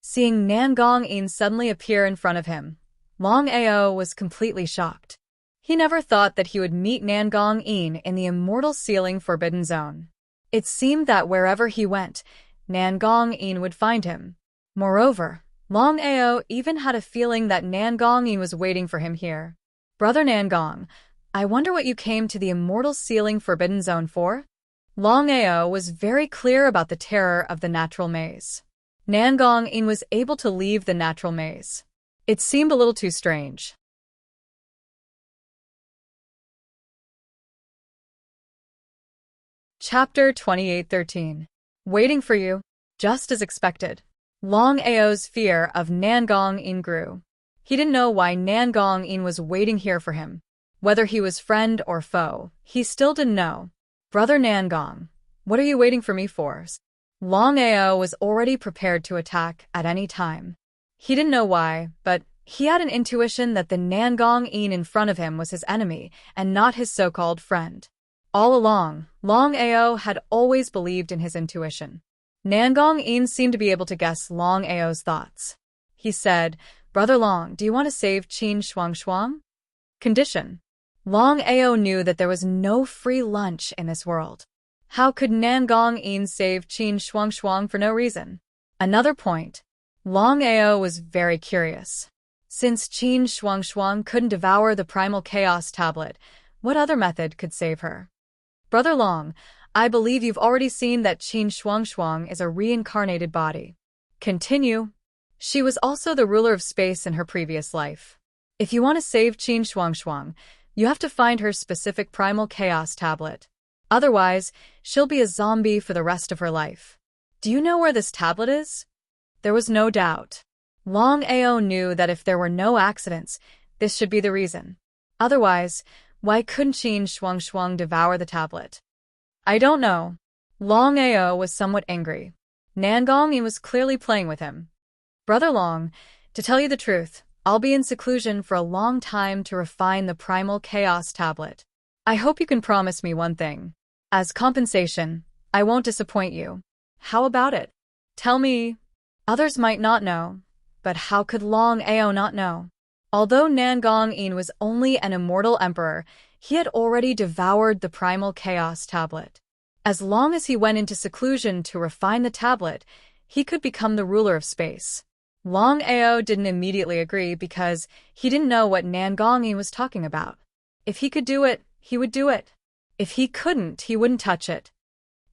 Seeing Nangong-in suddenly appear in front of him, Longao was completely shocked. He never thought that he would meet Nangong-in in the immortal ceiling forbidden zone. It seemed that wherever he went, Nangong-in would find him. Moreover, Longao even had a feeling that Nangong-in was waiting for him here. "Brother Nangong, I wonder what you came to the immortal ceiling forbidden zone for?" Longao was very clear about the terror of the natural maze. Nangong-in was able to leave the natural maze. It seemed a little too strange. Chapter 28:13. Waiting for you. Just as expected. Longao's fear of Nangong-in grew. He didn't know why Nangong-in was waiting here for him. Whether he was friend or foe, he still didn't know. "Brother Nangong, what are you waiting for me for?" Longao was already prepared to attack at any time. He didn't know why, but he had an intuition that the Nangong-in in front of him was his enemy and not his so-called friend. All along, Longao had always believed in his intuition. Nangong-in seemed to be able to guess Longao's thoughts. He said, "Brother Long, do you want to save Qin Shuang? Condition." Longao knew that there was no free lunch in this world. How could Nangong-in save Qin Shuang for no reason? Another point. Longao was very curious. Since Qin Shuang couldn't devour the primal chaos tablet, what other method could save her? "Brother Long, I believe you've already seen that Qin Shuang is a reincarnated body." Continue. She was also the ruler of space in her previous life. If you want to save Qin Shuang, you have to find her specific primal chaos tablet. Otherwise, she'll be a zombie for the rest of her life. Do you know where this tablet is? There was no doubt. Longao knew that if there were no accidents, this should be the reason. Otherwise, why couldn't Qin Shuang devour the tablet? "I don't know." Longao was somewhat angry. Nangong-in was clearly playing with him. "Brother Long, to tell you the truth, I'll be in seclusion for a long time to refine the primal chaos tablet. I hope you can promise me one thing. As compensation, I won't disappoint you. How about it? Tell me." Others might not know, but how could Longao not know? Although Nangong-in was only an immortal emperor, he had already devoured the primal chaos tablet. As long as he went into seclusion to refine the tablet, he could become the ruler of space. Longao didn't immediately agree because he didn't know what Nangong-in was talking about. If he could do it, he would do it. If he couldn't, he wouldn't touch it.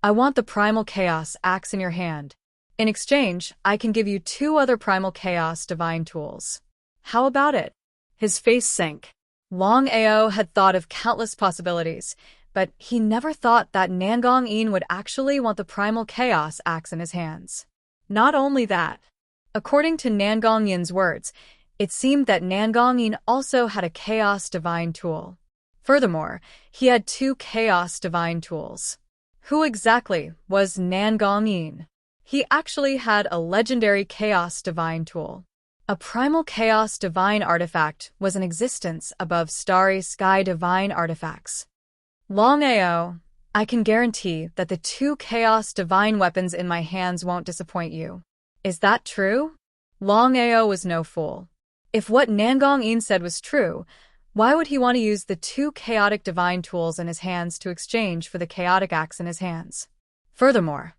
"I want the primal chaos axe in your hand. In exchange, I can give you 2 other primal chaos divine tools. How about it?" His face sank. Longao had thought of countless possibilities, but he never thought that Nangong-in would actually want the primal chaos axe in his hands. Not only that, according to Nangong-yin's words, it seemed that Nangong-in also had a chaos divine tool. Furthermore, he had 2 chaos divine tools. Who exactly was Nangong-in? He actually had a legendary chaos divine tool. A primal chaos divine artifact was in existence above starry sky divine artifacts. Longao, I can guarantee that the 2 chaos divine weapons in my hands won't disappoint you. Is that true? Longao was no fool. If what Nangong-in said was true, why would he want to use the 2 chaotic divine tools in his hands to exchange for the chaotic axe in his hands? Furthermore,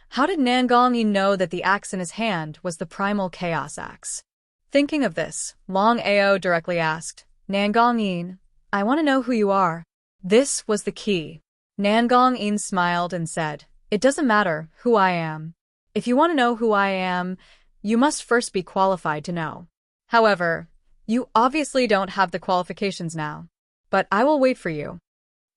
how did Nangong-in know that the axe in his hand was the primal chaos axe? Thinking of this, Longao directly asked, Nangong-in, I want to know who you are. This was the key. Nangong-in smiled and said, It doesn't matter who I am. If you want to know who I am, you must first be qualified to know. However, you obviously don't have the qualifications now. But I will wait for you.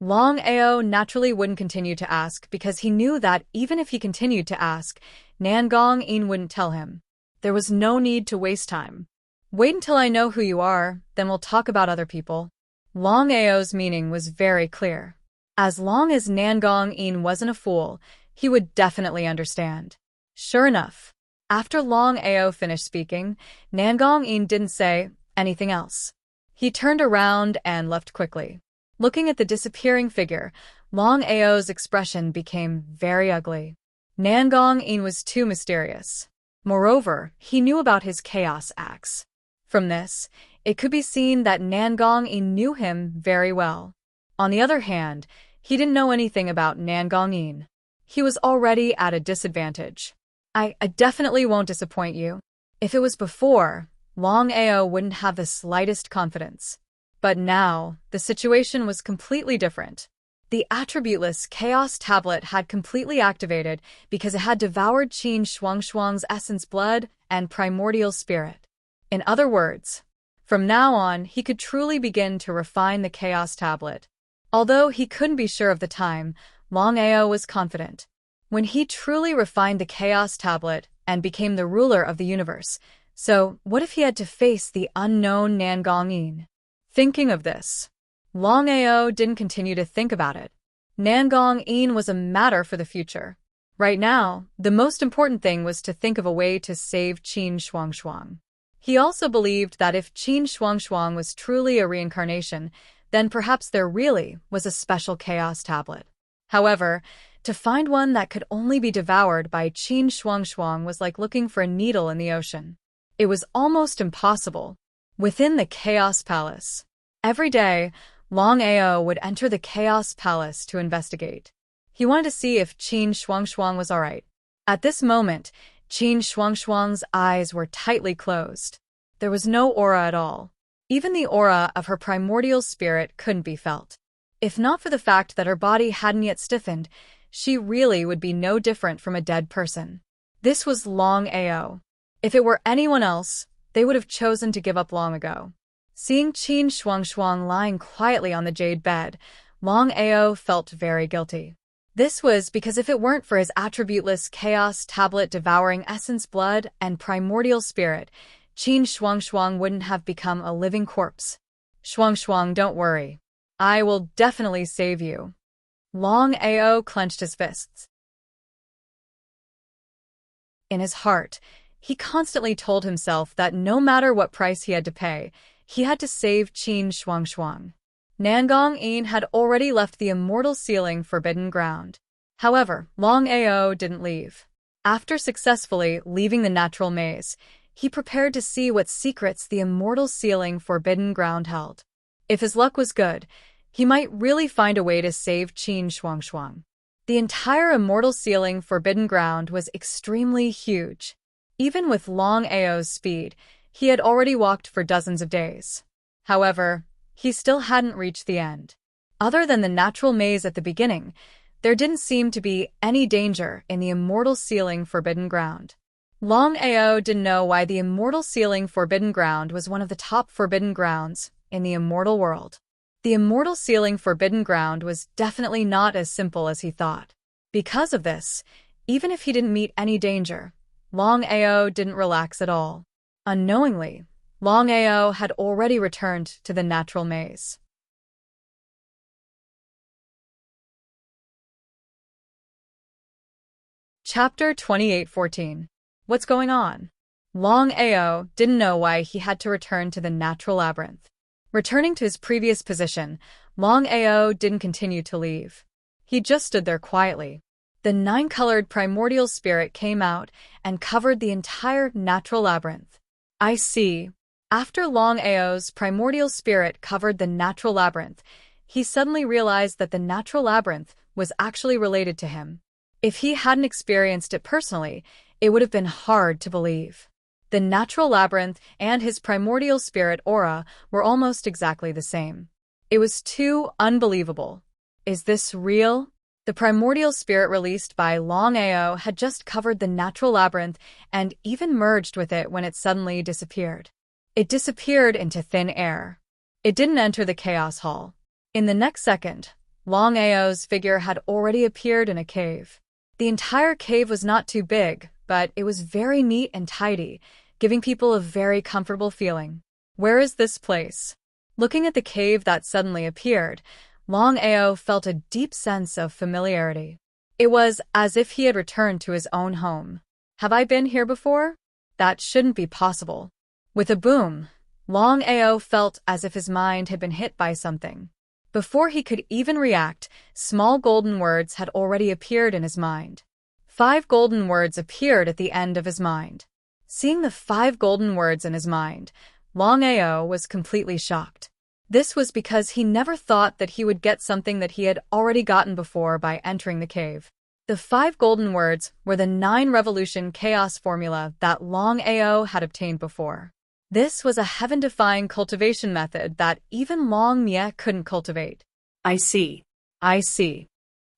Longao naturally wouldn't continue to ask because he knew that even if he continued to ask, Nangong-in wouldn't tell him. There was no need to waste time. Wait until I know who you are, then we'll talk about other people. Longao's meaning was very clear. As long as Nangong-in wasn't a fool, he would definitely understand. Sure enough, after Longao finished speaking, Nangong-in didn't say anything else. He turned around and left quickly. Looking at the disappearing figure, Longao's expression became very ugly. Nangong-in was too mysterious. Moreover, he knew about his chaos axe. From this, it could be seen that Nangong-in knew him very well. On the other hand, he didn't know anything about Nangong-in. He was already at a disadvantage. I definitely won't disappoint you. If it was before, Longao wouldn't have the slightest confidence. But now, the situation was completely different. The attributeless Chaos Tablet had completely activated because it had devoured Qin Shuangshuang's essence blood and primordial spirit. In other words, from now on, he could truly begin to refine the Chaos Tablet. Although he couldn't be sure of the time, Longao was confident. When he truly refined the Chaos Tablet and became the ruler of the universe, so what if he had to face the unknown Nangong-in? Thinking of this, Longao didn't continue to think about it. Nangong-in was a matter for the future. Right now, the most important thing was to think of a way to save Qin Shuangshuang. He also believed that if Qin Shuangshuang was truly a reincarnation, then perhaps there really was a special Chaos Tablet. However, to find one that could only be devoured by Qin Shuangshuang was like looking for a needle in the ocean. It was almost impossible. Within the Chaos Palace, every day, Longao would enter the Chaos Palace to investigate. He wanted to see if Qin Shuangshuang was alright. At this moment, Qin Shuangshuang's eyes were tightly closed. There was no aura at all. Even the aura of her primordial spirit couldn't be felt. If not for the fact that her body hadn't yet stiffened, she really would be no different from a dead person. This was Longao. If it were anyone else, they would have chosen to give up long ago. Seeing Qin Shuangshuang lying quietly on the jade bed, Longao felt very guilty. This was because if it weren't for his attributeless Chaos Tablet devouring essence blood and primordial spirit, Qin Shuangshuang wouldn't have become a living corpse. Shuangshuang, don't worry. I will definitely save you. Longao clenched his fists. In his heart, he constantly told himself that no matter what price he had to pay, he had to save Qin Shuangshuang. Nangong-in had already left the immortal ceiling forbidden ground. However, Longao didn't leave. After successfully leaving the natural maze, he prepared to see what secrets the immortal ceiling forbidden ground held. If his luck was good, he might really find a way to save Qin Shuangshuang. The entire immortal ceiling forbidden ground was extremely huge. Even with Longao's speed, he had already walked for dozens of days. However, he still hadn't reached the end. Other than the natural maze at the beginning, there didn't seem to be any danger in the immortal ceiling forbidden ground. Longao didn't know why the immortal ceiling forbidden ground was one of the top forbidden grounds in the immortal world. The immortal ceiling forbidden ground was definitely not as simple as he thought. Because of this, even if he didn't meet any danger, Longao didn't relax at all. Unknowingly, Longao had already returned to the natural maze. Chapter 28:14. What's going on? Longao didn't know why he had to return to the natural labyrinth. Returning to his previous position, Longao didn't continue to leave. He just stood there quietly. The nine-colored primordial spirit came out and covered the entire natural labyrinth. I see. After Longao's primordial spirit covered the natural labyrinth, he suddenly realized that the natural labyrinth was actually related to him. If he hadn't experienced it personally, it would have been hard to believe. The natural labyrinth and his primordial spirit aura were almost exactly the same. It was too unbelievable. Is this real? The primordial spirit released by Longao had just covered the natural labyrinth and even merged with it when it suddenly disappeared. It disappeared into thin air. It didn't enter the chaos hall. In the next second, Longao's figure had already appeared in a cave. The entire cave was not too big, but it was very neat and tidy, giving people a very comfortable feeling. Where is this place? Looking at the cave that suddenly appeared, Longao felt a deep sense of familiarity. It was as if he had returned to his own home. Have I been here before? That shouldn't be possible. With a boom, Longao felt as if his mind had been hit by something. Before he could even react, small golden words had already appeared in his mind. 5 golden words appeared at the end of his mind. Seeing the 5 golden words in his mind, Longao was completely shocked. This was because he never thought that he would get something that he had already gotten before by entering the cave. The 5 golden words were the 9 revolution chaos formula that Longao had obtained before. This was a heaven-defying cultivation method that even Long Mie couldn't cultivate. I see. I see.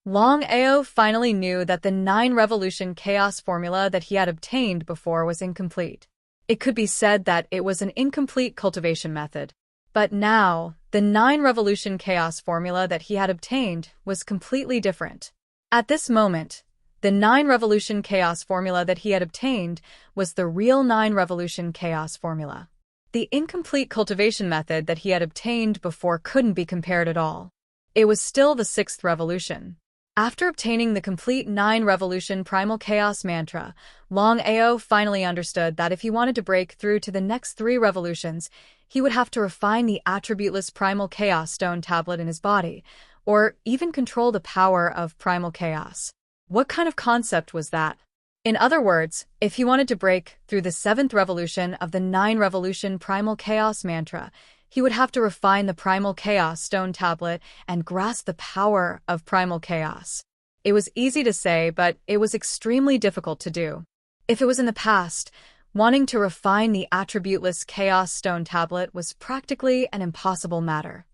Longao finally knew that the 9 revolution chaos formula that he had obtained before was incomplete. It could be said that it was an incomplete cultivation method. But now, the 9 revolution chaos formula that he had obtained was completely different. At this moment, the 9 revolution chaos formula that he had obtained was the real 9 revolution chaos formula. The incomplete cultivation method that he had obtained before couldn't be compared at all. It was still the 6th revolution. After obtaining the complete 9 revolution primal chaos mantra, Longao finally understood that if he wanted to break through to the next 3 revolutions, he would have to refine the attributeless primal chaos stone tablet in his body, or even control the power of primal chaos. What kind of concept was that? In other words, if he wanted to break through the 7th revolution of the 9 revolution primal chaos mantra, he would have to refine the primal chaos stone tablet and grasp the power of primal chaos. It was easy to say, but it was extremely difficult to do. If it was in the past, wanting to refine the attributeless chaos stone tablet was practically an impossible matter.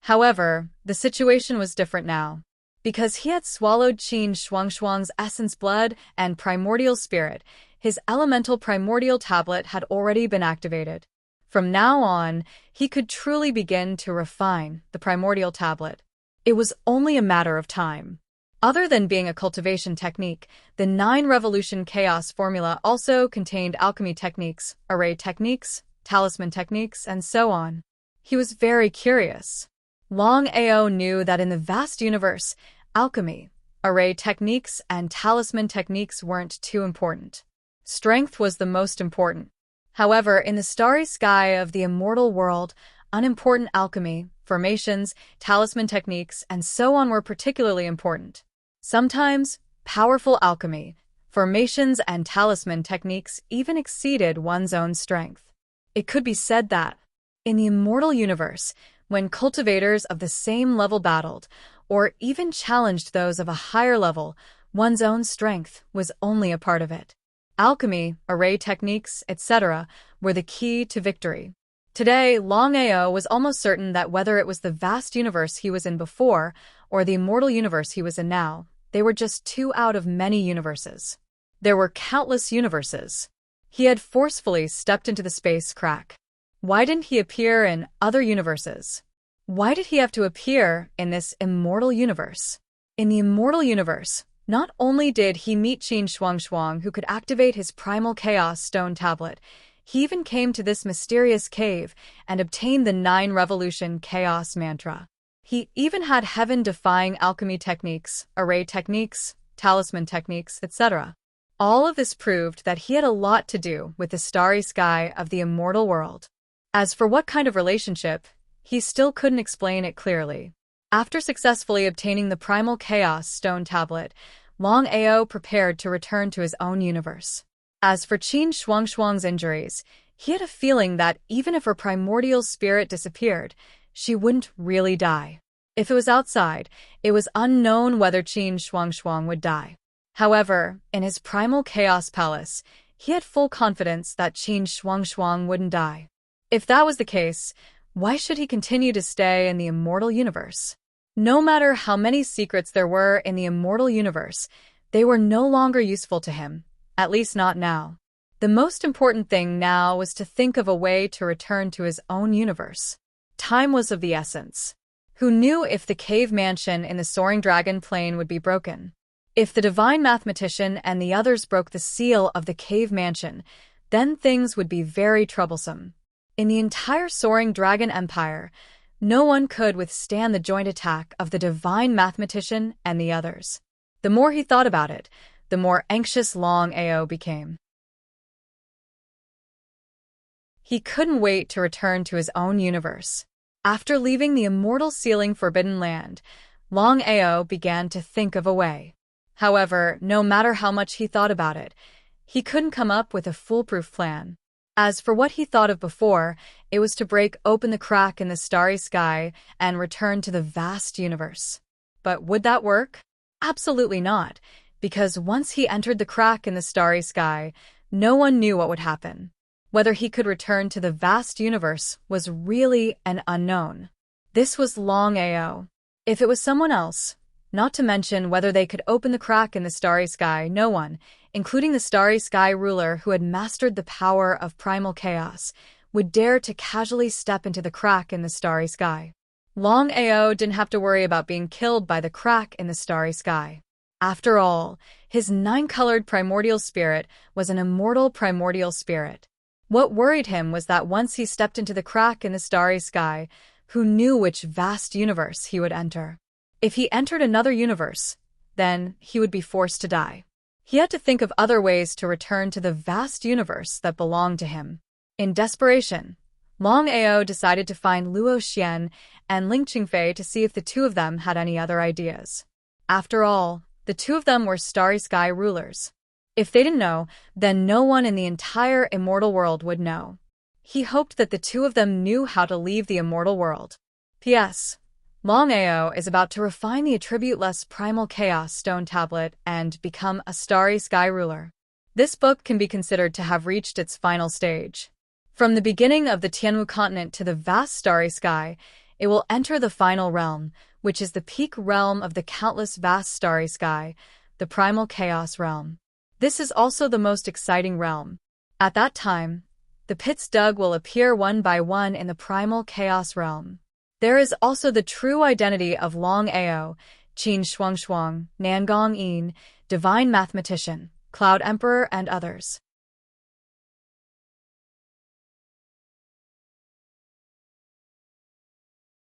However, the situation was different now. Because he had swallowed Qin Shuangshuang's essence blood and primordial spirit, his elemental primordial tablet had already been activated. From now on, he could truly begin to refine the primordial tablet. It was only a matter of time. Other than being a cultivation technique, the 9 revolution chaos formula also contained alchemy techniques, array techniques, talisman techniques, and so on. He was very curious. Longao knew that in the vast universe, alchemy, array techniques, and talisman techniques weren't too important. Strength was the most important. However, in the starry sky of the immortal world, unimportant alchemy, formations, talisman techniques, and so on were particularly important. Sometimes, powerful alchemy, formations, and talisman techniques even exceeded one's own strength. It could be said that, in the immortal universe, when cultivators of the same level battled, or even challenged those of a higher level, one's own strength was only a part of it. Alchemy, array techniques, etc. were the key to victory. Today, Longao was almost certain that whether it was the vast universe he was in before, or the immortal universe he was in now, they were just 2 out of many universes. There were countless universes. He had forcefully stepped into the space crack. Why didn't he appear in other universes? Why did he have to appear in this immortal universe? In the immortal universe, not only did he meet Qin Shuangshuang, who could activate his primal chaos stone tablet, he even came to this mysterious cave and obtained the 9 revolution chaos mantra. He even had heaven-defying alchemy techniques, array techniques, talisman techniques, etc. All of this proved that he had a lot to do with the starry sky of the immortal world. As for what kind of relationship, he still couldn't explain it clearly. After successfully obtaining the primal chaos stone tablet, Longao prepared to return to his own universe. As for Qin Shuangshuang's injuries, he had a feeling that even if her primordial spirit disappeared, she wouldn't really die. If it was outside, it was unknown whether Qin Shuangshuang would die. However, in his primal chaos palace, he had full confidence that Qin Shuangshuang wouldn't die. If that was the case, why should he continue to stay in the immortal universe? No matter how many secrets there were in the immortal universe, they were no longer useful to him, at least not now. The most important thing now was to think of a way to return to his own universe. Time was of the essence. Who knew if the cave mansion in the soaring dragon plane would be broken? If the divine mathematician and the others broke the seal of the cave mansion, then things would be very troublesome. In the entire soaring dragon empire, no one could withstand the joint attack of the divine mathematician and the others. The more he thought about it, the more anxious Longao became. He couldn't wait to return to his own universe. After leaving the immortal sealing forbidden land, Longao began to think of a way. However, no matter how much he thought about it, he couldn't come up with a foolproof plan. As for what he thought of before, it was to break open the crack in the starry sky and return to the vast universe. But would that work? Absolutely not, because once he entered the crack in the starry sky, no one knew what would happen. Whether he could return to the vast universe was really an unknown. This was Longao. If it was someone else, not to mention whether they could open the crack in the starry sky, no one, including the starry sky ruler who had mastered the power of primal chaos, would dare to casually step into the crack in the starry sky. Longao didn't have to worry about being killed by the crack in the starry sky. After all, his nine-colored primordial spirit was an immortal primordial spirit. What worried him was that once he stepped into the crack in the starry sky, who knew which vast universe he would enter? If he entered another universe, then he would be forced to die. He had to think of other ways to return to the vast universe that belonged to him. In desperation, Longao decided to find Luo Xian and Ling Qingfei to see if the two of them had any other ideas. After all, the two of them were starry sky rulers. If they didn't know, then no one in the entire immortal world would know. He hoped that the two of them knew how to leave the immortal world. P.S. Longao is about to refine the attribute-less primal chaos stone tablet and become a starry sky ruler. This book can be considered to have reached its final stage. From the beginning of the Tianwu continent to the vast starry sky, it will enter the final realm, which is the peak realm of the countless vast starry sky, the primal chaos realm. This is also the most exciting realm. At that time, the pits dug will appear one by one in the primal chaos realm. There is also the true identity of Longao, Qin Shuangshuang, Nangong Yin, Divine Mathematician, Cloud Emperor, and others.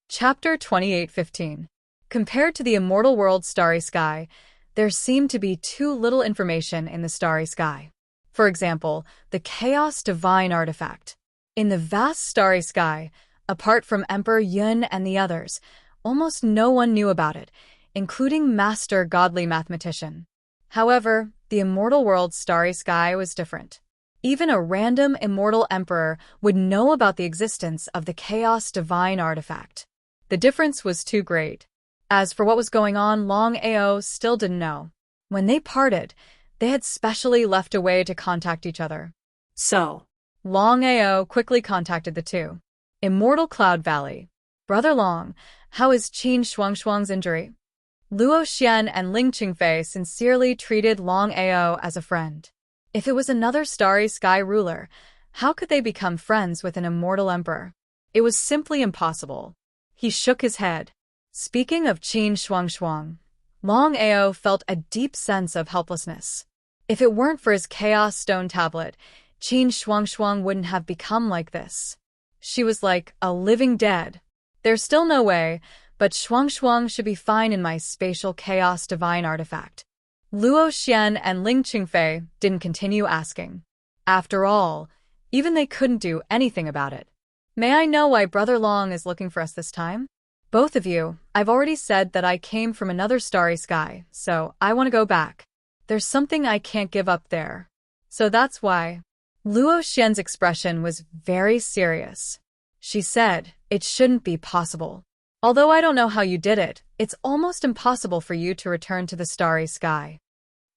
Chapter 28:15. Compared to the immortal world's starry sky, there seemed to be too little information in the starry sky. For example, the Chaos Divine Artifact. In the vast starry sky, apart from Emperor Yun and the others, almost no one knew about it, including Master Godly Mathematician. However, the immortal world's starry sky was different. Even a random immortal emperor would know about the existence of the Chaos Divine Artifact. The difference was too great. As for what was going on, Longao still didn't know. When they parted, they had specially left a way to contact each other. So, Longao quickly contacted the two. Immortal Cloud Valley. Brother Long, how is Qin Shuangshuang's injury? Luo Xian and Ling Qingfei sincerely treated Longao as a friend. If it was another starry sky ruler, how could they become friends with an immortal emperor? It was simply impossible. He shook his head. Speaking of Qin Shuangshuang, Longao felt a deep sense of helplessness. If it weren't for his Chaos Stone Tablet, Qin Shuangshuang wouldn't have become like this. She was like a living dead. There's still no way, but Shuangshuang should be fine in my spatial Chaos Divine Artifact. Luo Xian and Ling Qingfei didn't continue asking. After all, even they couldn't do anything about it. May I know why Brother Long is looking for us this time? Both of you, I've already said that I came from another starry sky, so I want to go back. There's something I can't give up there. So that's why. Luo Xian's expression was very serious. She said, it shouldn't be possible. Although I don't know how you did it, it's almost impossible for you to return to the starry sky.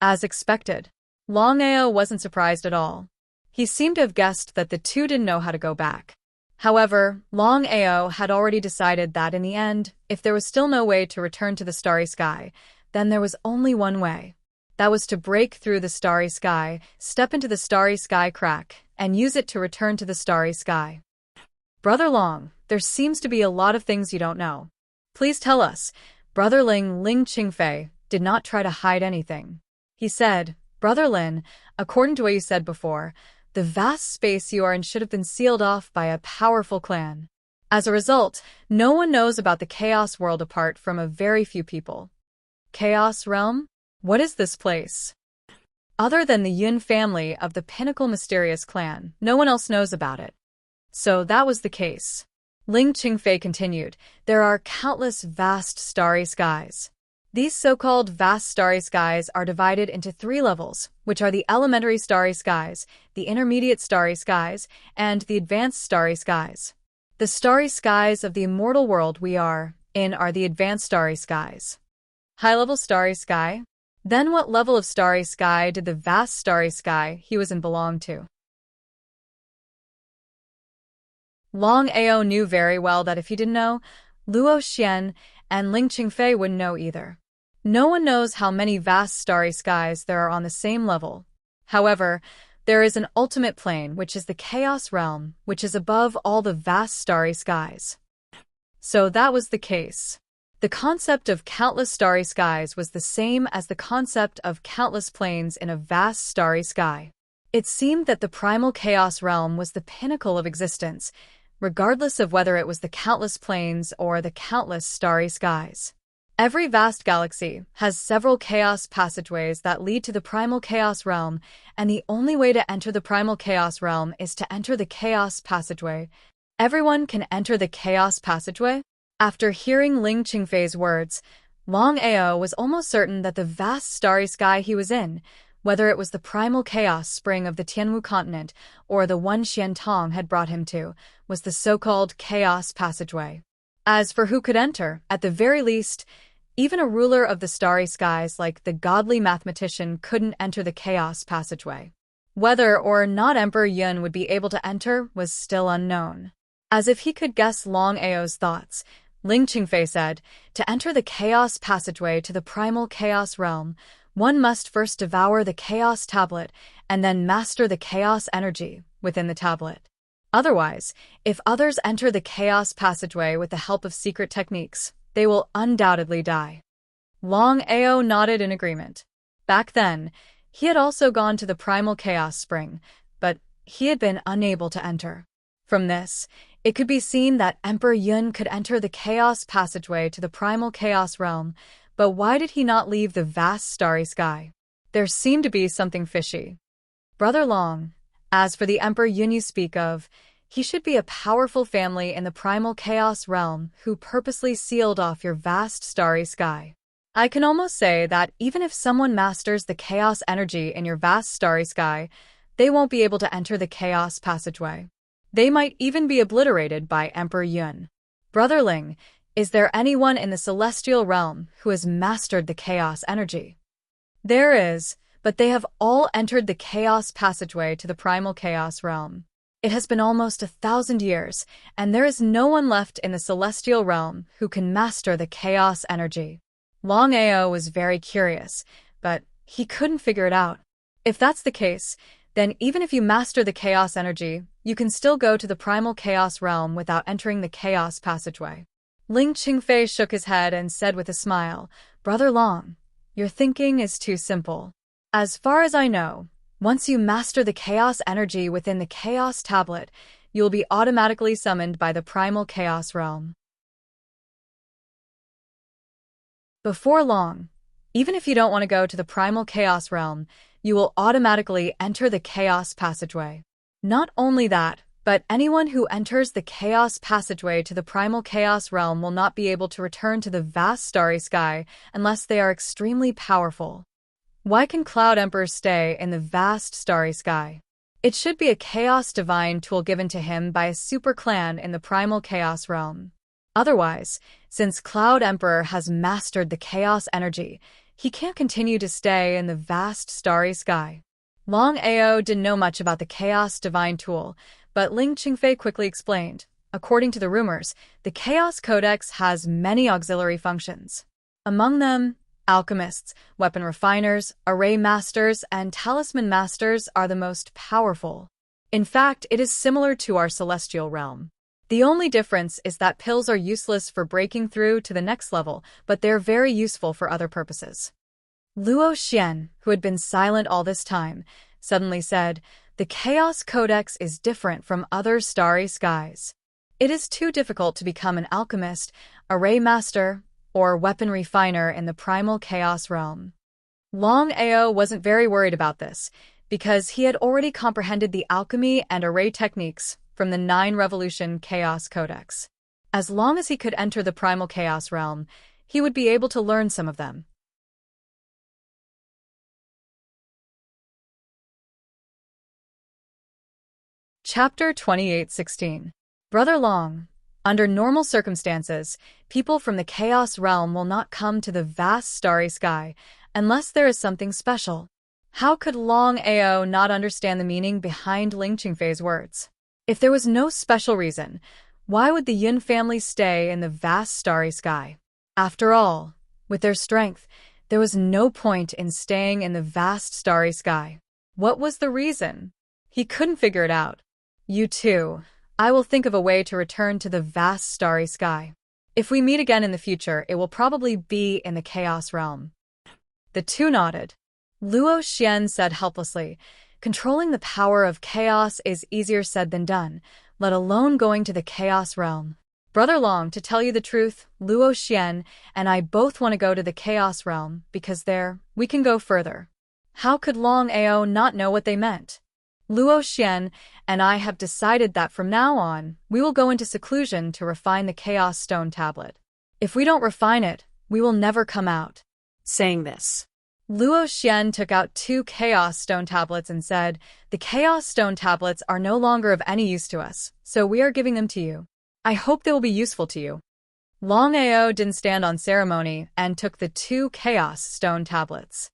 As expected, Longao wasn't surprised at all. He seemed to have guessed that the two didn't know how to go back. However, Longao had already decided that in the end, if there was still no way to return to the starry sky, then there was only one way. That was to break through the starry sky, step into the starry sky crack, and use it to return to the starry sky. Brother Long, there seems to be a lot of things you don't know. Please tell us. Brother Ling Qingfei did not try to hide anything. He said, Brother Lin, according to what you said before, the vast space you are in should have been sealed off by a powerful clan. As a result, no one knows about the Chaos World apart from a very few people. Chaos Realm? What is this place? Other than the Yun family of the Pinnacle Mysterious Clan, no one else knows about it. So that was the case. Ling Qingfei continued, there are countless vast starry skies. These so-called vast starry skies are divided into 3 levels, which are the elementary starry skies, the intermediate starry skies, and the advanced starry skies. The starry skies of the immortal world we are in are the advanced starry skies. High-level starry sky? Then what level of starry sky did the vast starry sky he was in belong to? Longao knew very well that if he didn't know, Luo Xian and Ling Qingfei wouldn't know either. No one knows how many vast starry skies there are on the same level. However, there is an ultimate plane which is the Chaos Realm, which is above all the vast starry skies. So that was the case. The concept of countless starry skies was the same as the concept of countless planes in a vast starry sky. It seemed that the primal Chaos Realm was the pinnacle of existence, regardless of whether it was the countless planes or the countless starry skies. Every vast galaxy has several chaos passageways that lead to the primal Chaos Realm, and the only way to enter the primal Chaos Realm is to enter the chaos passageway. Everyone can enter the chaos passageway? After hearing Ling Qingfei's words, Longao was almost certain that the vast starry sky he was in, whether it was the primal chaos spring of the Tianwu continent or the one Xiantong had brought him to, was the so-called chaos passageway. As for who could enter, at the very least, even a ruler of the starry skies like the godly mathematician couldn't enter the chaos passageway. Whether or not Emperor Yun would be able to enter was still unknown. As if he could guess Longao's thoughts, Ling Qingfei said, to enter the chaos passageway to the primal chaos realm, one must first devour the chaos tablet and then master the chaos energy within the tablet. Otherwise, if others enter the chaos passageway with the help of secret techniques, they will undoubtedly die. Longao nodded in agreement. Back then, he had also gone to the primal chaos spring, but he had been unable to enter. From this, it could be seen that Emperor Yun could enter the chaos passageway to the primal chaos realm, but why did he not leave the vast starry sky? There seemed to be something fishy. Brother Long, as for the Emperor Yun you speak of, he should be a powerful family in the primal chaos realm who purposely sealed off your vast starry sky. I can almost say that even if someone masters the chaos energy in your vast starry sky, they won't be able to enter the chaos passageway. They might even be obliterated by Emperor Yun. Brother Ling, is there anyone in the celestial realm who has mastered the chaos energy? There is, but they have all entered the chaos passageway to the primal chaos realm. It has been almost 1,000 years, and there is no one left in the celestial realm who can master the chaos energy. Longao was very curious, but he couldn't figure it out. If that's the case, then even if you master the chaos energy, you can still go to the primal chaos realm without entering the chaos passageway. Ling Qingfei shook his head and said with a smile, Brother Long, your thinking is too simple. As far as I know, once you master the chaos energy within the chaos tablet, you'll be automatically summoned by the primal chaos realm. Before long, Even if you don't want to go to the primal chaos realm, you will automatically enter the chaos passageway. Not only that, but anyone who enters the chaos passageway to the primal chaos realm will not be able to return to the vast starry sky unless they are extremely powerful. Why can Cloud Emperor stay in the vast starry sky? It should be a chaos divine tool given to him by a super clan in the primal chaos realm. Otherwise, since Cloud Emperor has mastered the chaos energy, he can't continue to stay in the vast starry sky. Longao didn't know much about the chaos divine tool, but Ling Qingfei quickly explained. According to the rumors, the Chaos Codex has many auxiliary functions. Among them, alchemists, weapon refiners, array masters, and talisman masters are the most powerful. In fact, it is similar to our celestial realm. The only difference is that pills are useless for breaking through to the next level, but they're very useful for other purposes. Luo Xian, who had been silent all this time, suddenly said, "The Chaos Codex is different from other starry skies. It is too difficult to become an alchemist, array master, or weapon refiner in the primal chaos realm." Longao wasn't very worried about this, because he had already comprehended the alchemy and array techniques from the 9 Revolution Chaos Codex. As long as he could enter the primal chaos realm, he would be able to learn some of them. Chapter 28:16. Brother Long. Under normal circumstances, people from the chaos realm will not come to the vast starry sky unless there is something special. How could Longao not understand the meaning behind Ling Qingfei's words? If there was no special reason, why would the Yun family stay in the vast starry sky? After all, with their strength, there was no point in staying in the vast starry sky. What was the reason? He couldn't figure it out. You too. I will think of a way to return to the vast starry sky. If we meet again in the future, it will probably be in the chaos realm. The two nodded. Luo Xian said helplessly, "Controlling the power of chaos is easier said than done, let alone going to the chaos realm." Brother Long, to tell you the truth, Luo Xian and I both want to go to the chaos realm because there, we can go further. How could Longao not know what they meant? Luo Xian and I have decided that from now on, we will go into seclusion to refine the Chaos Stone Tablet. If we don't refine it, we will never come out. Saying this, Luo Xian took out 2 Chaos Stone Tablets and said, "The Chaos Stone Tablets are no longer of any use to us, so we are giving them to you. I hope they will be useful to you." Longao didn't stand on ceremony and took the 2 Chaos Stone Tablets.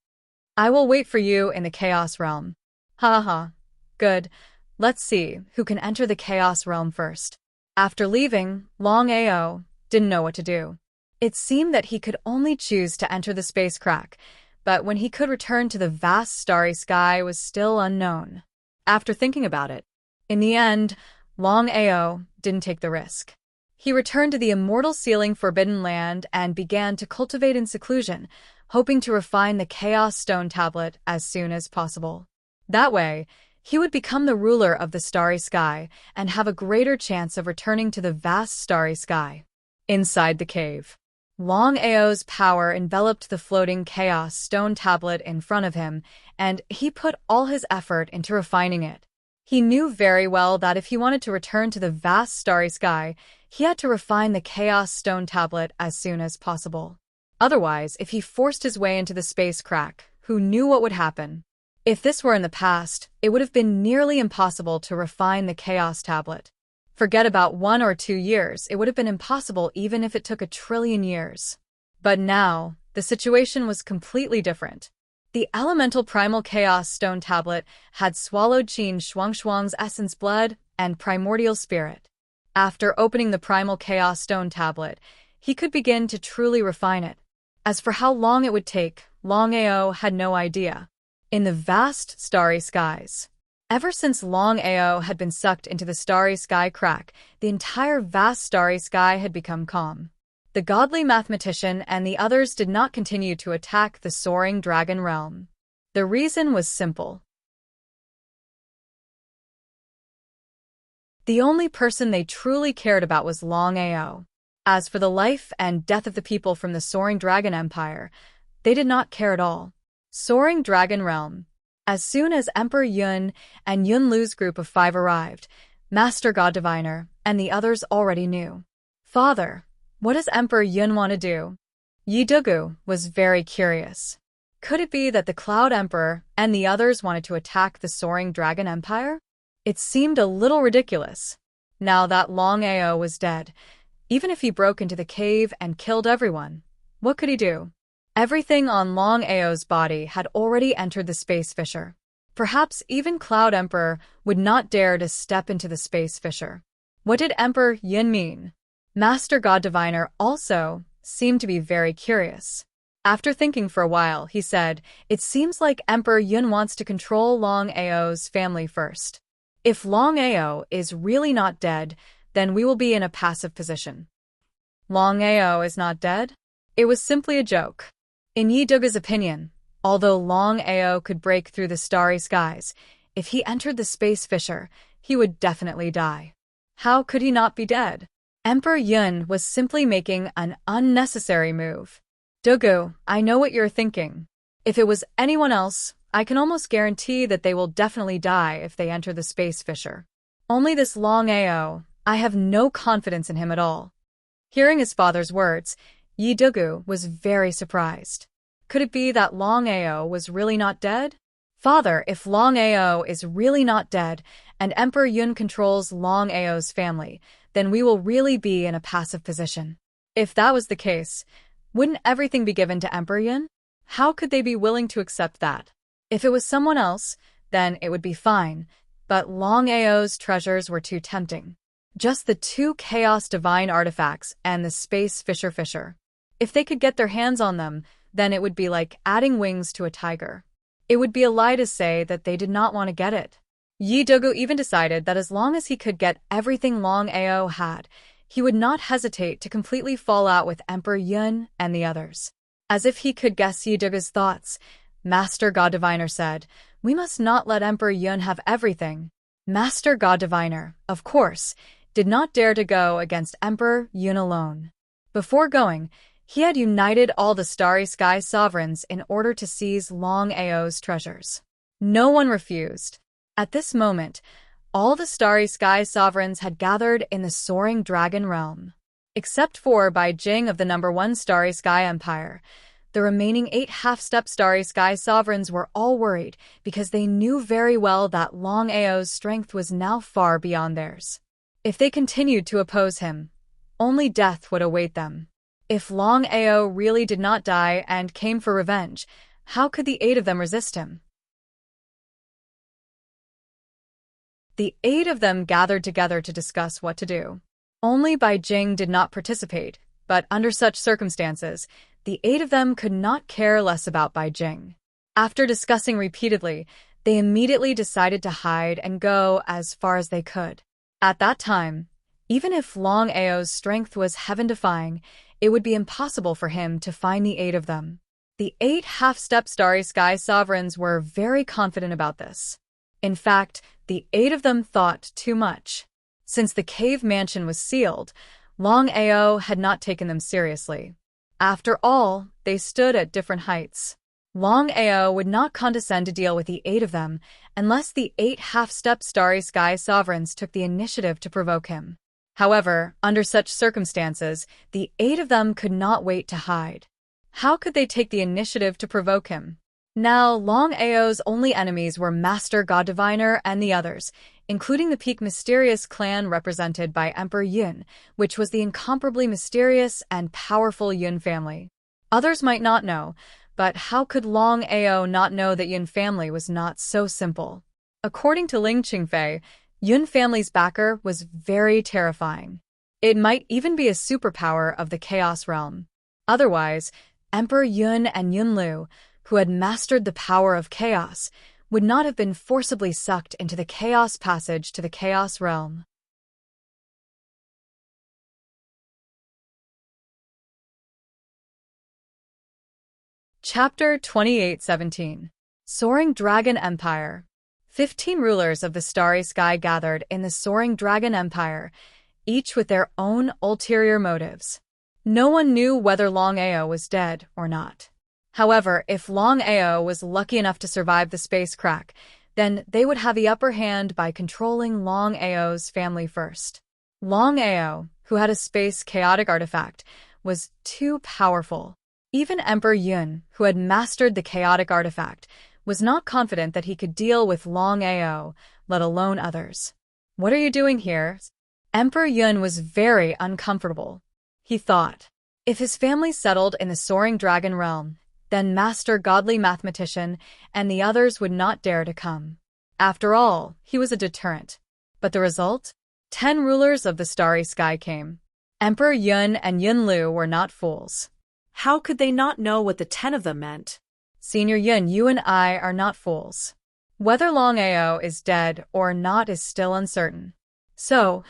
"I will wait for you in the Chaos Realm." Ha ha. Good. Let's see who can enter the Chaos Realm first. After leaving, Longao didn't know what to do. It seemed that he could only choose to enter the space crack, but when he could return to the vast starry sky was still unknown. After thinking about it, in the end, Longao didn't take the risk. He returned to the immortal ceiling Forbidden Land and began to cultivate in seclusion, hoping to refine the Chaos Stone Tablet as soon as possible. That way, he would become the ruler of the starry sky and have a greater chance of returning to the vast starry sky. Inside the cave, Longao's power enveloped the floating Chaos Stone Tablet in front of him, and he put all his effort into refining it. He knew very well that if he wanted to return to the vast starry sky, he had to refine the Chaos Stone Tablet as soon as possible. Otherwise, if he forced his way into the space crack, who knew what would happen? If this were in the past, it would have been nearly impossible to refine the Chaos Tablet. Forget about 1 or 2 years, it would have been impossible even if it took 1,000,000,000,000 years. But now, the situation was completely different. The elemental primal Chaos Stone Tablet had swallowed Qin Shuangshuang's essence blood and primordial spirit. After opening the primal Chaos Stone Tablet, he could begin to truly refine it. As for how long it would take, Longao had no idea. In the vast starry skies. Ever since Longao had been sucked into the starry sky crack, the entire vast starry sky had become calm. The godly mathematician and the others did not continue to attack the soaring dragon realm. The reason was simple. The only person they truly cared about was Longao. As for the life and death of the people from the soaring dragon empire, They did not care at all. Soaring Dragon Realm. As soon as Emperor Yun and Yun Lu's group of 5 arrived, Master God Diviner and the others already knew. Father, what does Emperor Yun want to do? Yi Dugu was very curious. Could it be that the Cloud Emperor and the others wanted to attack the Soaring Dragon Empire? It seemed a little ridiculous. Now that Longao was dead, even if he broke into the cave and killed everyone, what could he do? Everything on Longao's body had already entered the space fissure. Perhaps even Cloud Emperor would not dare to step into the space fissure. What did Emperor Yun mean? Master God Diviner also seemed to be very curious. After thinking for a while, he said, "It seems like Emperor Yun wants to control Longao's family first. If Longao is really not dead, then we will be in a passive position." Longao is not dead? It was simply a joke. In Yi Dugu's opinion, although Longao could break through the starry skies, if he entered the space fissure, he would definitely die. How could he not be dead? Emperor Yun was simply making an unnecessary move. Dugu, I know what you're thinking. If it was anyone else, I can almost guarantee that they will definitely die if they enter the space fissure. Only this Longao, I have no confidence in him at all. Hearing his father's words, Yi Dugu was very surprised. Could it be that Longao was really not dead? Father, if Longao is really not dead and Emperor Yun controls Longao's family, then we will really be in a passive position. If that was the case, wouldn't everything be given to Emperor Yun? How could they be willing to accept that? If it was someone else, then it would be fine, but Longao's treasures were too tempting. Just the 2 Chaos Divine artifacts and the Space Fissure. If they could get their hands on them, then it would be like adding wings to a tiger. It would be a lie to say that they did not want to get it. Yi Dugu even decided that as long as he could get everything Longao had, he would not hesitate to completely fall out with Emperor Yun and the others. As if he could guess Yi Dugu's thoughts, Master God Diviner said, "We must not let Emperor Yun have everything." Master God Diviner, of course, did not dare to go against Emperor Yun alone. Before going, he had united all the Starry Sky sovereigns in order to seize Longao's treasures. No one refused. At this moment, all the Starry Sky sovereigns had gathered in the Soaring Dragon Realm. Except for Bai Jing of the No. 1 Starry Sky Empire, the remaining 8 half-step Starry Sky sovereigns were all worried because they knew very well that Longao's strength was now far beyond theirs. If they continued to oppose him, only death would await them. If Longao really did not die and came for revenge, how could the 8 of them resist him? The 8 of them gathered together to discuss what to do. Only Bai Jing did not participate, but under such circumstances, the 8 of them could not care less about Bai Jing. After discussing repeatedly, they immediately decided to hide and go as far as they could. At that time, even if Longao's strength was heaven-defying, it would be impossible for him to find the 8 of them. The 8 half-step Starry Sky sovereigns were very confident about this. In fact, the 8 of them thought too much. Since the cave mansion was sealed, Longao had not taken them seriously. After all, they stood at different heights. Longao would not condescend to deal with the 8 of them unless the 8 half-step Starry Sky sovereigns took the initiative to provoke him. However, under such circumstances, the 8 of them could not wait to hide. How could they take the initiative to provoke him? Now, Longao's only enemies were Master God Diviner and the others, including the peak mysterious clan represented by Emperor Yun, which was the incomparably mysterious and powerful Yun family. Others might not know, but how could Longao not know that Yun family was not so simple? According to Ling Qingfei, Yun family's backer was very terrifying. It might even be a superpower of the Chaos Realm. Otherwise, Emperor Yun and Yun Lu, who had mastered the power of chaos, would not have been forcibly sucked into the Chaos Passage to the Chaos Realm. Chapter 28:17 Soaring Dragon Empire. 15 rulers of the Starry Sky gathered in the Soaring Dragon Empire, each with their own ulterior motives. No one knew whether Longao was dead or not. However, if Longao was lucky enough to survive the space crack, then they would have the upper hand by controlling Longao's family first. Longao, who had a space chaotic artifact, was too powerful. Even Emperor Yun, who had mastered the chaotic artifact, was not confident that he could deal with Longao, let alone others. "What are you doing here?" Emperor Yun was very uncomfortable. He thought, if his family settled in the soaring dragon realm, then Master Godly Mathematician and the others would not dare to come. After all, he was a deterrent. But the result? 10 rulers of the starry sky came. Emperor Yun and Yunlu were not fools. How could they not know what the 10 of them meant? Senior Yun, you and I are not fools. Whether Longao is dead or not is still uncertain. So,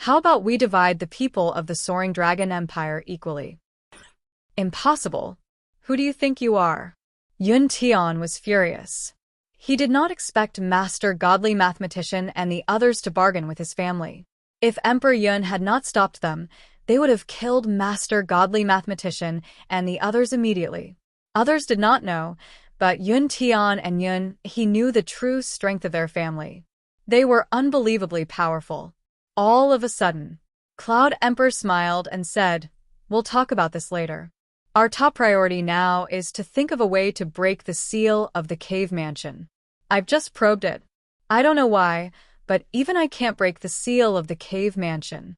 how about we divide the people of the Soaring Dragon Empire equally? Impossible. Who do you think you are? Yun Tian was furious. He did not expect Master Godly Mathematician and the others to bargain with his family. If Emperor Yun had not stopped them, they would have killed Master Godly Mathematician and the others immediately. Others did not know, but Yun Tian and Yun, he knew the true strength of their family. They were unbelievably powerful. All of a sudden, Cloud Emperor smiled and said, "We'll talk about this later. Our top priority now is to think of a way to break the seal of the cave mansion. I've just probed it. I don't know why, but even I can't break the seal of the cave mansion."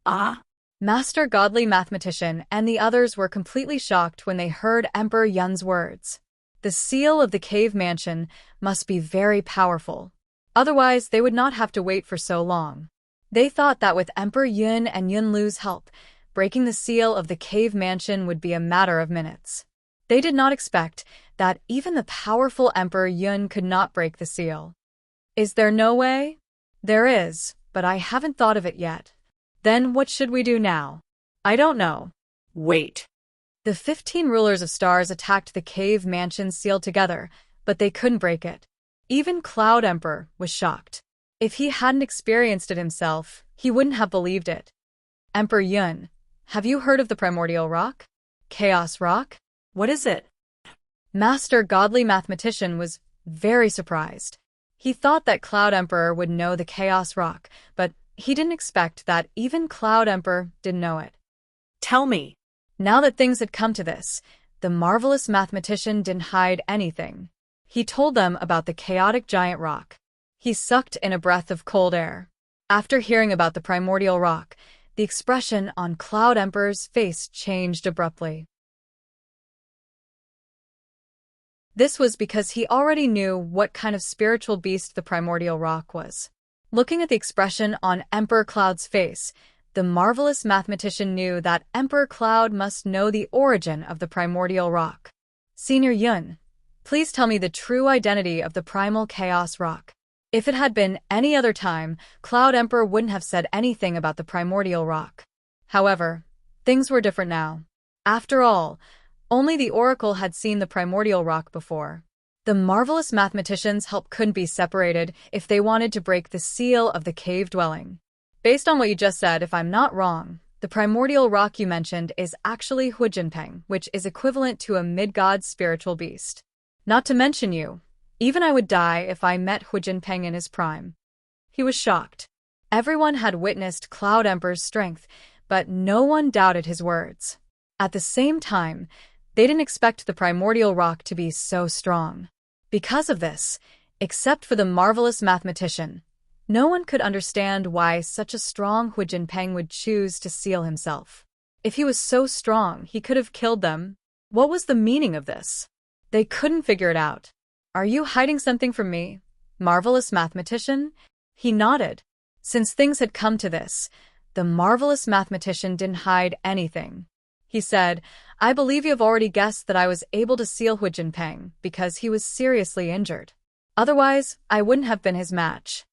Ah? Master Godly Mathematician and the others were completely shocked when they heard Emperor Yun's words. The seal of the cave mansion must be very powerful. Otherwise, they would not have to wait for so long. They thought that with Emperor Yun and Yunlu's help, breaking the seal of the cave mansion would be a matter of minutes. They did not expect that even the powerful Emperor Yun could not break the seal. Is there no way? There is, but I haven't thought of it yet. Then what should we do now? I don't know. Wait. The 15 rulers of stars attacked the cave mansion seal together, but they couldn't break it. Even Cloud Emperor was shocked. If he hadn't experienced it himself, he wouldn't have believed it. Emperor Yun, have you heard of the primordial rock? Chaos rock? What is it? Master Godly Mathematician was very surprised. He thought that Cloud Emperor would know the chaos rock, but he didn't expect that even Cloud Emperor didn't know it. Tell me. Now that things had come to this, the marvelous mathematician didn't hide anything. He told them about the chaotic giant rock. He sucked in a breath of cold air. After hearing about the primordial rock, the expression on Cloud Emperor's face changed abruptly. This was because he already knew what kind of spiritual beast the primordial rock was. Looking at the expression on Emperor Cloud's face, the marvelous mathematician knew that Emperor Cloud must know the origin of the primordial rock. Senior Yun, please tell me the true identity of the primal chaos rock. If it had been any other time, Cloud Emperor wouldn't have said anything about the primordial rock. However, things were different now. After all, only the Oracle had seen the primordial rock before. The marvelous mathematician's help couldn't be separated if they wanted to break the seal of the cave dwelling. Based on what you just said, if I'm not wrong, the primordial rock you mentioned is actually Huijinpeng, which is equivalent to a mid-god spiritual beast. Not to mention you. Even I would die if I met Huijinpeng in his prime. He was shocked. Everyone had witnessed Cloud Emperor's strength, but no one doubted his words. At the same time, they didn't expect the primordial rock to be so strong. Because of this, except for the marvelous mathematician, no one could understand why such a strong Huijinpeng would choose to seal himself. If he was so strong, he could have killed them. What was the meaning of this? They couldn't figure it out. Are you hiding something from me, marvelous mathematician? He nodded. Since things had come to this, the marvelous mathematician didn't hide anything. He said, I believe you have already guessed that I was able to seal Huijinpeng because he was seriously injured. Otherwise, I wouldn't have been his match.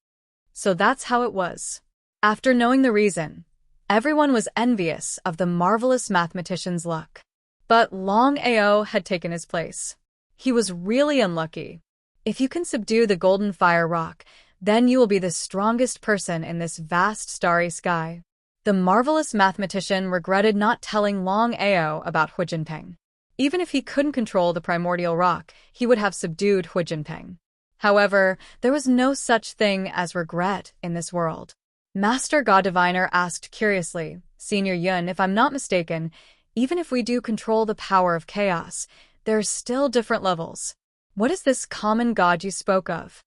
So that's how it was. After knowing the reason, everyone was envious of the marvelous mathematician's luck. But Longao had taken his place. He was really unlucky. If you can subdue the golden fire rock, then you will be the strongest person in this vast starry sky. The marvelous mathematician regretted not telling Longao about Huijinpeng. Even if he couldn't control the primordial rock, he would have subdued Hu Jinping. However, there was no such thing as regret in this world. Master God Diviner asked curiously, Senior Yun, if I'm not mistaken, even if we do control the power of chaos, there's still different levels. What is this common god you spoke of?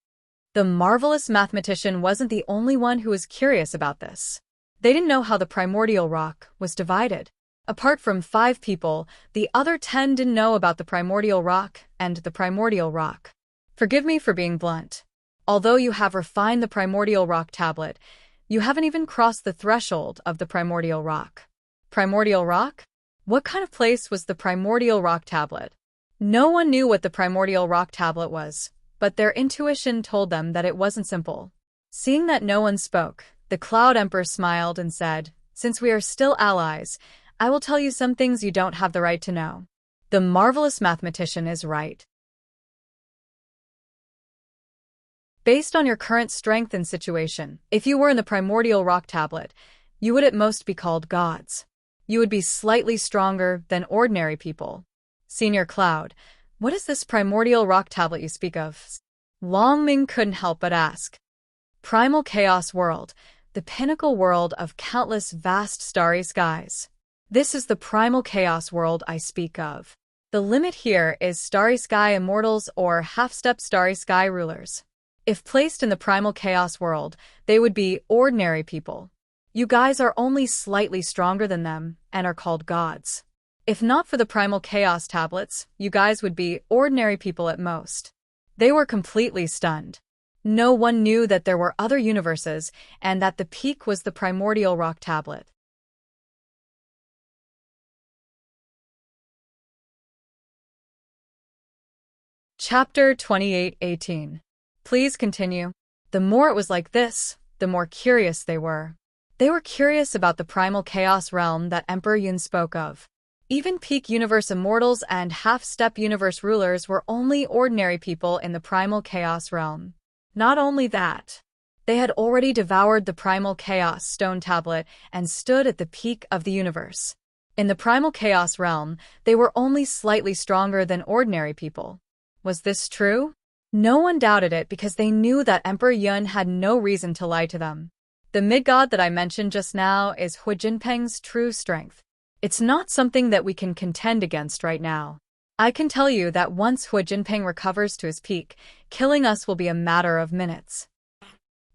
The marvelous mathematician wasn't the only one who was curious about this. They didn't know how the primordial rock was divided. Apart from 5 people, the other 10 didn't know about the primordial rock and the primordial rock. Forgive me for being blunt. Although you have refined the primordial rock tablet, you haven't even crossed the threshold of the primordial rock. Primordial rock? What kind of place was the primordial rock tablet? No one knew what the primordial rock tablet was, but their intuition told them that it wasn't simple. Seeing that no one spoke, the Cloud Emperor smiled and said, Since we are still allies, I will tell you some things you don't have the right to know. The marvelous mathematician is right. Based on your current strength and situation, if you were in the primordial rock tablet, you would at most be called gods. You would be slightly stronger than ordinary people. Senior Cloud, what is this primordial rock tablet you speak of? Long Ming couldn't help but ask. Primal chaos world, the pinnacle world of countless vast starry skies. This is the primal chaos world I speak of. The limit here is starry sky immortals or half-step starry sky rulers. If placed in the primal chaos world, they would be ordinary people. You guys are only slightly stronger than them and are called gods. If not for the primal chaos tablets, you guys would be ordinary people at most. They were completely stunned. No one knew that there were other universes and that the peak was the primordial rock tablet. Chapter 28:18. Please continue. The more it was like this, the more curious they were. They were curious about the primal chaos realm that Emperor Yun spoke of. Even peak universe immortals and half-step universe rulers were only ordinary people in the primal chaos realm. Not only that, they had already devoured the primal chaos stone tablet and stood at the peak of the universe. In the primal chaos realm, they were only slightly stronger than ordinary people. Was this true? No one doubted it because they knew that Emperor Yun had no reason to lie to them. The mid-god that I mentioned just now is Hu Jinping's true strength. It's not something that we can contend against right now. I can tell you that once Hu Jinping recovers to his peak, killing us will be a matter of minutes.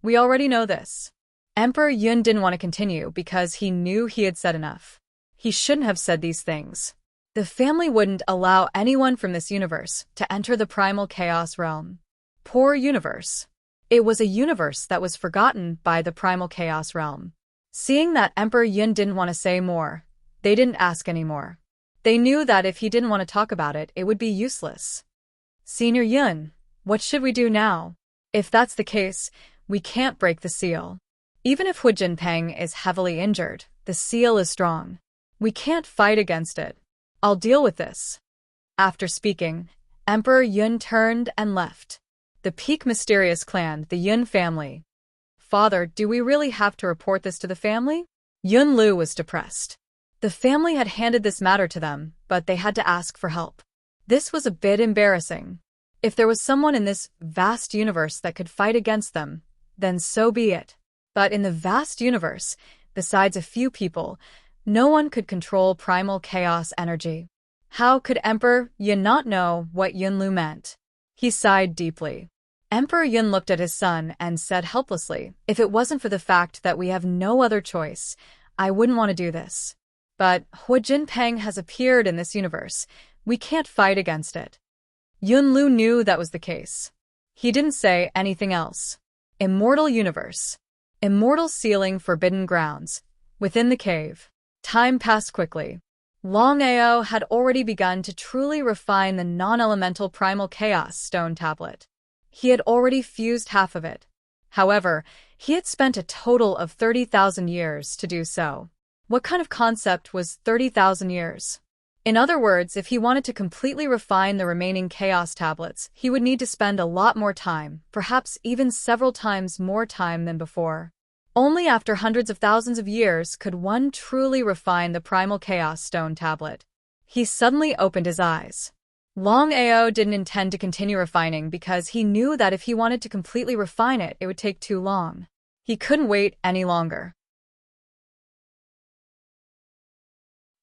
We already know this. Emperor Yun didn't want to continue because he knew he had said enough. He shouldn't have said these things. The family wouldn't allow anyone from this universe to enter the primal chaos realm. Poor universe. It was a universe that was forgotten by the primal chaos realm. Seeing that Emperor Yun didn't want to say more, they didn't ask anymore. They knew that if he didn't want to talk about it, it would be useless. Senior Yun, what should we do now? If that's the case, we can't break the seal. Even if Hu Jinping is heavily injured, the seal is strong. We can't fight against it. I'll deal with this. After speaking, Emperor Yun turned and left. The peak mysterious clan, the Yun family. Father, do we really have to report this to the family? Yun Lu was depressed. The family had handed this matter to them, but they had to ask for help. This was a bit embarrassing. If there was someone in this vast universe that could fight against them, then so be it. But in the vast universe, besides a few people, no one could control primal chaos energy. How could Emperor Yun not know what Yun Lu meant? He sighed deeply. Emperor Yun looked at his son and said helplessly, if it wasn't for the fact that we have no other choice, I wouldn't want to do this. But Hu Jinping has appeared in this universe. We can't fight against it. Yun Lu knew that was the case. He didn't say anything else. Immortal universe. Immortal ceiling forbidden grounds. Within the cave. Time passed quickly. Longao had already begun to truly refine the non-elemental primal chaos stone tablet. He had already fused half of it. However, he had spent a total of 30,000 years to do so. What kind of concept was 30,000 years? In other words, if he wanted to completely refine the remaining chaos tablets, he would need to spend a lot more time, perhaps even several times more time than before. Only after hundreds of thousands of years could one truly refine the primal chaos stone tablet. He suddenly opened his eyes. Longao didn't intend to continue refining because he knew that if he wanted to completely refine it, it would take too long. He couldn't wait any longer.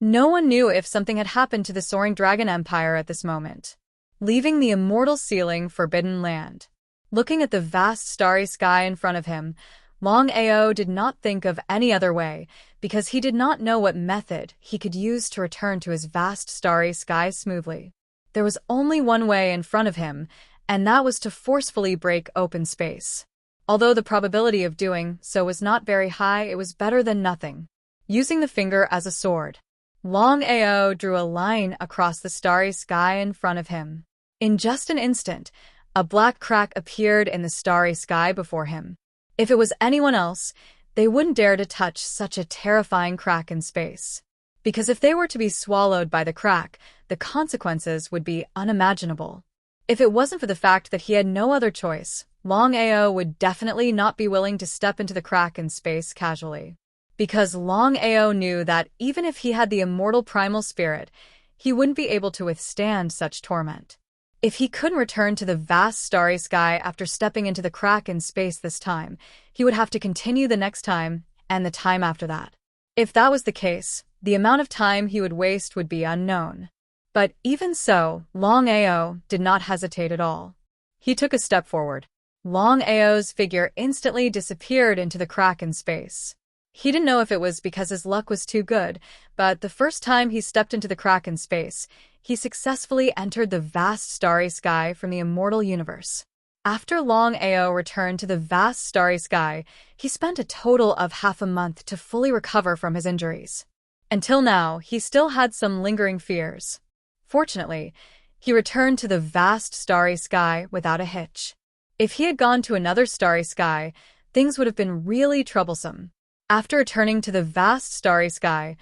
No one knew if something had happened to the soaring dragon empire at this moment. Leaving the immortal ceiling forbidden land. Looking at the vast starry sky in front of him, Longao did not think of any other way, because he did not know what method he could use to return to his vast starry sky smoothly. There was only one way in front of him, and that was to forcefully break open space. Although the probability of doing so was not very high, it was better than nothing. Using the finger as a sword, Longao drew a line across the starry sky in front of him. In just an instant, a black crack appeared in the starry sky before him. If it was anyone else, they wouldn't dare to touch such a terrifying crack in space. Because if they were to be swallowed by the crack, the consequences would be unimaginable. If it wasn't for the fact that he had no other choice, Longao would definitely not be willing to step into the crack in space casually. Because Longao knew that even if he had the immortal primal spirit, he wouldn't be able to withstand such torment. If he couldn't return to the vast starry sky after stepping into the crack in space this time, he would have to continue the next time and the time after that. If that was the case, the amount of time he would waste would be unknown. But even so, Longao did not hesitate at all. He took a step forward. Longao's figure instantly disappeared into the crack in space. He didn't know if it was because his luck was too good, but the first time he stepped into the crack in space, he successfully entered the vast starry sky from the immortal universe. After Longao returned to the vast starry sky, he spent a total of half a month to fully recover from his injuries. Until now, he still had some lingering fears. Fortunately, he returned to the vast starry sky without a hitch. If he had gone to another starry sky, things would have been really troublesome. After returning to the vast starry sky,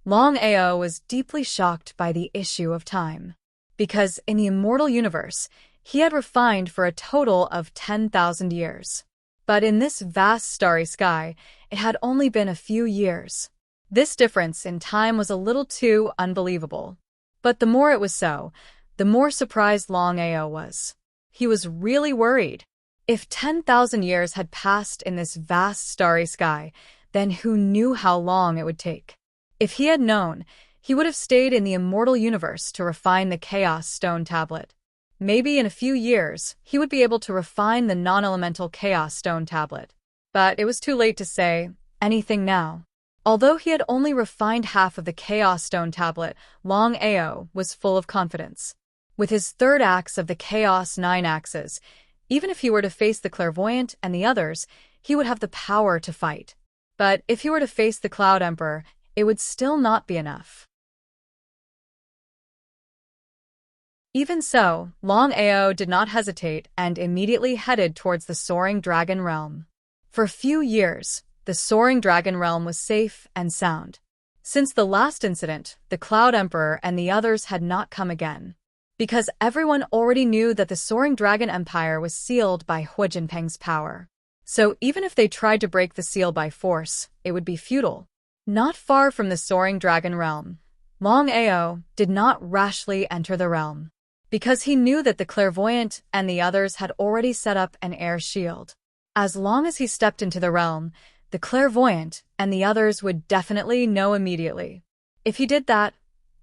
Longao was deeply shocked by the issue of time. Because in the immortal universe, he had refined for a total of 10,000 years. But in this vast starry sky, it had only been a few years. This difference in time was a little too unbelievable. But the more it was so, the more surprised Longao was. He was really worried. If 10,000 years had passed in this vast starry sky, then who knew how long it would take? If he had known, he would have stayed in the immortal universe to refine the Chaos Stone Tablet. Maybe in a few years, he would be able to refine the non-elemental Chaos Stone Tablet. But it was too late to say anything now. Although he had only refined half of the Chaos Stone Tablet, Longao was full of confidence. With his third axe of the Chaos 9 axes, even if he were to face the Clairvoyant and the others, he would have the power to fight. But if he were to face the Cloud Emperor, it would still not be enough. Even so, Longao did not hesitate and immediately headed towards the Soaring Dragon Realm. For a few years, the Soaring Dragon Realm was safe and sound. Since the last incident, the Cloud Emperor and the others had not come again. Because everyone already knew that the Soaring Dragon Empire was sealed by Hu Jinpeng's power. So even if they tried to break the seal by force, it would be futile. Not far from the Soaring Dragon Realm, Longao did not rashly enter the realm. Because he knew that the Clairvoyant and the others had already set up an air shield. As long as he stepped into the realm, the Clairvoyant and the others would definitely know immediately. If he did that,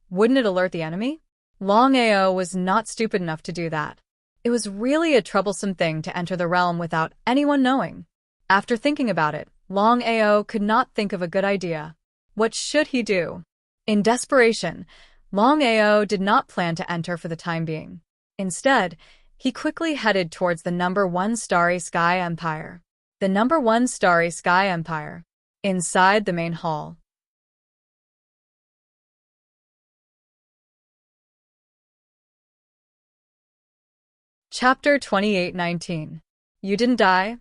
wouldn't it alert the enemy? Longao was not stupid enough to do that. It was really a troublesome thing to enter the realm without anyone knowing. After thinking about it, Longao could not think of a good idea. What should he do? In desperation, Longao did not plan to enter for the time being. Instead, he quickly headed towards the #1 Starry Sky Empire. The #1 Starry Sky Empire. Inside the main hall. Chapter 28:19. You didn't die?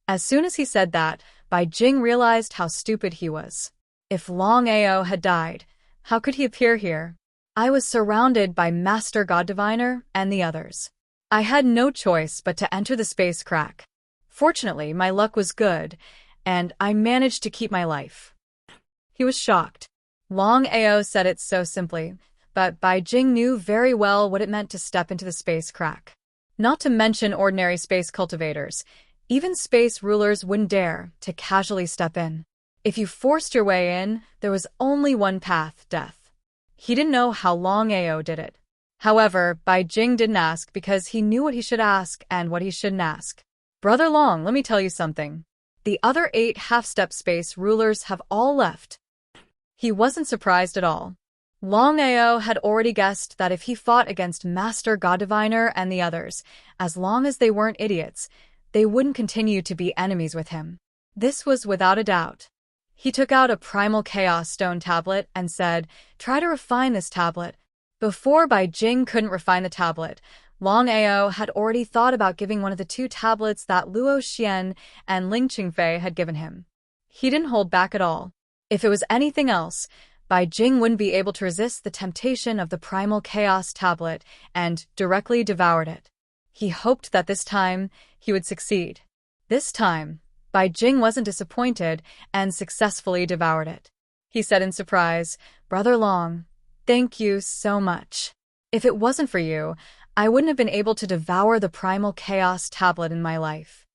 As soon as he said that, Bai Jing realized how stupid he was. If Longao had died, how could he appear here? I was surrounded by Master God Diviner and the others. I had no choice but to enter the space crack. Fortunately, my luck was good, and I managed to keep my life. He was shocked. Longao said it so simply, but Bai Jing knew very well what it meant to step into the space crack. Not to mention ordinary space cultivators. Even space rulers wouldn't dare to casually step in. If you forced your way in, there was only one path, death. He didn't know how Longao did it. However, Bai Jing didn't ask because he knew what he should ask and what he shouldn't ask. Brother Long, let me tell you something. The other 8 half-step space rulers have all left. He wasn't surprised at all. Longao had already guessed that if he fought against Master God Diviner and the others, as long as they weren't idiots, they wouldn't continue to be enemies with him. This was without a doubt. He took out a primal chaos stone tablet and said, "Try to refine this tablet." Before Bai Jing couldn't refine the tablet, Longao had already thought about giving one of the 2 tablets that Luo Xian and Ling Qingfei had given him. He didn't hold back at all. If it was anything else, Bai Jing wouldn't be able to resist the temptation of the primal chaos tablet and directly devoured it. He hoped that this time he would succeed. This time, Bai Jing wasn't disappointed and successfully devoured it. He said in surprise, "Brother Long, thank you so much. If it wasn't for you, I wouldn't have been able to devour the primal chaos tablet in my life."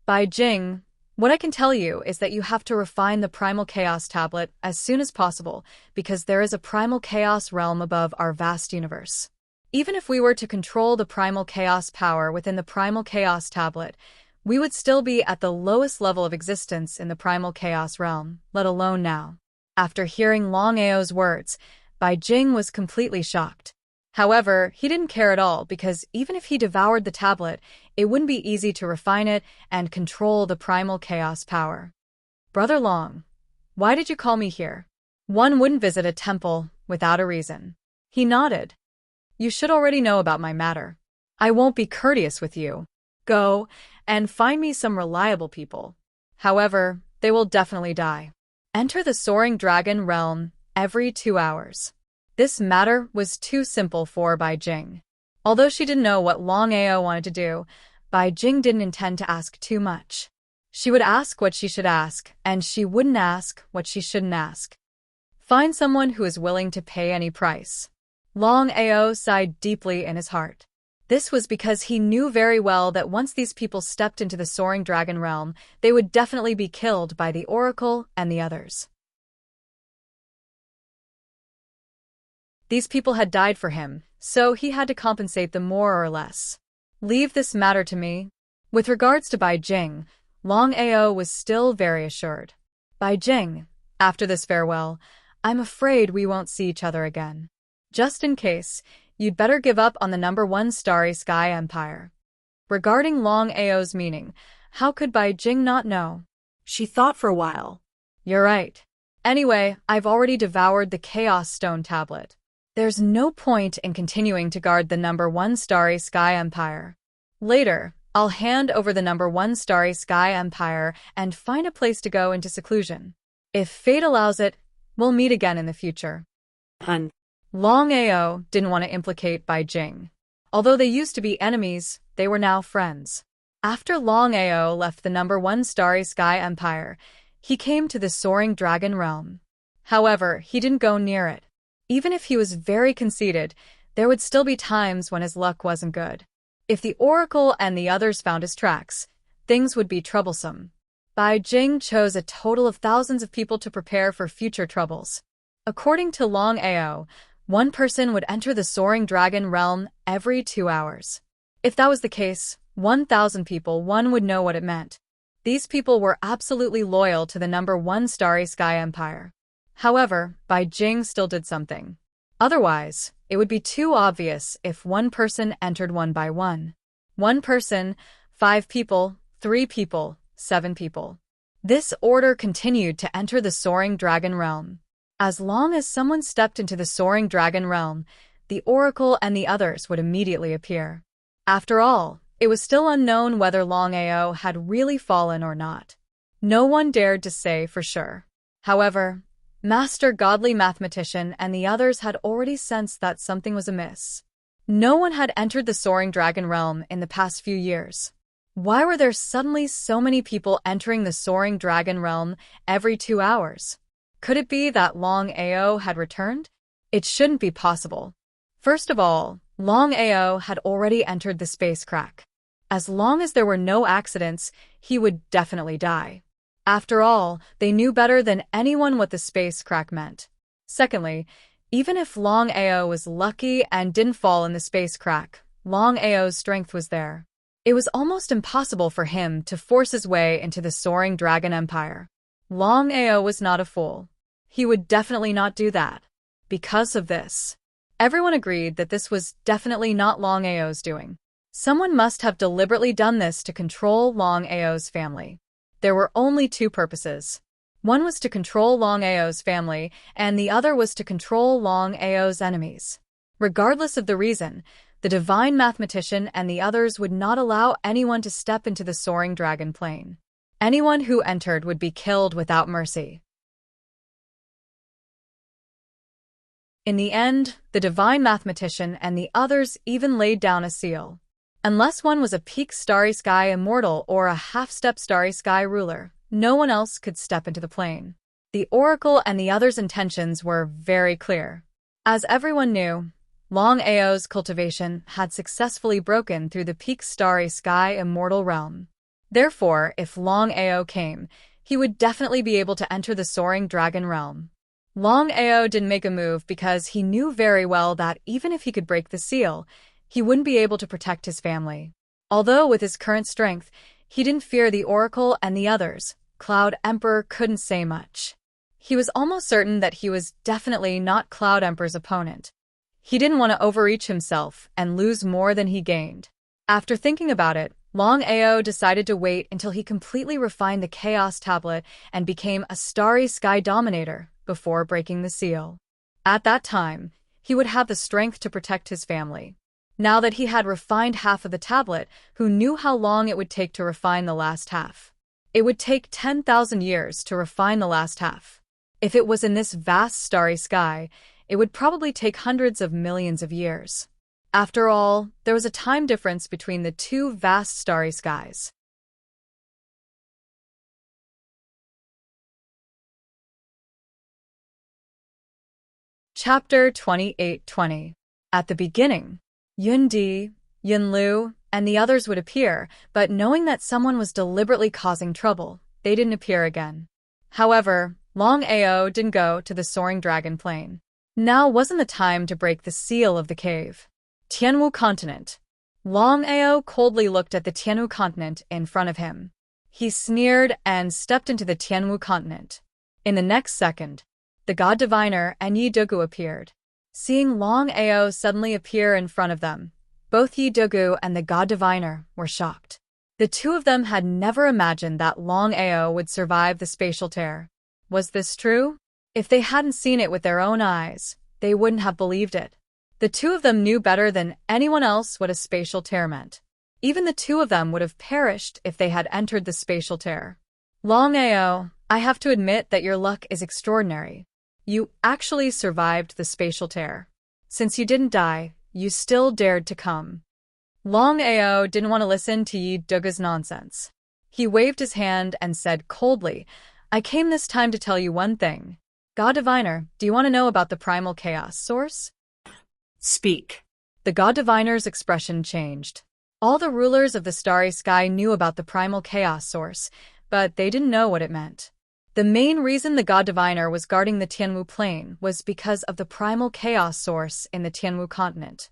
Bai Jing, what I can tell you is that you have to refine the primal chaos tablet as soon as possible because there is a primal chaos realm above our vast universe. Even if we were to control the primal chaos power within the primal chaos tablet, we would still be at the lowest level of existence in the primal chaos realm, let alone now. After hearing Longao's words, Bai Jing was completely shocked. However, he didn't care at all because even if he devoured the tablet, it wouldn't be easy to refine it and control the primal chaos power. "Brother Long, why did you call me here? One wouldn't visit a temple without a reason." He nodded. "You should already know about my matter. I won't be courteous with you. Go and find me some reliable people. However, they will definitely die. Enter the soaring dragon realm every 2 hours." This matter was too simple for Bai Jing. Although she didn't know what Longao wanted to do, Bai Jing didn't intend to ask too much. She would ask what she should ask, and she wouldn't ask what she shouldn't ask. Find someone who is willing to pay any price. Longao sighed deeply in his heart. This was because he knew very well that once these people stepped into the soaring dragon realm, they would definitely be killed by the Oracle and the others. These people had died for him, so he had to compensate them more or less. "Leave this matter to me." With regards to Bai Jing, Longao was still very assured. "Bai Jing, after this farewell, I'm afraid we won't see each other again. Just in case, you'd better give up on the #1 Starry Sky Empire." Regarding Longao's meaning, how could Bai Jing not know? She thought for a while. "You're right. Anyway, I've already devoured the Chaos Stone Tablet. There's no point in continuing to guard the #1 Starry Sky Empire. Later, I'll hand over the #1 Starry Sky Empire and find a place to go into seclusion. If fate allows it, we'll meet again in the future." Longao didn't want to implicate Bai Jing. Although they used to be enemies, they were now friends. After Longao left the #1 Starry Sky Empire, he came to the Soaring Dragon Realm. However, he didn't go near it. Even if he was very conceited, there would still be times when his luck wasn't good. If the Oracle and the others found his tracks, things would be troublesome. Bai Jing chose a total of thousands of people to prepare for future troubles. According to Longao, one person would enter the Soaring Dragon Realm every 2 hours. If that was the case, 1,000 people, one would know what it meant. These people were absolutely loyal to the #1 Starry Sky Empire. However, Bai Jing still did something. Otherwise, it would be too obvious if one person entered one by one. One person, 5 people, 3 people, 7 people. This order continued to enter the Soaring Dragon Realm. As long as someone stepped into the Soaring Dragon Realm, the Oracle and the others would immediately appear. After all, it was still unknown whether Longao had really fallen or not. No one dared to say for sure. However, Master Godly Mathematician and the others had already sensed that something was amiss. No one had entered the Soaring Dragon Realm in the past few years. Why were there suddenly so many people entering the Soaring Dragon Realm every 2 hours? Could it be that Longao had returned? It shouldn't be possible. First of all, Longao had already entered the space crack. As long as there were no accidents, he would definitely die. After all, they knew better than anyone what the space crack meant. Secondly, even if Longao was lucky and didn't fall in the space crack, Longao's strength was there. It was almost impossible for him to force his way into the soaring dragon empire. Longao was not a fool. He would definitely not do that. Because of this, everyone agreed that this was definitely not Longao's doing. Someone must have deliberately done this to control Longao's family. There were only two purposes. One was to control Longao's family, and the other was to control Longao's enemies. Regardless of the reason, the divine mathematician and the others would not allow anyone to step into the soaring dragon plane. Anyone who entered would be killed without mercy. In the end, the divine mathematician and the others even laid down a seal. Unless one was a peak starry sky immortal or a half-step starry sky ruler, no one else could step into the plane. The oracle and the others' intentions were very clear. As everyone knew, Longao's cultivation had successfully broken through the peak starry sky immortal realm. Therefore, if Longao came, he would definitely be able to enter the soaring dragon realm. Longao didn't make a move because he knew very well that even if he could break the seal, he wouldn't be able to protect his family. Although with his current strength, he didn't fear the oracle and the others, Cloud Emperor couldn't say much. He was almost certain that he was definitely not Cloud Emperor's opponent. He didn't want to overreach himself and lose more than he gained. After thinking about it, Longao decided to wait until he completely refined the Chaos Tablet and became a starry sky dominator before breaking the seal. At that time, he would have the strength to protect his family. Now that he had refined half of the tablet, who knew how long it would take to refine the last half? It would take 10,000 years to refine the last half. If it was in this vast starry sky, it would probably take hundreds of millions of years. After all, there was a time difference between the two vast starry skies. Chapter 28:20. At the beginning, Yundi, Yunlu, and the others would appear, but knowing that someone was deliberately causing trouble, they didn't appear again. However, Longao didn't go to the soaring dragon plane. Now wasn't the time to break the seal of the cave. Tianwu continent. Longao coldly looked at the Tianwu continent in front of him. He sneered and stepped into the Tianwu continent. In the next second, the god diviner and Yi Dugu appeared. Seeing Longao suddenly appear in front of them, both Yi Dugu and the god diviner were shocked. The two of them had never imagined that Longao would survive the spatial tear. Was this true? If they hadn't seen it with their own eyes, they wouldn't have believed it. The two of them knew better than anyone else what a spatial tear meant. Even the two of them would have perished if they had entered the spatial tear. Longao, I have to admit that your luck is extraordinary. You actually survived the spatial tear. Since you didn't die, you still dared to come. Longao didn't want to listen to Yi Dugu's nonsense. He waved his hand and said coldly, I came this time to tell you one thing. God Diviner, do you want to know about the primal chaos source? Speak. The God Diviner's expression changed. All the rulers of the starry sky knew about the primal chaos source, but they didn't know what it meant. The main reason the God Diviner was guarding the Tianwu plane was because of the primal chaos source in the Tianwu continent.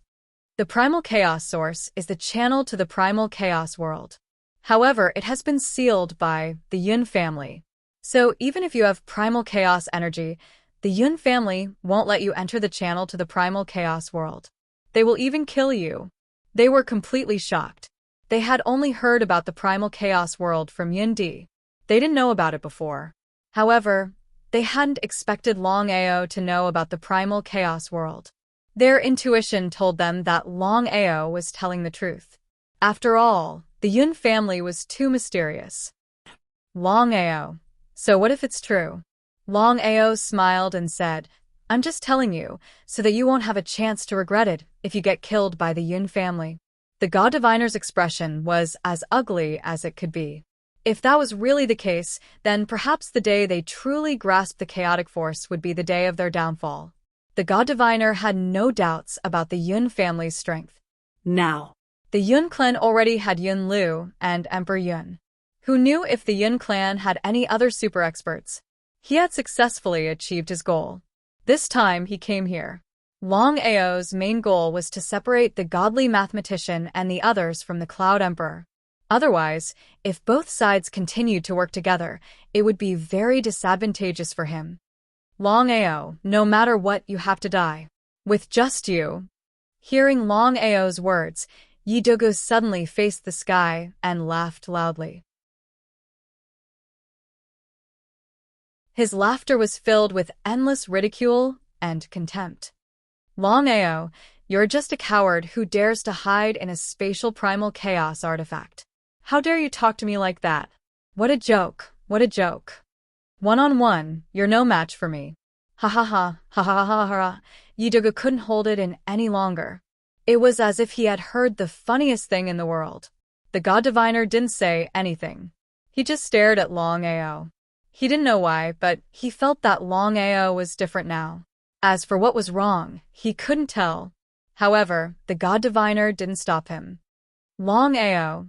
The primal chaos source is the channel to the primal chaos world. However, it has been sealed by the Yun family. So even if you have primal chaos energy, the Yun family won't let you enter the channel to the primal chaos world. They will even kill you. They were completely shocked. They had only heard about the primal chaos world from Yundi. They didn't know about it before. However, they hadn't expected Longao to know about the primal chaos world. Their intuition told them that Longao was telling the truth. After all, the Yun family was too mysterious. Longao. So what if it's true? Longao smiled and said, I'm just telling you, so that you won't have a chance to regret it if you get killed by the Yun family. The God Diviner's expression was as ugly as it could be. If that was really the case, then perhaps the day they truly grasped the chaotic force would be the day of their downfall. The god diviner had no doubts about the Yun family's strength. Now. The Yun clan already had Yun Lu and Emperor Yun. Who knew if the Yun clan had any other super experts? He had successfully achieved his goal. This time he came here. Longao's main goal was to separate the godly mathematician and the others from the Cloud Emperor. Otherwise, if both sides continued to work together, it would be very disadvantageous for him. Longao, no matter what, you have to die. With just you. Hearing Longao's words, Yidogu suddenly faced the sky and laughed loudly. His laughter was filled with endless ridicule and contempt. Longao, you're just a coward who dares to hide in a spatial primal chaos artifact. How dare you talk to me like that? What a joke, what a joke. One-on-one, you're no match for me. Ha ha ha, ha ha ha ha. Yidogu couldn't hold it in any longer. It was as if he had heard the funniest thing in the world. The god diviner didn't say anything. He just stared at Longao. He didn't know why, but he felt that Longao was different now. As for what was wrong, he couldn't tell. However, the god diviner didn't stop him. Longao,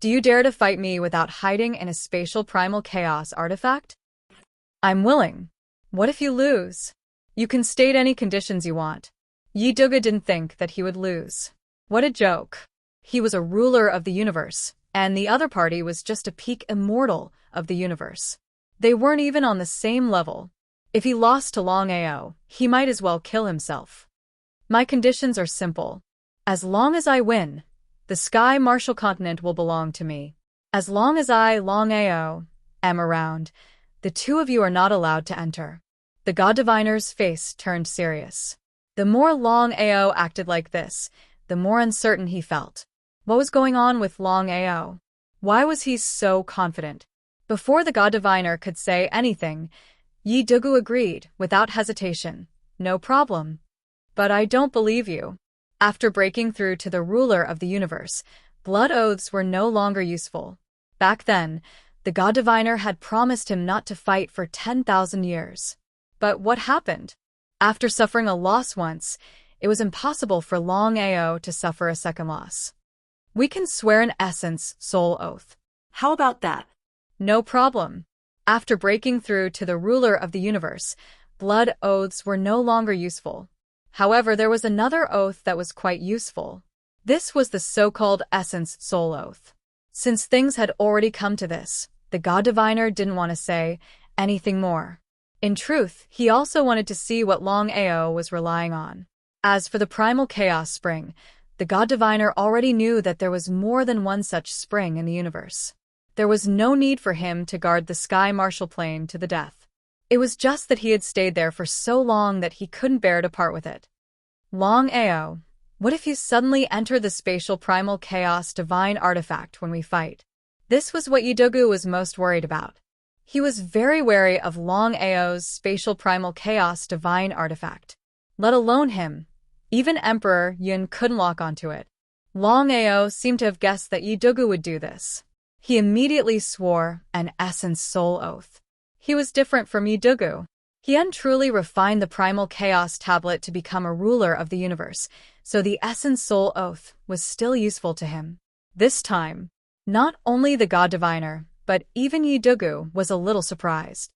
do you dare to fight me without hiding in a spatial primal chaos artifact? I'm willing. What if you lose? You can state any conditions you want. Yidogu didn't think that he would lose. What a joke. He was a ruler of the universe, and the other party was just a peak immortal of the universe. They weren't even on the same level. If he lost to Longao, he might as well kill himself. My conditions are simple. As long as I win, the Sky Martial Continent will belong to me. As long as I, Longao, am around, the two of you are not allowed to enter. The god diviner's face turned serious. The more Longao acted like this, the more uncertain he felt. What was going on with Longao? Why was he so confident? Before the god diviner could say anything, Yidogu agreed, without hesitation. No problem. But I don't believe you. After breaking through to the ruler of the universe, blood oaths were no longer useful. Back then, the god diviner had promised him not to fight for 10,000 years. But what happened? After suffering a loss once, it was impossible for Longao to suffer a second loss. We can swear an essence soul oath. How about that? No problem. After breaking through to the ruler of the universe, blood oaths were no longer useful. However, there was another oath that was quite useful. This was the so-called essence soul oath. Since things had already come to this, the god diviner didn't want to say anything more. In truth, he also wanted to see what Longao was relying on. As for the primal chaos spring, the god diviner already knew that there was more than one such spring in the universe. There was no need for him to guard the Sky Martial Plane to the death. It was just that he had stayed there for so long that he couldn't bear to part with it. Longao, what if you suddenly enter the spatial primal chaos divine artifact when we fight? This was what Yidogu was most worried about. He was very wary of Longao's spatial primal chaos divine artifact. Let alone him. Even Emperor Yun couldn't lock onto it. Longao seemed to have guessed that Yidogu would do this. He immediately swore an essence soul oath. He was different from Yidogu. He hadn't truly refined the primal chaos tablet to become a ruler of the universe, so the essence soul oath was still useful to him. This time, not only the god diviner, but even Yidogu was a little surprised.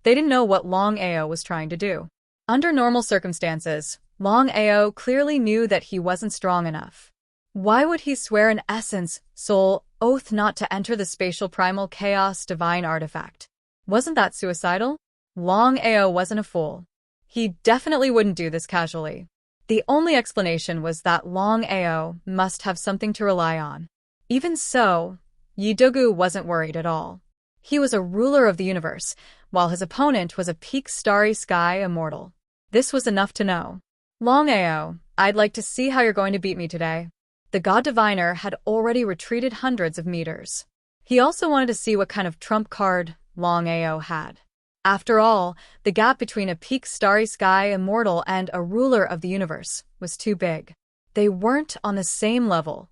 They didn't know what Longao was trying to do. Under normal circumstances, Longao clearly knew that he wasn't strong enough. Why would he swear an essence, soul, oath not to enter the spatial primal chaos divine artifact? Wasn't that suicidal? Longao wasn't a fool. He definitely wouldn't do this casually. The only explanation was that Longao must have something to rely on. Even so, Yidogu wasn't worried at all. He was a ruler of the universe, while his opponent was a peak starry sky immortal. This was enough to know. Longao, I'd like to see how you're going to beat me today. The god diviner had already retreated hundreds of meters. He also wanted to see what kind of trump card Longao had. After all, the gap between a peak starry sky immortal and a ruler of the universe was too big. They weren't on the same level.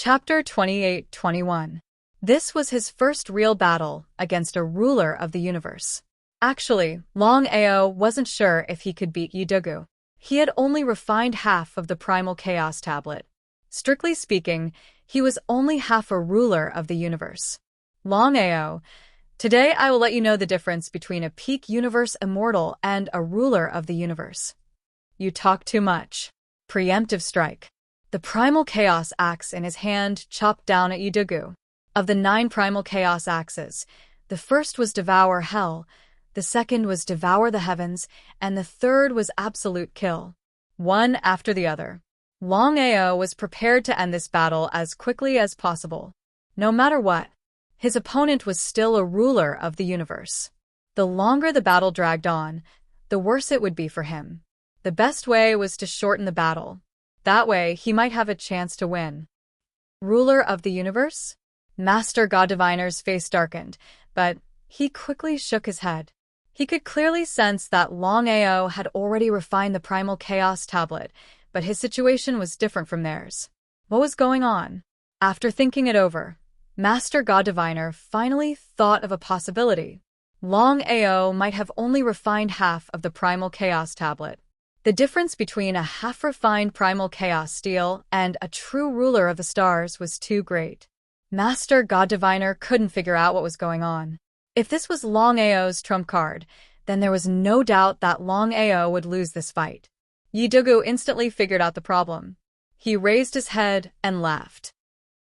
Chapter 28-21. This was his first real battle against a ruler of the universe. Actually, Longao wasn't sure if he could beat Yidugu. He had only refined half of the primal chaos tablet. Strictly speaking, he was only half a ruler of the universe. Longao, today I will let you know the difference between a peak universe immortal and a ruler of the universe. You talk too much. Preemptive strike. The primal chaos axe in his hand chopped down at Yidugu. Of the 9 primal chaos axes, the first was devour hell, the second was devour the heavens, and the third was absolute kill. One after the other. Longao was prepared to end this battle as quickly as possible. No matter what, his opponent was still a ruler of the universe. The longer the battle dragged on, the worse it would be for him. The best way was to shorten the battle. That way, he might have a chance to win. Ruler of the universe? Master God Diviner's face darkened, but he quickly shook his head. He could clearly sense that Longao had already refined the primal chaos tablet, but his situation was different from theirs. What was going on? After thinking it over, Master God Diviner finally thought of a possibility. Longao might have only refined half of the primal chaos tablet. The difference between a half-refined primal chaos steel and a true ruler of the stars was too great. Master God Diviner couldn't figure out what was going on. If this was Longao's trump card, then there was no doubt that Longao would lose this fight. Yidugu instantly figured out the problem. He raised his head and laughed.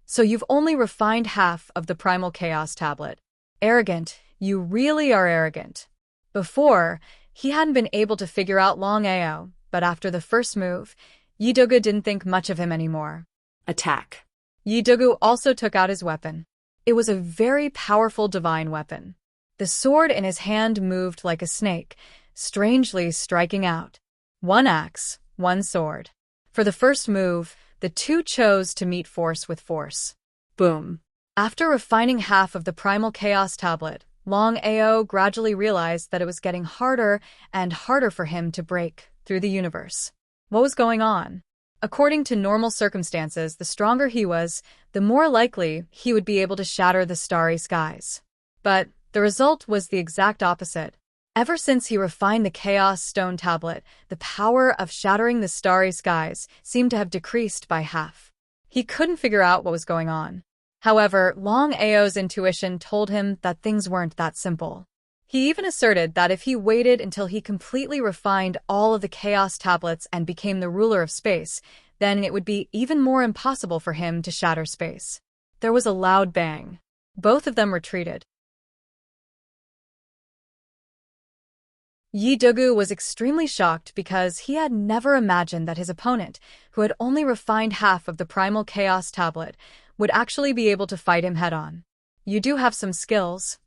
So you've only refined half of the primal chaos tablet. Arrogant, you really are arrogant. Before, he hadn't been able to figure out Longao, but after the first move, Yidugu didn't think much of him anymore. Attack. Yidugu also took out his weapon. It was a very powerful divine weapon. The sword in his hand moved like a snake, strangely striking out. 1 axe, 1 sword. For the first move, the two chose to meet force with force. Boom. After refining half of the primal chaos tablet, Longao gradually realized that it was getting harder and harder for him to break through the universe. What was going on? According to normal circumstances, the stronger he was, the more likely he would be able to shatter the starry skies. But the result was the exact opposite. Ever since he refined the Chaos Stone Tablet, the power of shattering the starry skies seemed to have decreased by half. He couldn't figure out what was going on. However, Longao's intuition told him that things weren't that simple. He even asserted that if he waited until he completely refined all of the Chaos Tablets and became the ruler of space, then it would be even more impossible for him to shatter space. There was a loud bang. Both of them retreated. Yidugu was extremely shocked because he had never imagined that his opponent, who had only refined half of the primal chaos tablet, would actually be able to fight him head-on. You do have some skills.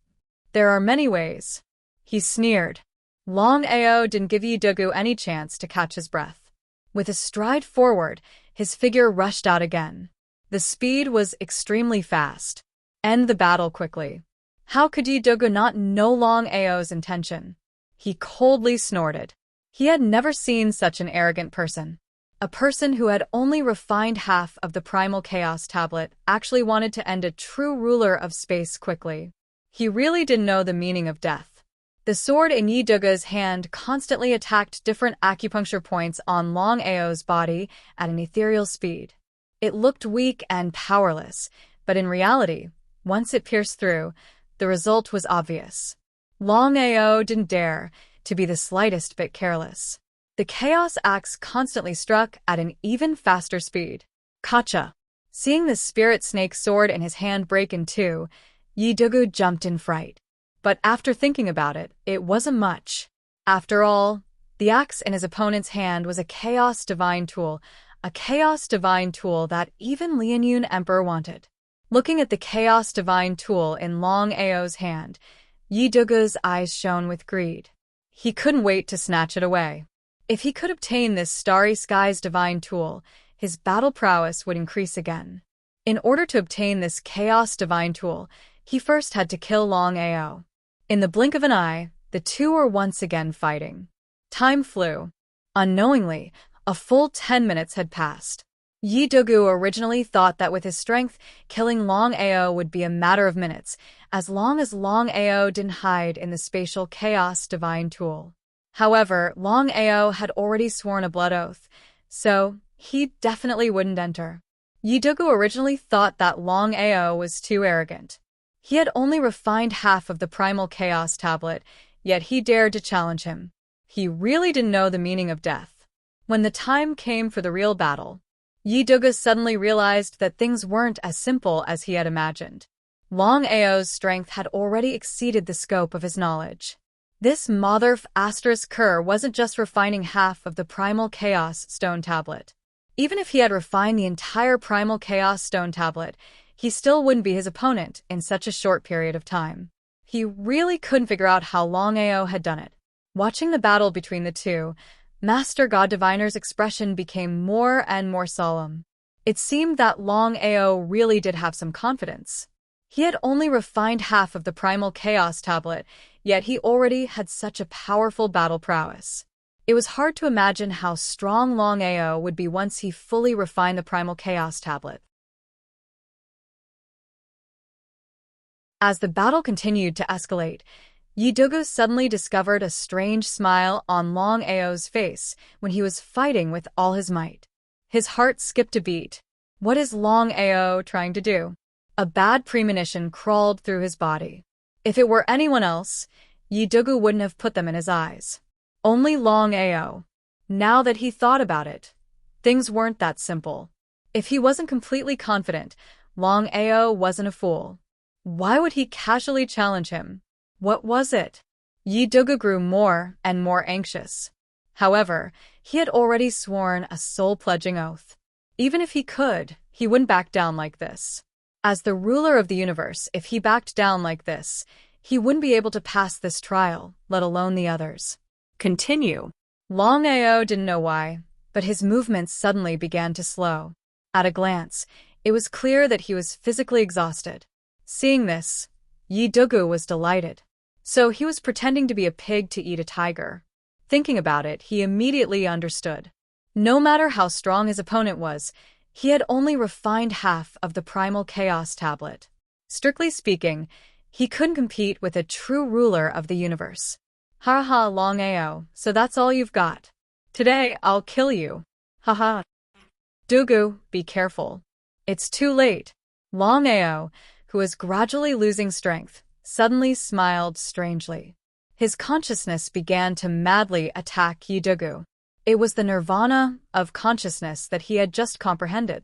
There are many ways. He sneered. Longao didn't give Yidugu any chance to catch his breath. With a stride forward, his figure rushed out again. The speed was extremely fast. End the battle quickly. How could Yidugu not know Longao's intention? He coldly snorted. He had never seen such an arrogant person. A person who had only refined half of the primal chaos tablet actually wanted to end a true ruler of space quickly. He really didn't know the meaning of death. The sword in Yidugu's hand constantly attacked different acupuncture points on Longao's body at an ethereal speed. It looked weak and powerless, but in reality, once it pierced through, the result was obvious. Longao didn't dare to be the slightest bit careless. The chaos axe constantly struck at an even faster speed. Kacha! Seeing the spirit snake sword in his hand break in two, Yidugu jumped in fright. But after thinking about it, it wasn't much. After all, the axe in his opponent's hand was a chaos divine tool that even Lianyun Emperor wanted. Looking at the chaos divine tool in Longao's hand, Yidugu's eyes shone with greed. He couldn't wait to snatch it away. If he could obtain this starry skies divine tool, his battle prowess would increase again. In order to obtain this chaos divine tool, he first had to kill Longao. In the blink of an eye, the two were once again fighting. Time flew. Unknowingly, a full 10 minutes had passed. Yi Dogu originally thought that with his strength, killing Longao would be a matter of minutes, as long as Longao didn't hide in the spatial chaos divine tool. However, Longao had already sworn a blood oath, so he definitely wouldn't enter. Yi Dogu originally thought that Longao was too arrogant. He had only refined half of the primal chaos tablet, yet he dared to challenge him. He really didn't know the meaning of death. When the time came for the real battle, Yi Dogu suddenly realized that things weren't as simple as he had imagined. Longao's strength had already exceeded the scope of his knowledge. This Motherf asterisk Kerr wasn't just refining half of the primal chaos stone tablet. Even if he had refined the entire primal chaos stone tablet, he still wouldn't be his opponent in such a short period of time. He really couldn't figure out how Longao had done it. Watching the battle between the two, Master God Diviner's expression became more and more solemn. It seemed that Longao really did have some confidence. He had only refined half of the primal chaos tablet, yet he already had such a powerful battle prowess. It was hard to imagine how strong Longao would be once he fully refined the primal chaos tablet. As the battle continued to escalate, Yi Dogu suddenly discovered a strange smile on Longao's face when he was fighting with all his might. His heart skipped a beat. What is Longao trying to do? A bad premonition crawled through his body. If it were anyone else, Yi Dogu wouldn't have put them in his eyes. Only Longao. Now that he thought about it, things weren't that simple. If he wasn't completely confident, Longao wasn't a fool. Why would he casually challenge him? What was it? Yi Dogu grew more and more anxious. However, he had already sworn a soul-pledging oath. Even if he could, he wouldn't back down like this. As the ruler of the universe, if he backed down like this, he wouldn't be able to pass this trial, let alone the others. Continue. Longao didn't know why, but his movements suddenly began to slow. At a glance, it was clear that he was physically exhausted. Seeing this, Yi Dogu was delighted. So he was pretending to be a pig to eat a tiger. Thinking about it, he immediately understood. No matter how strong his opponent was, he had only refined half of the primal chaos tablet. Strictly speaking, he couldn't compete with a true ruler of the universe. Ha Longao, so that's all you've got. Today, I'll kill you. Haha. Dogu, be careful. It's too late. Longao, who was gradually losing strength, suddenly smiled strangely. His consciousness began to madly attack Yi Dogu. It was the nirvana of consciousness that he had just comprehended.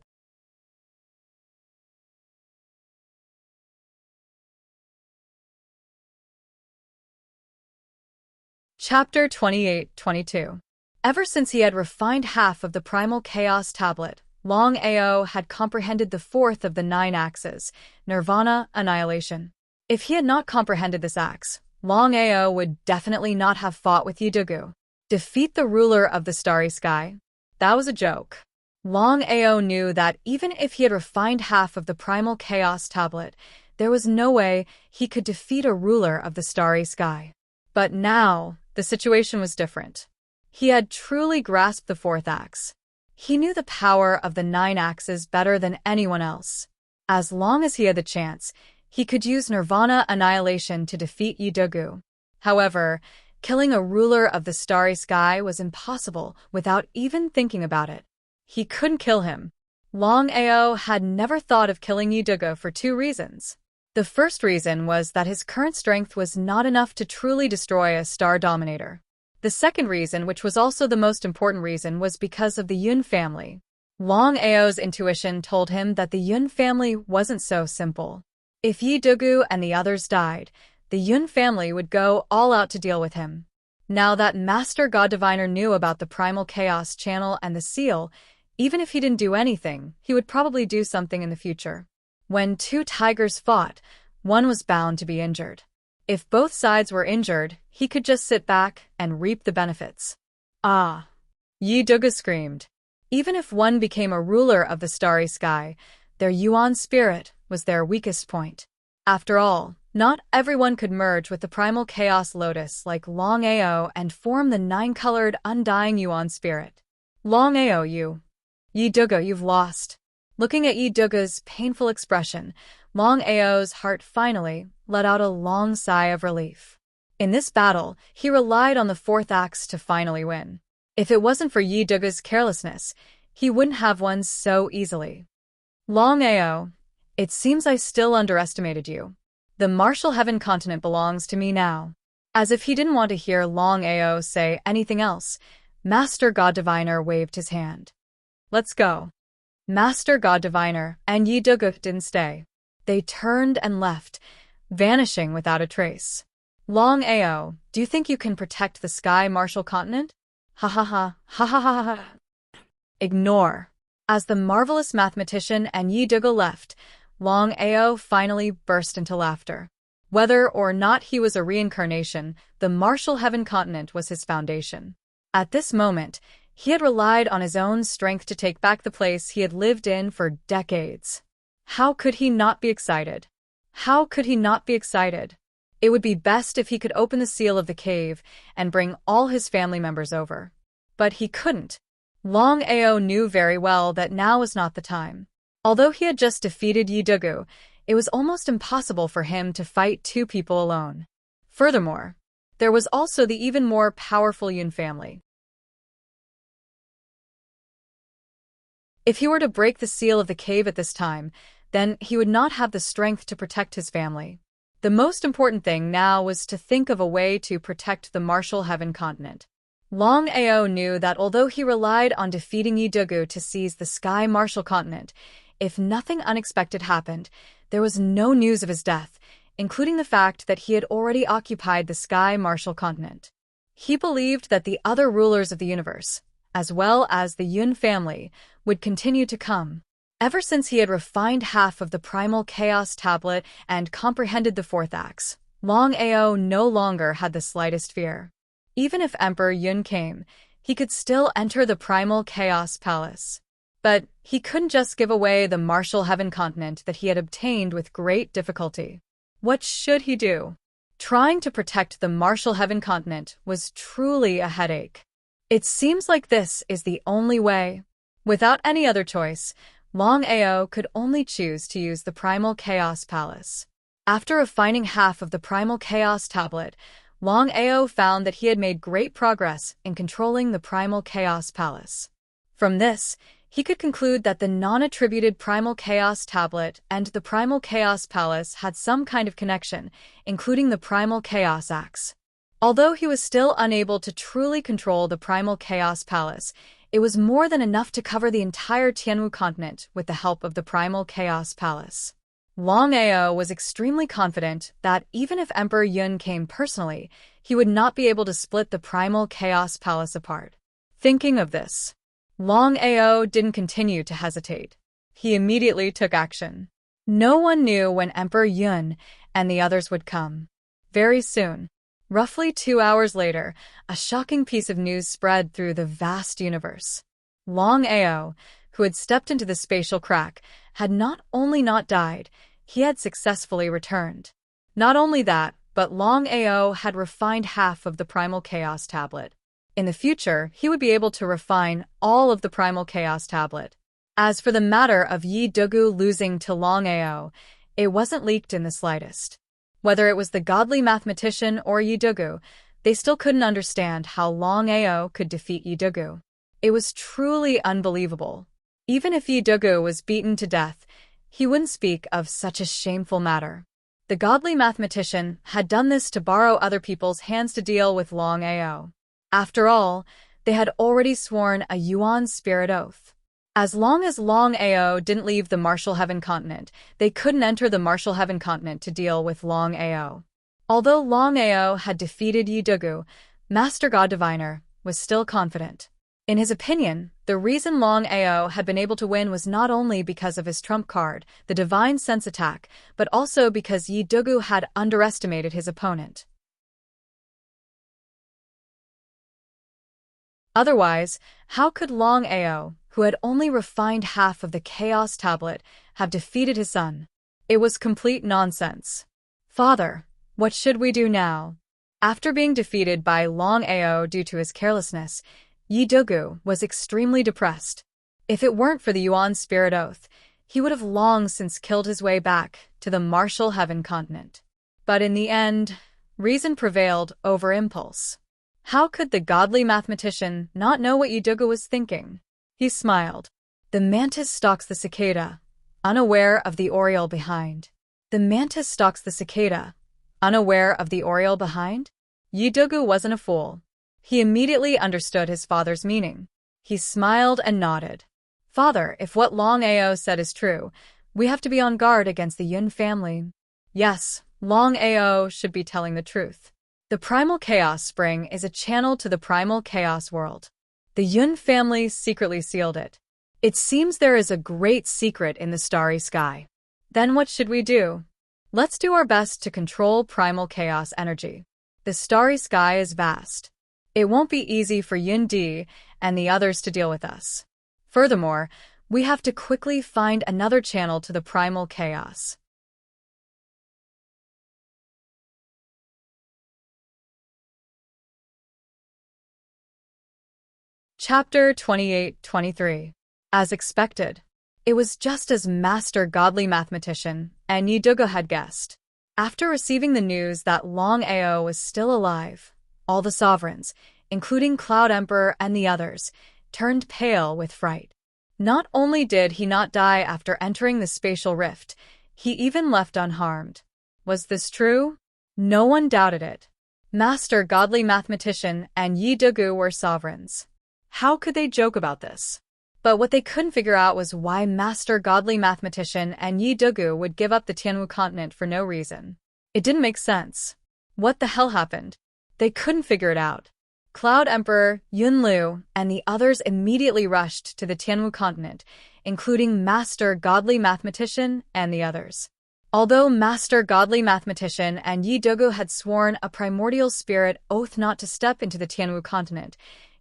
Chapter 28-22. Ever since he had refined half of the primal chaos tablet, Longao had comprehended the fourth of the 9 axes, nirvana, annihilation. If he had not comprehended this axe, Longao would definitely not have fought with Yi Dogu. Defeat the ruler of the starry sky? That was a joke. Longao knew that even if he had refined half of the primal chaos tablet, there was no way he could defeat a ruler of the starry sky. But now, the situation was different. He had truly grasped the fourth axe. He knew the power of the 9 axes better than anyone else. As long as he had the chance, he could use nirvana annihilation to defeat Yi Dogu. However, killing a ruler of the starry sky was impossible without even thinking about it. He couldn't kill him. Longao had never thought of killing Yi Dogu for 2 reasons. The first reason was that his current strength was not enough to truly destroy a star dominator. The second reason, which was also the most important reason, was because of the Yun family. Longao's intuition told him that the Yun family wasn't so simple. If Yi Dogu and the others died, the Yun family would go all out to deal with him. Now that Master God Diviner knew about the Primal Chaos channel and the seal, even if he didn't do anything, he would probably do something in the future. When 2 tigers fought, one was bound to be injured. If both sides were injured, he could just sit back and reap the benefits. Ah! Yi Dogu screamed. Even if one became a ruler of the starry sky, their Yuan spirit was their weakest point. After all, not everyone could merge with the primal chaos lotus like Longao and form the 9-colored undying Yuan spirit. Longao, you Yi Dugu, you've lost. Looking at Yi Dugu's painful expression, Longao's heart finally let out a long sigh of relief. In this battle, he relied on the fourth axe to finally win. If it wasn't for Yi Dugu's carelessness, he wouldn't have won so easily. Longao, it seems I still underestimated you. The martial heaven continent belongs to me now. As if he didn't want to hear Longao say anything else, Master God Diviner waved his hand. Let's go. Master God Diviner and Yi Dugu didn't stay. They turned and left, vanishing without a trace. Longao, do you think you can protect the Sky Martial Continent? Ha ha ha, ha ha ha ha. Ignore. As the marvelous mathematician and Yi Dugu left, Longao finally burst into laughter. Whether or not he was a reincarnation, the martial heaven continent was his foundation. At this moment, he had relied on his own strength to take back the place he had lived in for decades. How could he not be excited? How could he not be excited? It would be best if he could open the seal of the cave and bring all his family members over. But he couldn't. Longao knew very well that now was not the time. Although he had just defeated Yi Dugu, it was almost impossible for him to fight two people alone. Furthermore, there was also the even more powerful Yun family. If he were to break the seal of the cave at this time, then he would not have the strength to protect his family. The most important thing now was to think of a way to protect the martial heaven continent. Longao knew that although he relied on defeating Yi Dugu to seize the Sky Martial Continent, if nothing unexpected happened, there was no news of his death, including the fact that he had already occupied the Sky Martial Continent. He believed that the other rulers of the universe, as well as the Yun family, would continue to come. Ever since he had refined half of the Primal Chaos Tablet and comprehended the fourth axe, Longao no longer had the slightest fear. Even if Emperor Yun came, he could still enter the Primal Chaos Palace. But he couldn't just give away the martial heaven continent that he had obtained with great difficulty. What should he do? Trying to protect the martial heaven continent was truly a headache. It seems like this is the only way. Without any other choice, Longao could only choose to use the Primal Chaos Palace. After refining half of the Primal Chaos Tablet, Longao found that he had made great progress in controlling the Primal Chaos Palace. From this, he could conclude that the non-attributed Primal Chaos Tablet and the Primal Chaos Palace had some kind of connection, including the Primal Chaos Axe. Although he was still unable to truly control the Primal Chaos Palace, it was more than enough to cover the entire Tianwu continent with the help of the Primal Chaos Palace. Longao was extremely confident that even if Emperor Yun came personally, he would not be able to split the Primal Chaos Palace apart. Thinking of this, Longao didn't continue to hesitate. He immediately took action. No one knew when Emperor Yun and the others would come. Very soon, roughly 2 hours later, a shocking piece of news spread through the vast universe. Longao, who had stepped into the spatial crack, had not only not died, he had successfully returned. Not only that, but Longao had refined half of the Primal Chaos Tablet. In the future, he would be able to refine all of the Primal Chaos Tablet. As for the matter of Yi Dugu losing to Longao, it wasn't leaked in the slightest. Whether it was the godly mathematician or Yi Dugu, they still couldn't understand how Longao could defeat Yi Dugu. It was truly unbelievable. Even if Yi Dugu was beaten to death, he wouldn't speak of such a shameful matter. The godly mathematician had done this to borrow other people's hands to deal with Longao. After all, they had already sworn a Yuan spirit oath. As long as Longao didn't leave the Martial Heaven continent, they couldn't enter the Martial Heaven continent to deal with Longao. Although Longao had defeated Yi Dugu, Master God Diviner was still confident. In his opinion, the reason Longao had been able to win was not only because of his trump card, the Divine Sense attack, but also because Yi Dugu had underestimated his opponent. Otherwise, how could Longao, who had only refined half of the Chaos Tablet, have defeated his son? It was complete nonsense. Father, what should we do now? After being defeated by Longao due to his carelessness, Yi Dugu was extremely depressed. If it weren't for the Yuan spirit oath, he would have long since killed his way back to the martial heaven continent. But in the end, reason prevailed over impulse. How could the godly mathematician not know what Yidugu was thinking? He smiled. The mantis stalks the cicada, unaware of the oriole behind. The mantis stalks the cicada, unaware of the oriole behind? Yidugu wasn't a fool. He immediately understood his father's meaning. He smiled and nodded. Father, if what Longao said is true, we have to be on guard against the Yun family. Yes, Longao should be telling the truth. The primal chaos spring is a channel to the primal chaos world. The Yun family secretly sealed it. It seems there is a great secret in the starry sky. Then what should we do? Let's do our best to control primal chaos energy. The starry sky is vast. It won't be easy for Yun Di and the others to deal with us. Furthermore, we have to quickly find another channel to the primal chaos. Chapter 28-23. As expected. It was just as Master Godly Mathematician and Yidugu had guessed. After receiving the news that Longao was still alive, all the sovereigns, including Cloud Emperor and the others, turned pale with fright. Not only did he not die after entering the spatial rift, he even left unharmed. Was this true? No one doubted it. Master Godly Mathematician and Yidugu were sovereigns. How could they joke about this? But what they couldn't figure out was why Master Godly Mathematician and Yidugu would give up the Tianwu continent for no reason. It didn't make sense. What the hell happened? They couldn't figure it out. Cloud Emperor, Yunlu, and the others immediately rushed to the Tianwu continent, including Master Godly Mathematician and the others. Although Master Godly Mathematician and Yidugu had sworn a primordial spirit oath not to step into the Tianwu continent,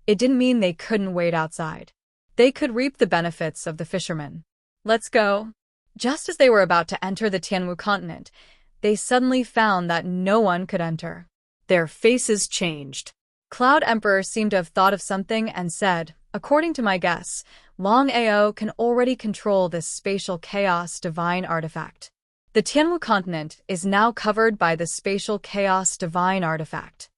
it didn't mean they couldn't wait outside. They could reap the benefits of the fishermen. Let's go. Just as they were about to enter the Tianwu continent, they suddenly found that no one could enter. Their faces changed. Cloud Emperor seemed to have thought of something and said, according to my guess, Longao can already control this spatial chaos divine artifact. The Tianwu continent is now covered by the spatial chaos divine artifact.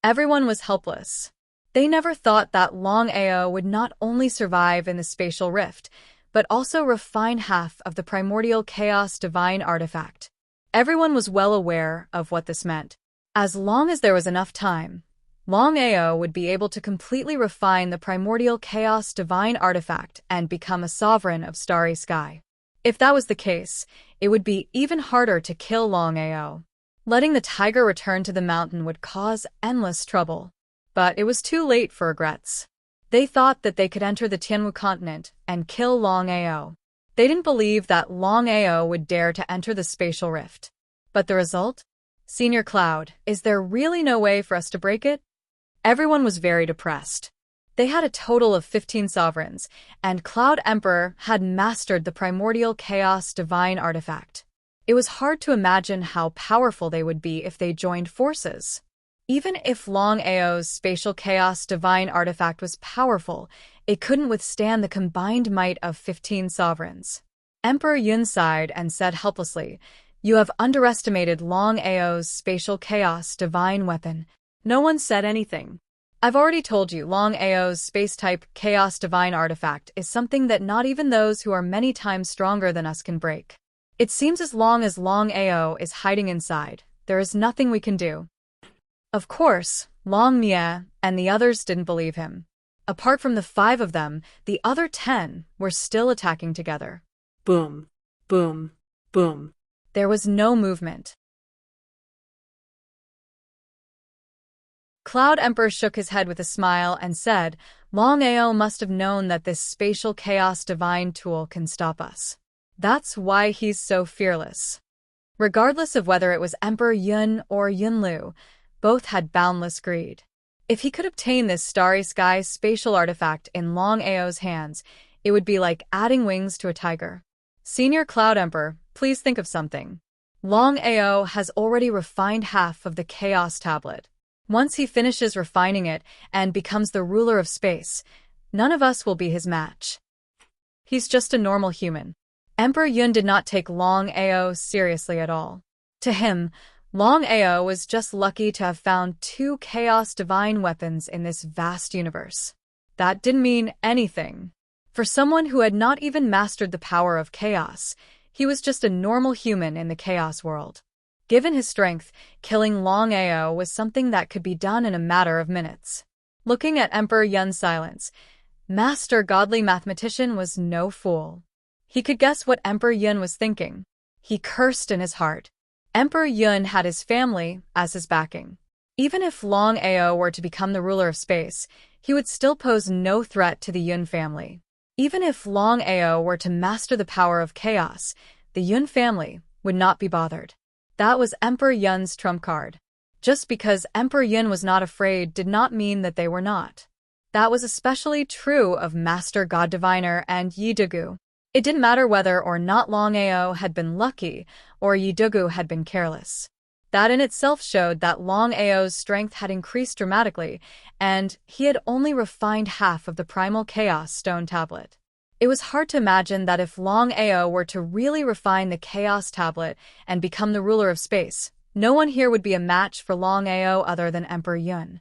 Everyone was helpless. They never thought that Longao would not only survive in the spatial rift, but also refine half of the primordial chaos divine artifact. Everyone was well aware of what this meant. As long as there was enough time, Longao would be able to completely refine the primordial chaos divine artifact and become a sovereign of Starry Sky. If that was the case, it would be even harder to kill Longao. Letting the tiger return to the mountain would cause endless trouble. But it was too late for regrets. They thought that they could enter the Tianwu continent and kill Longao. They didn't believe that Longao would dare to enter the spatial rift. But the result? Senior Cloud, is there really no way for us to break it? Everyone was very depressed. They had a total of 15 sovereigns, and Cloud Emperor had mastered the primordial chaos divine artifact. It was hard to imagine how powerful they would be if they joined forces. Even if Longao's spatial chaos divine artifact was powerful, it couldn't withstand the combined might of 15 sovereigns. Emperor Yun sighed and said helplessly, "You have underestimated Longao's spatial chaos divine weapon." No one said anything. I've already told you Longao's space-type chaos divine artifact is something that not even those who are many times stronger than us can break. It seems as long as Longao is hiding inside, there is nothing we can do. Of course, Long Mie and the others didn't believe him. Apart from the 5 of them, the other 10 were still attacking together. Boom, boom, boom. There was no movement. Cloud Emperor shook his head with a smile and said, Longao must have known that this spatial chaos divine tool can stop us. That's why he's so fearless. Regardless of whether it was Emperor Yun or Yunlu, both had boundless greed. If he could obtain this Starry Sky spatial artifact in Longao's hands, it would be like adding wings to a tiger. Senior Cloud Emperor, please think of something. Longao has already refined half of the Chaos Tablet. Once he finishes refining it and becomes the ruler of space, none of us will be his match. He's just a normal human. Emperor Yun did not take Longao seriously at all. To him, Longao was just lucky to have found 2 chaos divine weapons in this vast universe. That didn't mean anything. For someone who had not even mastered the power of chaos, he was just a normal human in the chaos world. Given his strength, killing Longao was something that could be done in a matter of minutes. Looking at Emperor Yun's silence, Master Godly Mathematician was no fool. He could guess what Emperor Yun was thinking. He cursed in his heart. Emperor Yun had his family as his backing. Even if Longao were to become the ruler of space, he would still pose no threat to the Yun family. Even if Longao were to master the power of chaos, the Yun family would not be bothered. That was Emperor Yun's trump card. Just because Emperor Yun was not afraid did not mean that they were not. That was especially true of Master God Diviner and Yidugu. It didn't matter whether or not Longao had been lucky or Yidugu had been careless. That in itself showed that Longao's strength had increased dramatically, and he had only refined half of the primal chaos stone tablet. It was hard to imagine that if Longao were to really refine the chaos tablet and become the ruler of space, no one here would be a match for Longao other than Emperor Yun.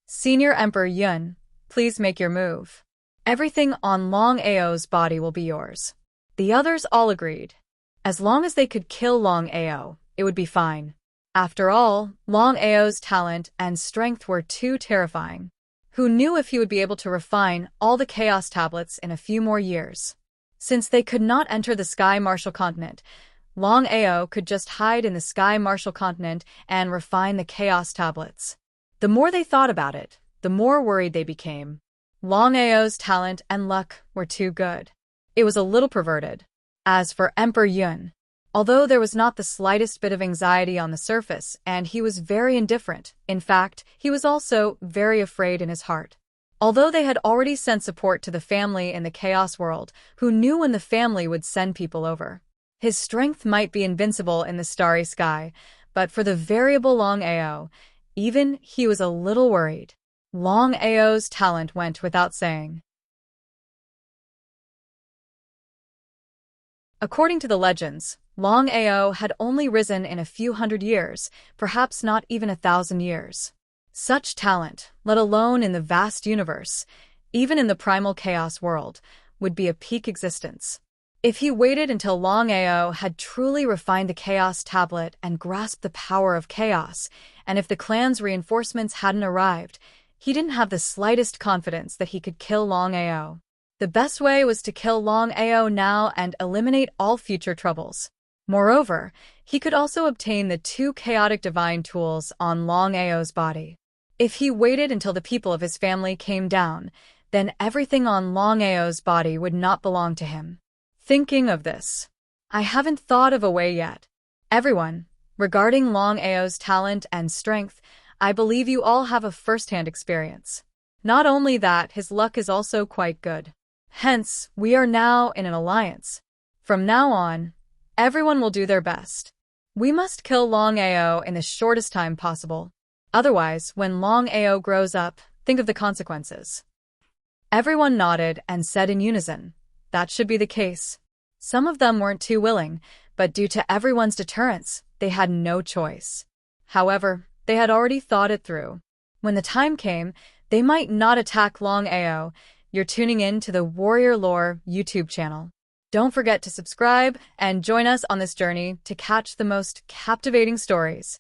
Senior Emperor Yun, please make your move. Everything on Longao's body will be yours. The others all agreed. As long as they could kill Longao, it would be fine. After all, Longao's talent and strength were too terrifying. Who knew if he would be able to refine all the chaos tablets in a few more years? Since they could not enter the Sky Martial Continent, Longao could just hide in the Sky Martial Continent and refine the chaos tablets. The more they thought about it, the more worried they became. Longao's talent and luck were too good. It was a little perverted. As for Emperor Yun, although there was not the slightest bit of anxiety on the surface, and he was very indifferent, in fact, he was also very afraid in his heart. Although they had already sent support to the family in the chaos world, who knew when the family would send people over? His strength might be invincible in the starry sky, but for the variable Longao, even he was a little worried. Longao's talent went without saying. According to the legends, Longao had only risen in a few hundred years, perhaps not even 1,000 years. Such talent, let alone in the vast universe, even in the primal chaos world, would be a peak existence. If he waited until Longao had truly refined the chaos tablet and grasped the power of chaos, and if the clan's reinforcements hadn't arrived, he didn't have the slightest confidence that he could kill Longao. The best way was to kill Longao now and eliminate all future troubles. Moreover, he could also obtain the 2 chaotic divine tools on Longao's body. If he waited until the people of his family came down, then everything on Longao's body would not belong to him. Thinking of this, I haven't thought of a way yet. Everyone, regarding Longao's talent and strength, I believe you all have a first-hand experience. Not only that, his luck is also quite good. Hence, we are now in an alliance. From now on, everyone will do their best. We must kill Longao in the shortest time possible. Otherwise, when Longao grows up, think of the consequences. Everyone nodded and said in unison, that should be the case. Some of them weren't too willing, but due to everyone's deterrence, they had no choice. However, they had already thought it through. When the time came, they might not attack Longao. You're tuning in to the Warrior Lore YouTube channel. Don't forget to subscribe and join us on this journey to catch the most captivating stories.